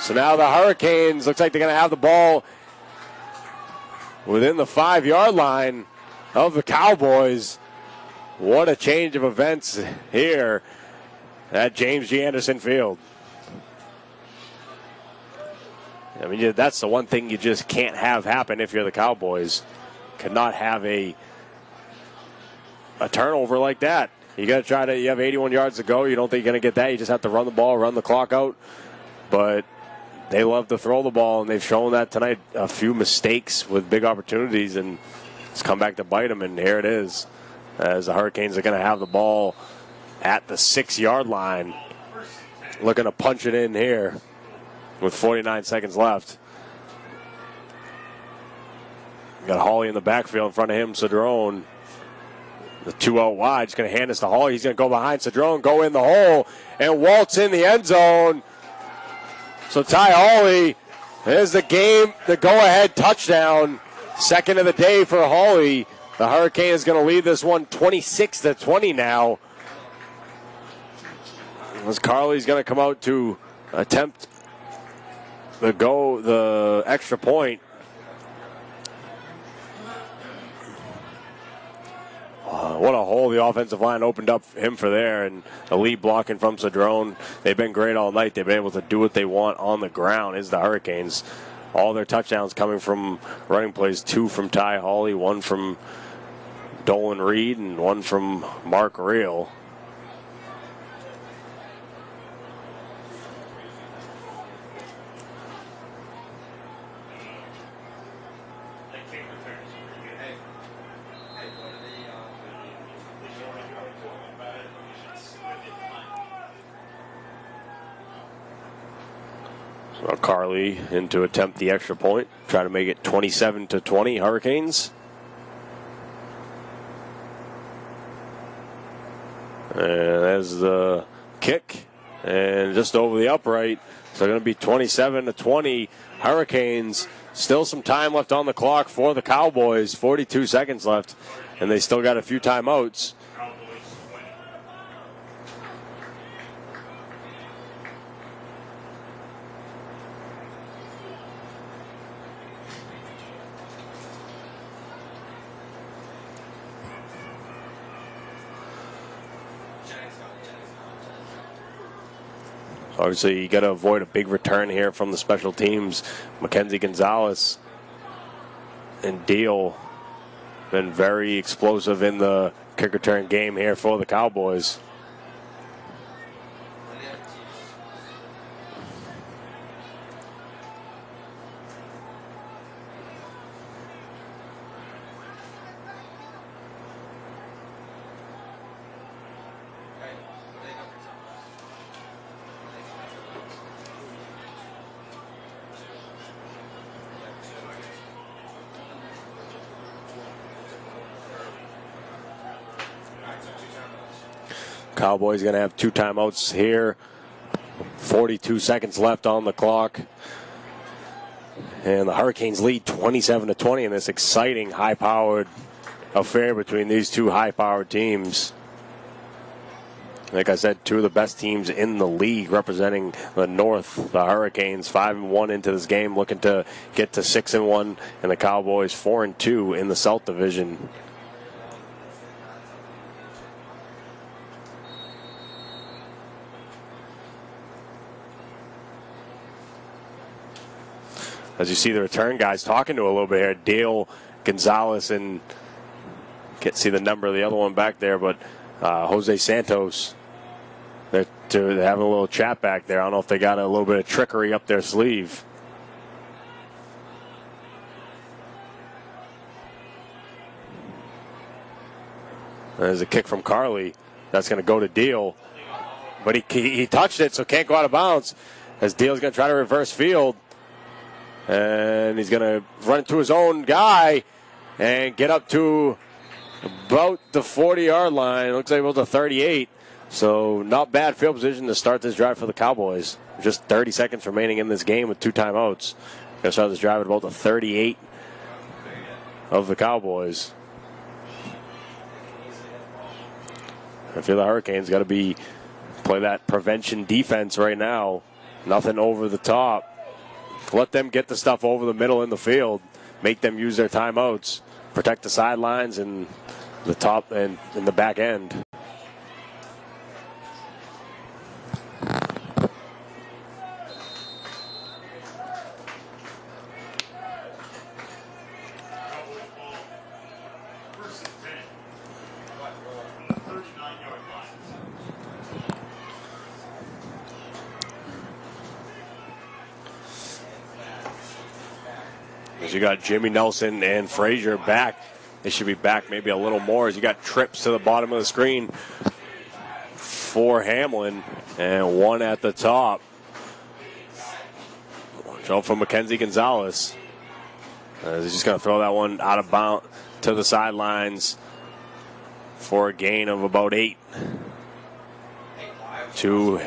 So now the Hurricanes, looks like they're going to have the ball within the 5-yard line of the Cowboys. What a change of events here at James G. Anderson Field. I mean, that's the one thing you just can't have happen if you're the Cowboys. Cannot have a turnover like that. You got to try to, you have 81 yards to go. You don't think you're going to get that. You just have to run the ball, run the clock out. But they love to throw the ball, and they've shown that tonight. A few mistakes with big opportunities, and it's come back to bite them, and here it is. As the Hurricanes are going to have the ball at the 6-yard line. Looking to punch it in here with 49 seconds left. Got Hawley in the backfield in front of him, Cedrone. The 2 out wide. He's going to hand this to Hawley. He's going to go behind Cedrone, go in the hole, and waltz in the end zone. So Ty Hawley, there's the go-ahead touchdown. Second of the day for Hawley. The Hurricane is going to lead this one 26-20 now. As Carly's going to come out to attempt the extra point. What a hole the offensive line opened up him for there, and the lead blocking from Cedrone. They've been great all night. They've been able to do what they want on the ground is the Hurricanes. All their touchdowns coming from running plays, 2 from Ty Hawley, 1 from Dolan Reed, and 1 from Mark Reel. So Carly in to attempt the extra point, try to make it 27-20 Hurricanes. And there's the kick, and just over the upright. So going to be 27-20 Hurricanes. Still some time left on the clock for the Cowboys. 42 seconds left, and they still got a few timeouts. Obviously, you got to avoid a big return here from the special teams. Mackenzie Gonzalez and Deal been very explosive in the kick return game here for the Cowboys. Cowboys going to have 2 timeouts here. 42 seconds left on the clock. And the Hurricanes lead 27-20 in this exciting high-powered affair between these two high-powered teams. Like I said, 2 of the best teams in the league representing the North. The Hurricanes 5-1 into this game, looking to get to 6-1, and the Cowboys 4-2 in the South Division. As you see the return guys talking to a little bit here, Dale, Gonzalez, and can't see the number of the other one back there, but Jose Santos. They're having a little chat back there. I don't know if they got a little bit of trickery up their sleeve. There's a kick from Carly. That's going to go to Deal. But he touched it, so can't go out of bounds. As Deal's going to try to reverse field. And he's going to run into his own guy and get up to about the 40-yard line. Looks like about the 38. So not bad field position to start this drive for the Cowboys. Just 30 seconds remaining in this game with 2 timeouts. Going to start this drive at about the 38 of the Cowboys. I feel the Hurricanes got to play that prevention defense right now. Nothing over the top. Let them get the stuff over the middle in the field. Make them use their timeouts. Protect the sidelines and the top and in the back end. As you got Jimmy Nelson and Frazier back. They should be back maybe a little more as you got trips to the bottom of the screen for Hamlin and one at the top. Watch out for Mackenzie Gonzalez. He's just going to throw that one out of bounds to the sidelines for a gain of about 8. Looks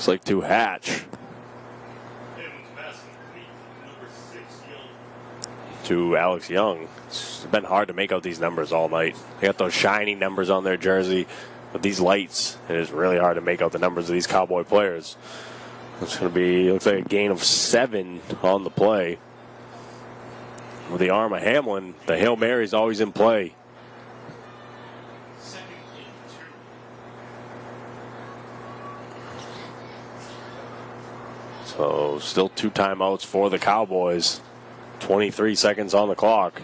like to Hatch. To Alex Young. It's been hard to make out these numbers all night. They got those shiny numbers on their jersey, but these lights, it is really hard to make out the numbers of these Cowboy players. It's going to be, looks like a gain of 7 on the play. With the arm of Hamlin, the Hail Mary is always in play. So still 2 timeouts for the Cowboys. 23 seconds on the clock.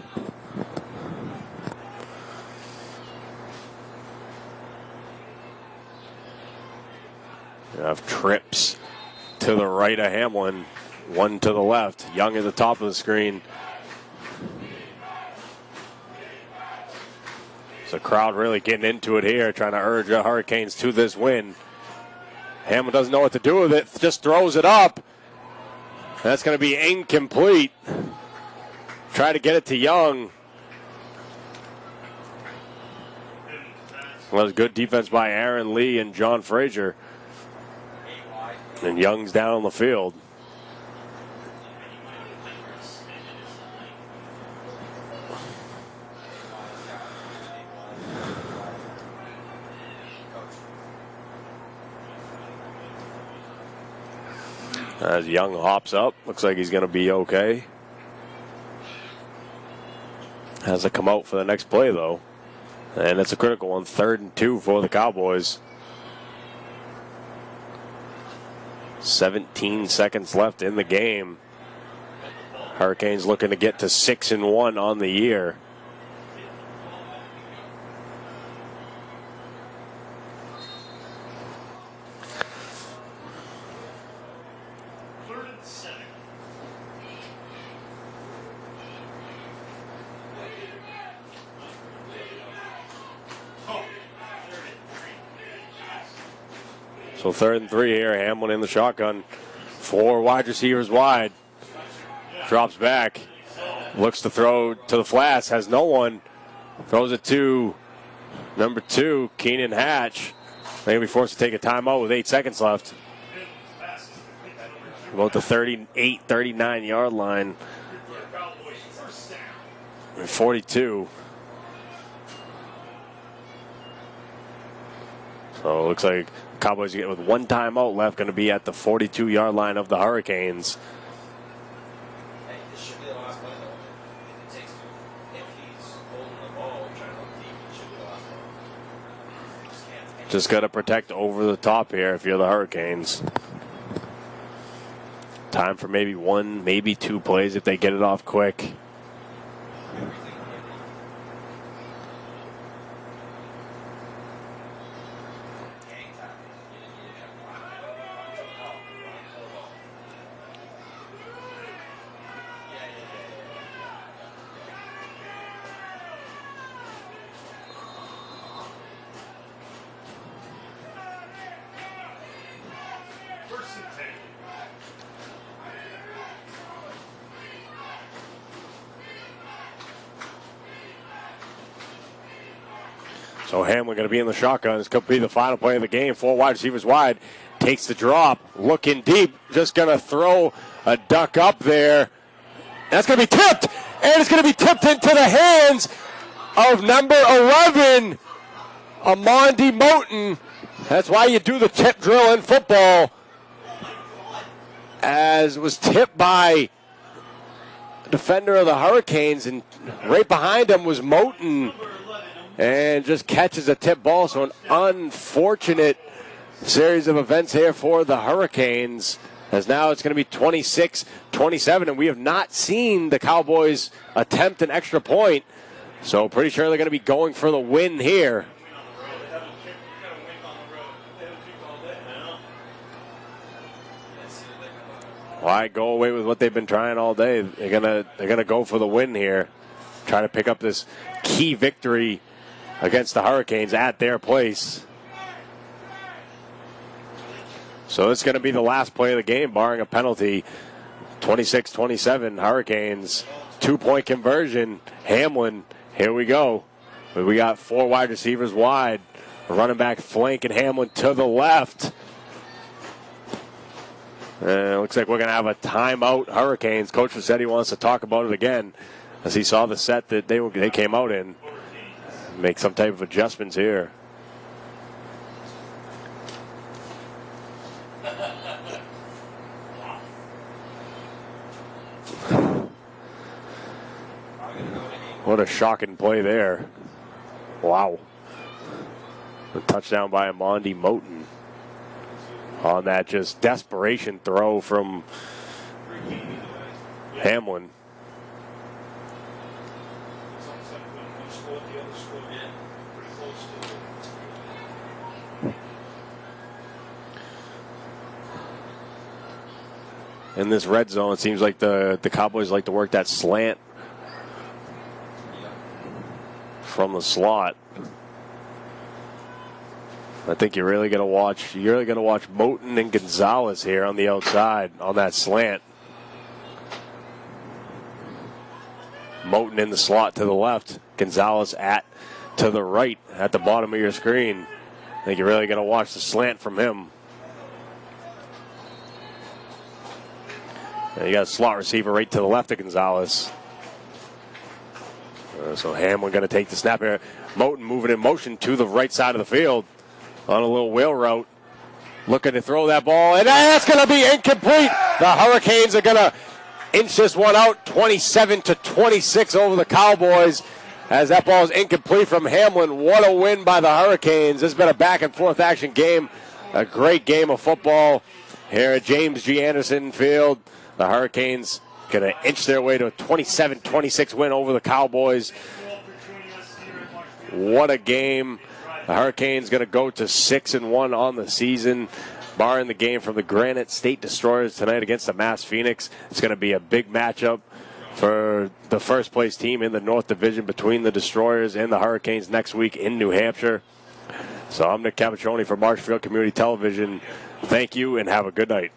You have trips to the right of Hamlin, one to the left. Young at the top of the screen. So the crowd really getting into it here, trying to urge the Hurricanes to this win. Hamlin doesn't know what to do with it, just throws it up. That's going to be incomplete. Try to get it to Young. Well, it was good defense by Aaron Lee and John Frazier. And Young's down on the field. As Young hops up, looks like he's going to be okay. Has to come out for the next play, though. And it's a critical one, 3rd and 2 for the Cowboys. 17 seconds left in the game. Hurricanes looking to get to 6-1 on the year. So 3rd and 3 here. Hamlin in the shotgun. 4 wide receivers wide. Drops back. Looks to throw to the flats. Has no one. Throws it to number 2, Keenan Hatch. They're going to be forced to take a timeout with 8 seconds left. About the 38, 39-yard line. 42. So it looks like Cowboys get with 1 timeout left, going to be at the 42-yard line of the Hurricanes. Hey, this should be the last play, though. If he's holding the ball, trying to look deep, it should be the last play. Just got to protect over the top here if you're the Hurricanes. Time for maybe one, maybe two plays if they get it off quick. So Hamlin going to be in the shotgun. This could be the final play of the game. 4 wide receivers wide. Takes the drop. Looking deep. Just going to throw a duck up there. That's going to be tipped. And it's going to be tipped into the hands of number 11, Amondi Moten. That's why you do the tip drill in football. As was tipped by a defender of the Hurricanes. And right behind him was Moten. And just catches a tip ball. So an unfortunate series of events here for the Hurricanes. As now it's going to be 26-27. And we have not seen the Cowboys attempt an extra point. So pretty sure they're going to be going for the win here. Why go away with what they've been trying all day? They're gonna go for the win here. Try to pick up this key victory against the Hurricanes at their place. So it's going to be the last play of the game, barring a penalty. 26-27, Hurricanes. 2-point conversion. Hamlin, here we go. We got 4 wide receivers wide. A running back flank and Hamlin to the left. Looks like we're going to have a timeout, Hurricanes. Coach said he wants to talk about it again as he saw the set that they came out in. Make some type of adjustments here. What a shocking play there. Wow. A touchdown by Amondi Moten on that just desperation throw from Hamlin. In this red zone, it seems like the Cowboys like to work that slant from the slot. I think you're really gonna watch Moten and Gonzalez here on the outside on that slant. Moten in the slot to the left, Gonzalez to the right at the bottom of your screen. I think you're really gonna watch the slant from him. And you got a slot receiver right to the left of Gonzalez. So Hamlin going to take the snap here. Moten moving in motion to the right side of the field on a little wheel route. Looking to throw that ball, and that's going to be incomplete. The Hurricanes are going to inch this one out 27-26 over the Cowboys as that ball is incomplete from Hamlin. What a win by the Hurricanes. This has been a back-and-forth action game. A great game of football here at James G. Anderson Field. The Hurricanes going to inch their way to a 27-26 win over the Cowboys. What a game. The Hurricanes going to go to 6-1 on the season, barring the game from the Granite State Destroyers tonight against the Mass Phoenix. It's going to be a big matchup for the first place team in the North Division between the Destroyers and the Hurricanes next week in New Hampshire. So I'm Nick Capiccioni for Marshfield Community Television. Thank you and have a good night.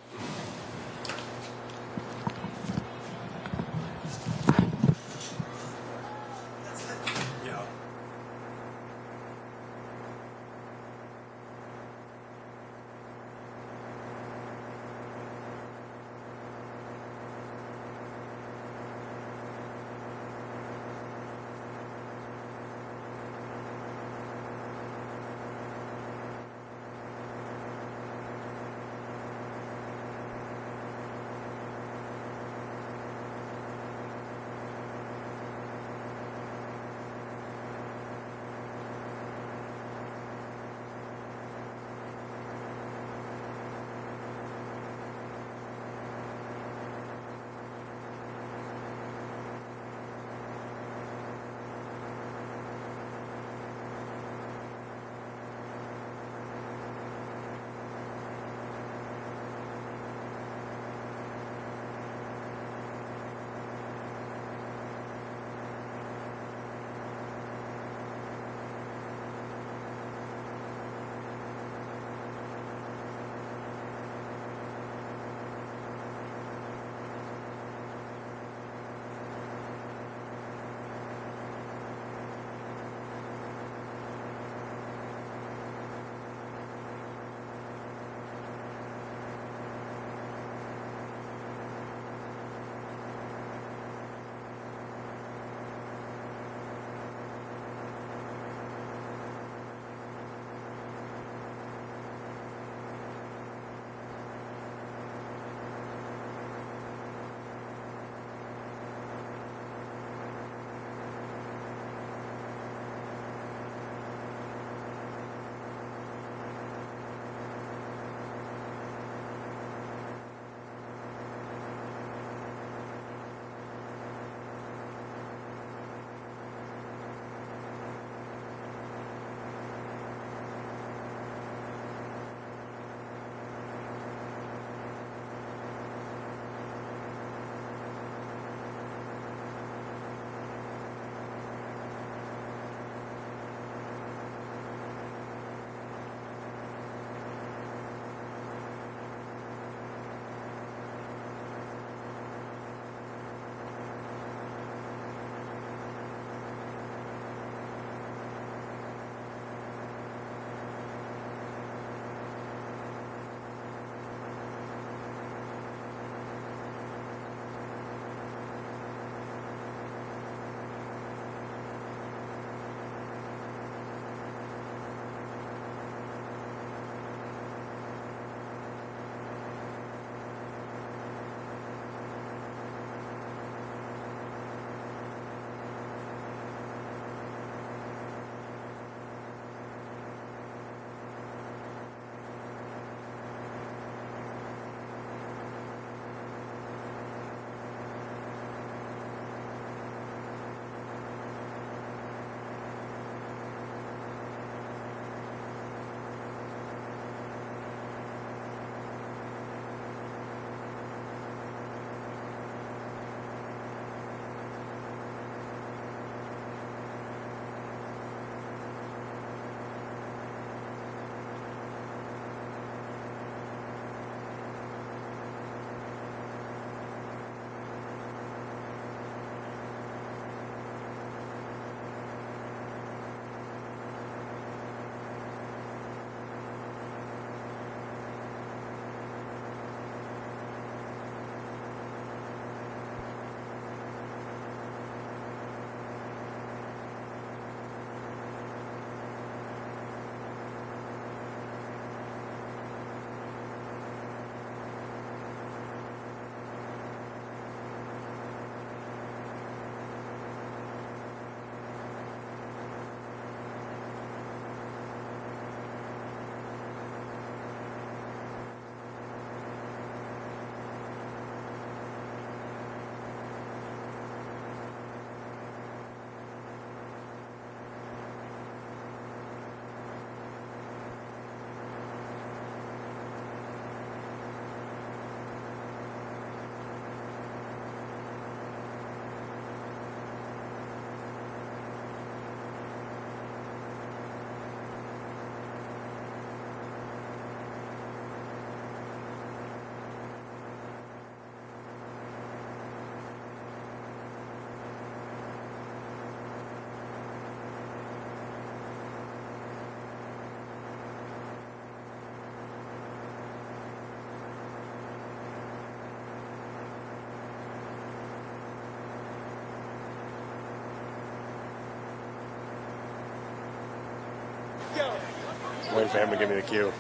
Waiting for him to give me the cue.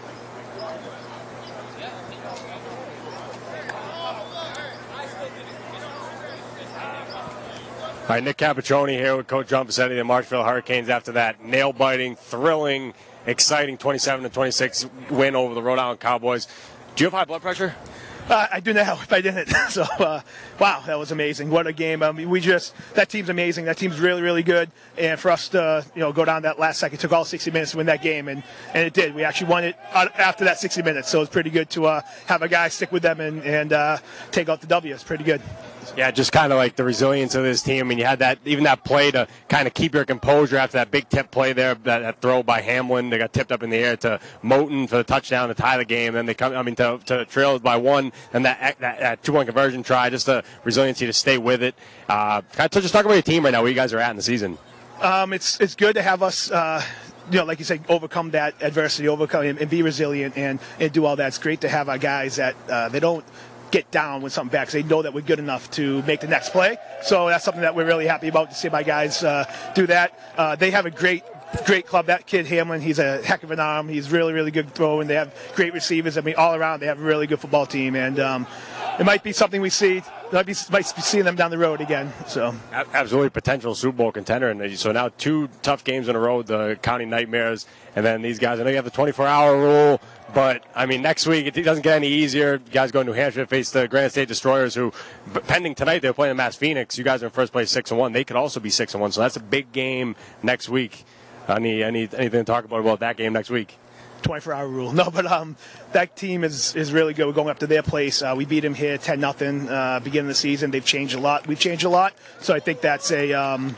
All right, Nick Capitroni here with Coach John Vassetti, the Marshfield Hurricanes, after that nail-biting, thrilling, exciting 27-26 win over the Rhode Island Cowboys. Do you have high blood pressure? I do now, if I didn't. So, wow, that was amazing. What a game. I mean, that team's amazing. That team's really, really good. And for us to, go down that last second, it took all 60 minutes to win that game, and it did. We actually won it after that 60 minutes, so it's pretty good to have a guy stick with them and take out the W. It's pretty good. Yeah, just kind of like the resilience of this team. I mean, you had that play to kind of keep your composure after that big tip play there, that throw by Hamlin. They got tipped up in the air to Moten for the touchdown to tie the game. Then they to trail by one, and that 2-point conversion try, just the resiliency to stay with it. Just talk about your team right now, where you guys are at in the season. It's good to have us, like you said, overcome that adversity, and be resilient and do all that. It's great to have our guys that they don't get down with something bad because they know that we're good enough to make the next play. So that's something that we're really happy about, to see my guys do that. They have a great club. That kid Hamlin, he's a heck of an arm. He's really, really good throwing. They have great receivers. I mean, all around they have a really good football team, and it might be something we see. Might be seeing them down the road again. So absolutely potential Super Bowl contender, and so now 2 tough games in a row, the County Nightmares, and then these guys. I know you have the 24-hour rule, but I mean next week it doesn't get any easier. You guys go to New Hampshire to face the Granite State Destroyers, who pending tonight they're playing Mass Phoenix. You guys are in first place 6-1. They could also be 6-1, so that's a big game next week. Anything to talk about that game next week? 24-hour rule. No, but that team is really good. We're going up to their place. We beat them here 10-0 beginning of the season. They've changed a lot. We've changed a lot. So I think that's going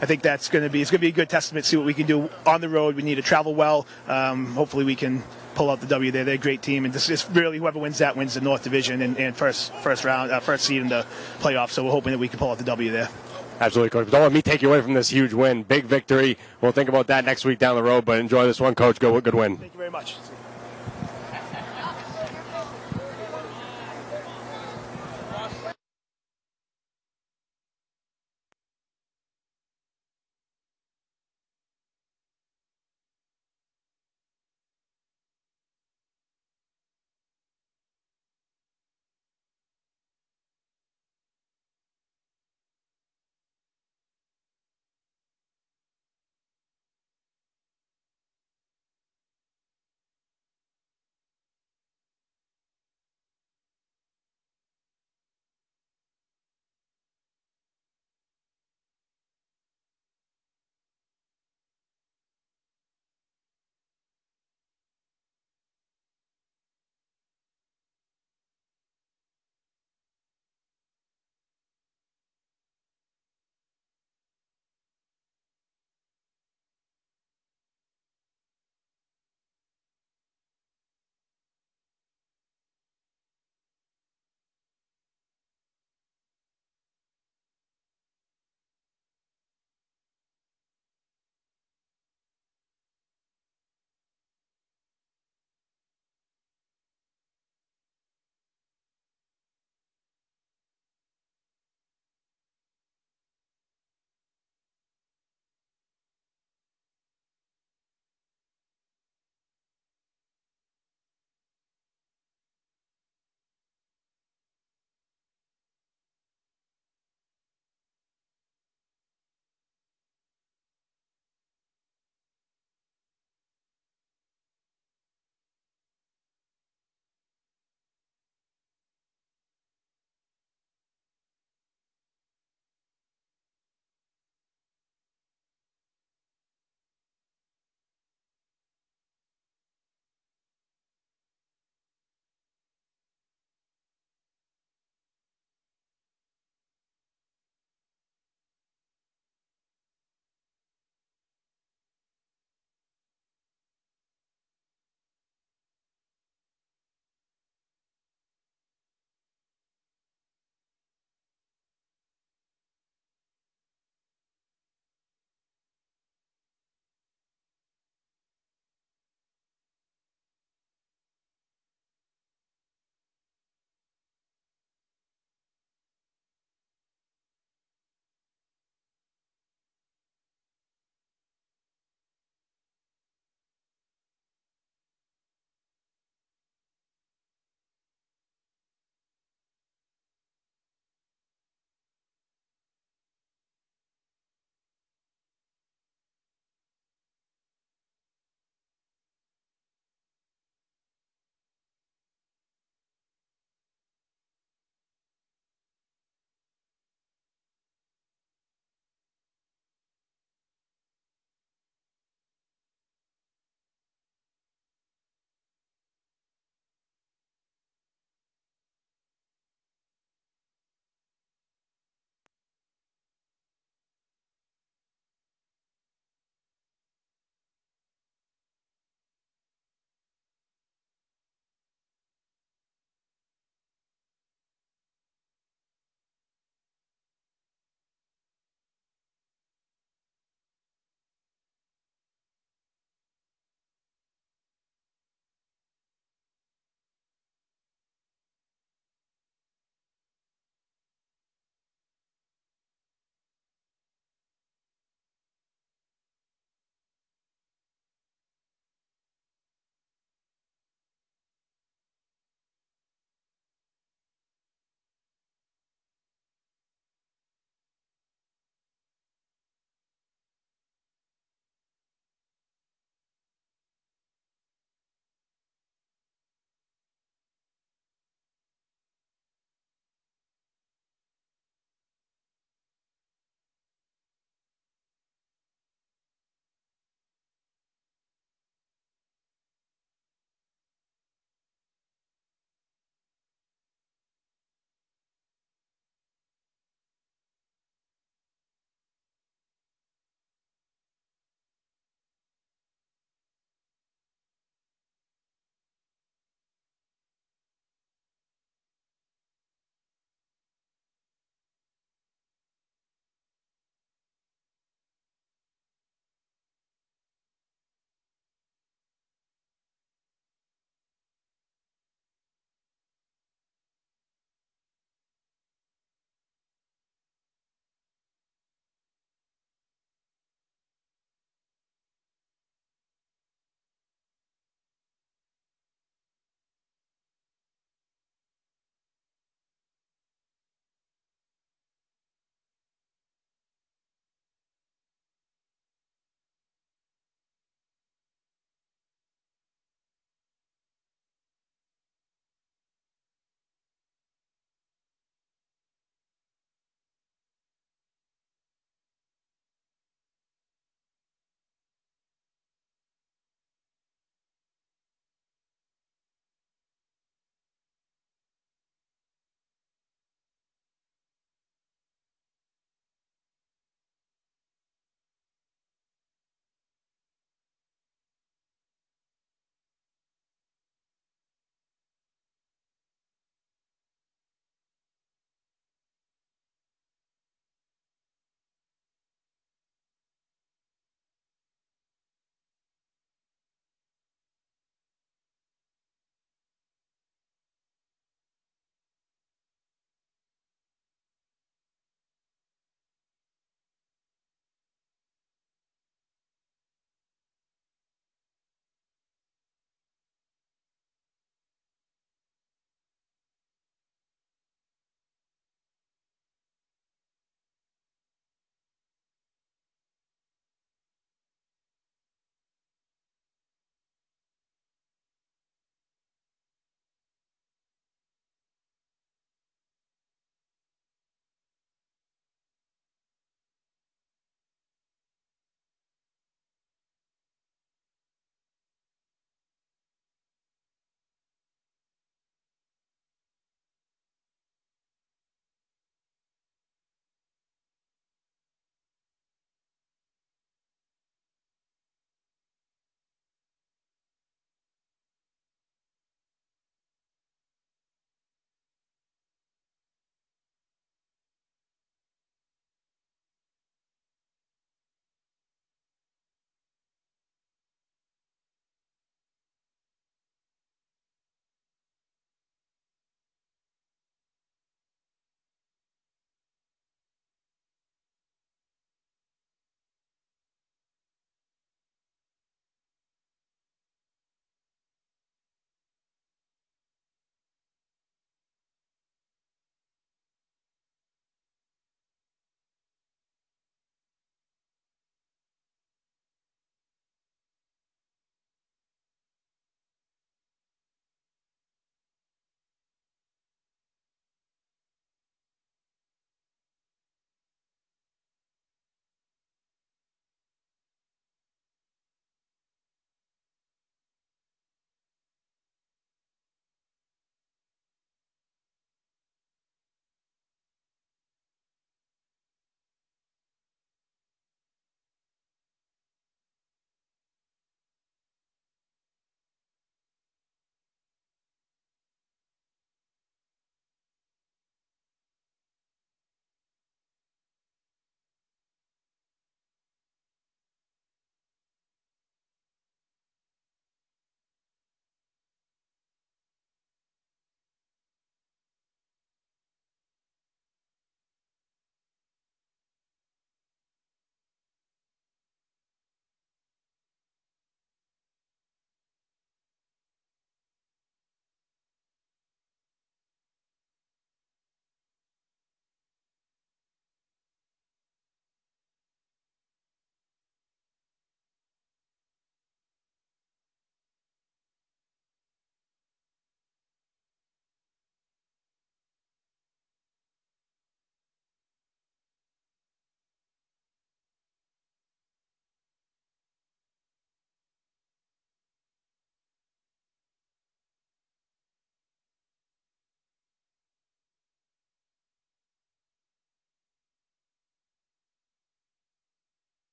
to be a good testament to see what we can do on the road. We need to travel well. Hopefully we can pull out the W there. They're a great team, and this is really whoever wins that wins the North Division and first seed in the playoffs. So we're hoping that we can pull out the W there. Absolutely, Coach. Don't let me take you away from this huge win. Big victory. We'll think about that next week down the road, but enjoy this one, Coach. Good win. Thank you very much.